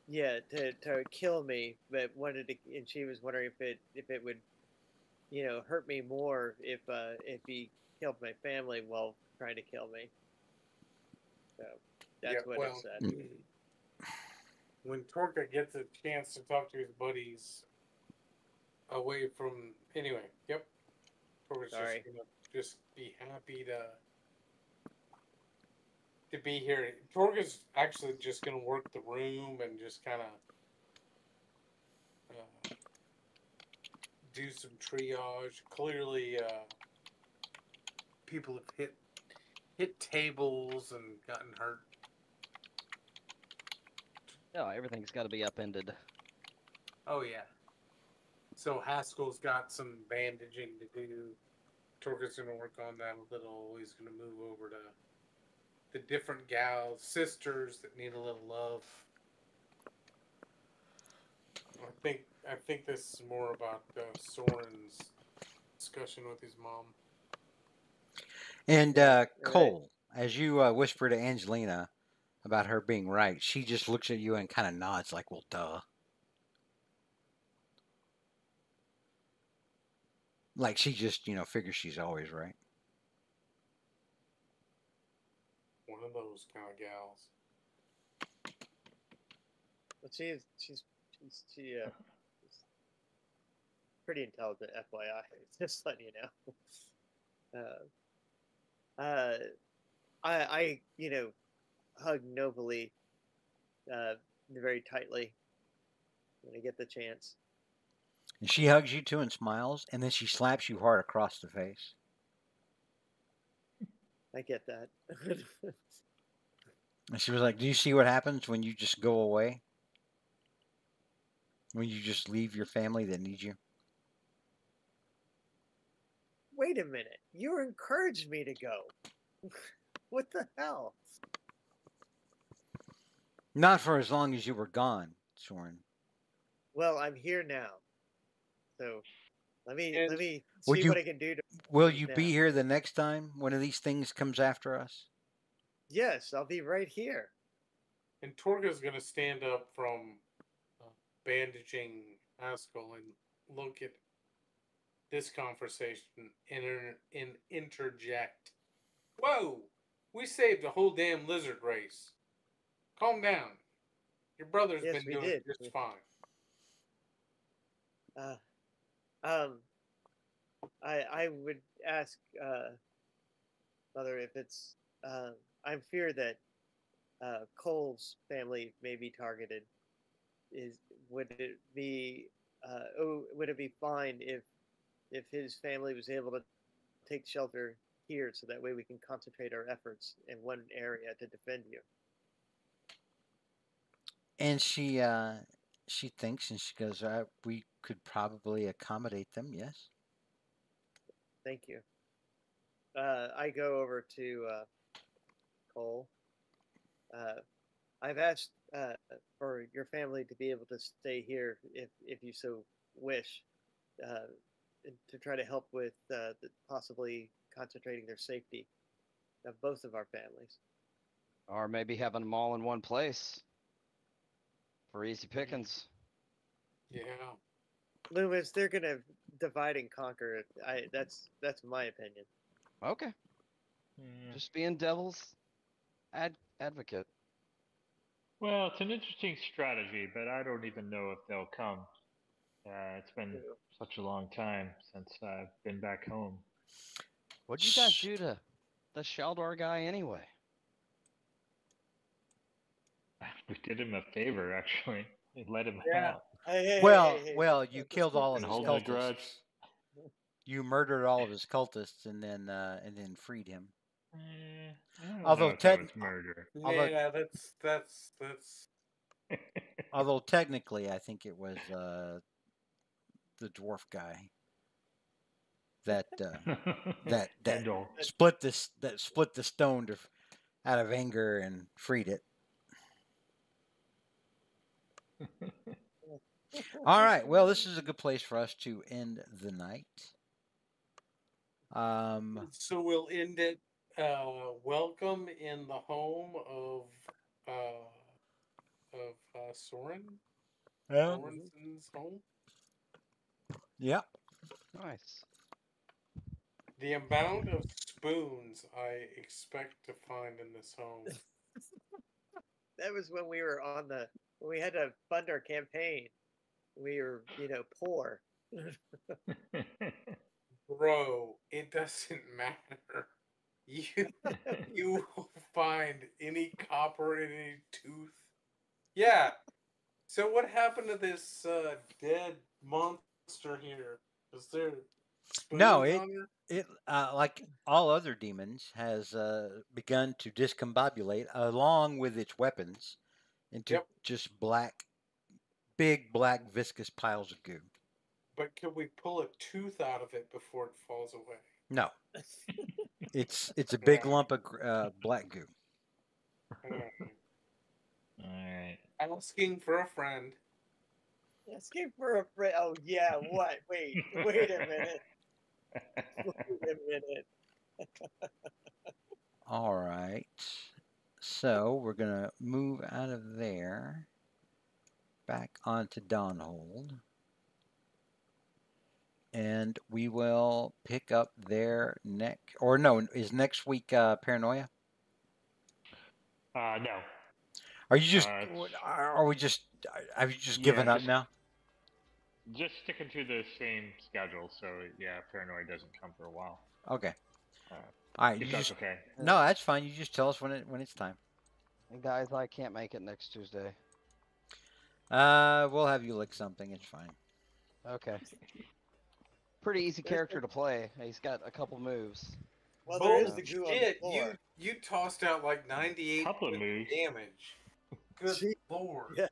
[SPEAKER 3] Yeah, to kill me, but wanted to, and she was wondering if it would, hurt me more if he killed my family while trying to kill me. So that's what it said.
[SPEAKER 4] When Torka gets a chance to talk to his buddies away from anyway, Torka's just gonna be happy to be here. Torga's actually just gonna work the room and just kind of do some triage. Clearly, people have hit tables and gotten hurt.
[SPEAKER 6] Yeah, everything's got to be upended.
[SPEAKER 4] Oh yeah. So Haskell's got some bandaging to do. Torka's gonna work on that a little. He's gonna move over to the different gals, sisters that need a little love. I think this is more about Soren's discussion with his mom.
[SPEAKER 1] And Cole, as you whisper to Angelina about her being right, she just looks at you and kind of nods like, well, duh. Like she just, figures she's always right.
[SPEAKER 4] One of those kind of gals.
[SPEAKER 3] But she's pretty intelligent, FYI. Just letting you know. I hug nobly, very tightly when I get the chance.
[SPEAKER 1] And she hugs you too and smiles, and then she slaps you hard across the face.
[SPEAKER 3] I get that.
[SPEAKER 1] And she was like, "Do you see what happens when you just go away? When you just leave your family that needs you?"
[SPEAKER 3] Wait a minute. You encouraged me to go. What the hell?
[SPEAKER 1] Not for as long as you were gone, Soren.
[SPEAKER 3] Well, I'm here now. So let me see what I can do.
[SPEAKER 1] Will you be here the next time one of these things comes after us?
[SPEAKER 3] Yes, I'll be right here.
[SPEAKER 4] And Torga's going to stand up from bandaging Haskell and look at this conversation and interject. Whoa! We saved the whole damn lizard race. Calm down. Your brother's been doing just fine.
[SPEAKER 3] I would ask Mother if it's I'm fear that Cole's family may be targeted. Would it be fine if his family was able to take shelter here, so that way we can concentrate our efforts in one area to defend you?
[SPEAKER 1] And she thinks and she goes, "We could probably accommodate them, yes."
[SPEAKER 3] Thank you. I go over to Cole. I've asked for your family to be able to stay here if you so wish. to try to help with possibly concentrating their safety of both of our families.
[SPEAKER 6] Or maybe having them all in one place for easy pickings.
[SPEAKER 4] Yeah.
[SPEAKER 3] Loomis, they're gonna divide and conquer. That's my opinion.
[SPEAKER 6] Okay. Just being devil's advocate.
[SPEAKER 5] Well, it's an interesting strategy, but I don't even know if they'll come. It's been such a long time since I've been back home.
[SPEAKER 6] What'd you guys do to the Sheldor guy anyway?
[SPEAKER 5] We did him a favor, actually. We let him out.
[SPEAKER 1] Well, you killed all of his
[SPEAKER 5] holding a grudge.
[SPEAKER 1] cultists. You murdered all of his cultists and then freed him. Although
[SPEAKER 5] murder.
[SPEAKER 4] Yeah, that's.
[SPEAKER 1] Although technically, I think it was the dwarf guy that split the stone out of anger and freed it. All right. Well, this is a good place for us to end the night.
[SPEAKER 4] So we'll end it. Welcome in the home of Soren.
[SPEAKER 1] Yeah.
[SPEAKER 4] Sorensen's home.
[SPEAKER 1] Yeah.
[SPEAKER 6] Nice.
[SPEAKER 4] The amount of spoons I expect to find in this home.
[SPEAKER 3] That was when we were when we had to fund our campaign. We were, poor.
[SPEAKER 4] Bro, it doesn't matter. You will find any copper in any tooth. Yeah. So what happened to this dead monster here? Was there spoons
[SPEAKER 1] No,
[SPEAKER 4] on
[SPEAKER 1] it like all other demons has begun to discombobulate along with its weapons into just big black viscous piles of goo.
[SPEAKER 4] But could we pull a tooth out of it before it falls away?
[SPEAKER 1] No. It's a big lump of black goo.
[SPEAKER 5] All right.
[SPEAKER 4] Asking for a friend.
[SPEAKER 3] Asking for a friend. Oh yeah. What? Wait a minute. Wait a minute.
[SPEAKER 1] All right. So we're gonna move out of there, back onto Dawnhold, and we will pick up there next. Or no, is next week Paranoia?
[SPEAKER 5] No.
[SPEAKER 1] Are you just? Are we just? Have you just given up now?
[SPEAKER 5] Just sticking to the same schedule, so yeah, Paranoia doesn't come for a while.
[SPEAKER 1] Okay. All right.
[SPEAKER 5] If that's okay.
[SPEAKER 1] No, that's fine. You just tell us when it's time.
[SPEAKER 6] And guys, I can't make it next Tuesday.
[SPEAKER 1] We'll have you lick something. It's fine.
[SPEAKER 6] Okay. Pretty easy character to play. He's got a couple moves.
[SPEAKER 3] Well, there is the goo on the floor.
[SPEAKER 4] You tossed out like 98 damage. Good lord.
[SPEAKER 3] Yes.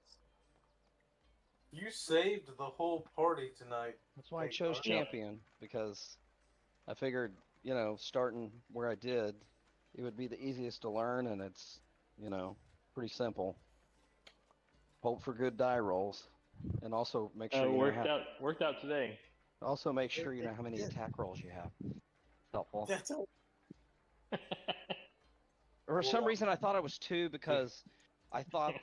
[SPEAKER 4] You saved the whole party tonight.
[SPEAKER 6] That's why I chose champion, because I figured, starting where I did, it would be the easiest to learn, and it's, pretty simple. Hope for good die rolls, and also make sure
[SPEAKER 5] worked out today.
[SPEAKER 6] Also make sure you know how many attack rolls you have. Helpful.
[SPEAKER 3] That's all.
[SPEAKER 6] For some reason, I thought it was 2 because I thought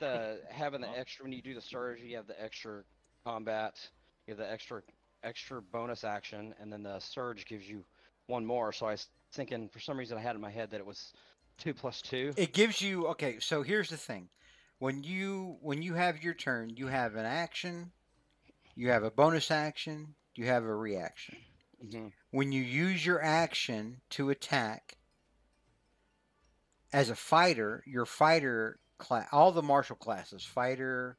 [SPEAKER 6] having the extra, when you do the surge, you have the extra combat, you have the extra bonus action, and then the surge gives you 1 more. So I was thinking, for some reason, I had in my head that it was 2 plus 2.
[SPEAKER 1] It gives you, okay, so here's the thing. When you have your turn, you have an action, you have a bonus action, you have a reaction.
[SPEAKER 6] Mm-hmm.
[SPEAKER 1] When you use your action to attack, as a fighter, your fighter class, all the martial classes, fighter,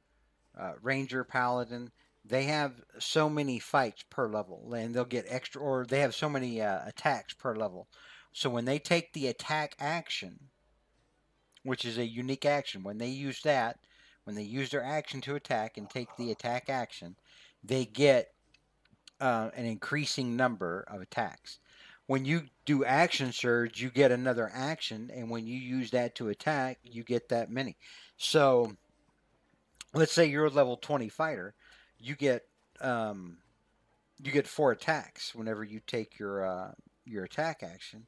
[SPEAKER 1] ranger, paladin, they have so many fights per level, and they'll get extra, or they have so many attacks per level. So when they take the attack action, which is a unique action, when they use their action to attack and take the attack action, they get an increasing number of attacks. When you do action surge, you get another action, and when you use that to attack, you get that many. So let's say you're a level 20 fighter, you get you get 4 attacks whenever you take your attack action.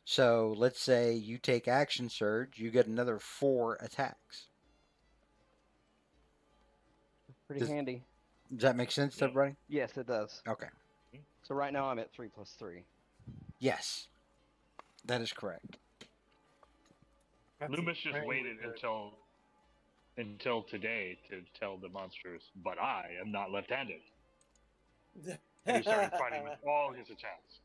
[SPEAKER 1] So let's say you take action surge, you get another 4 attacks.
[SPEAKER 6] Pretty handy.
[SPEAKER 1] Does that make sense to everybody?
[SPEAKER 6] Yes, it does.
[SPEAKER 1] Okay.
[SPEAKER 6] So right now I'm at 3+3.
[SPEAKER 1] Yes, that is correct.
[SPEAKER 5] Loomis just waited until today to tell the monsters, but I am not left-handed. And he started fighting with all his attacks.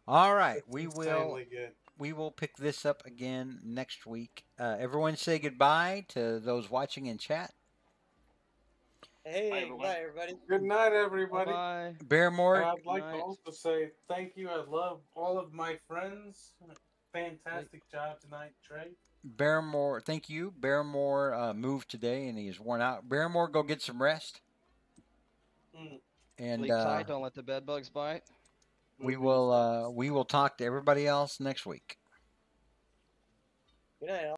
[SPEAKER 1] All right,
[SPEAKER 4] Good.
[SPEAKER 1] we will pick this up again next week. Everyone say goodbye to those watching in chat.
[SPEAKER 3] Hey, bye everybody.
[SPEAKER 4] Good night, everybody.
[SPEAKER 6] Bye.
[SPEAKER 1] Barrymore.
[SPEAKER 4] And I'd like to also say thank you. I love all of my friends. Fantastic job tonight, Trey.
[SPEAKER 1] Barrymore, thank you. Barrymore moved today and he is worn out. Barrymore, go get some rest. And
[SPEAKER 6] sleep tight. Don't let the bed bugs bite.
[SPEAKER 1] We will talk to everybody else next week.
[SPEAKER 3] Good night, all.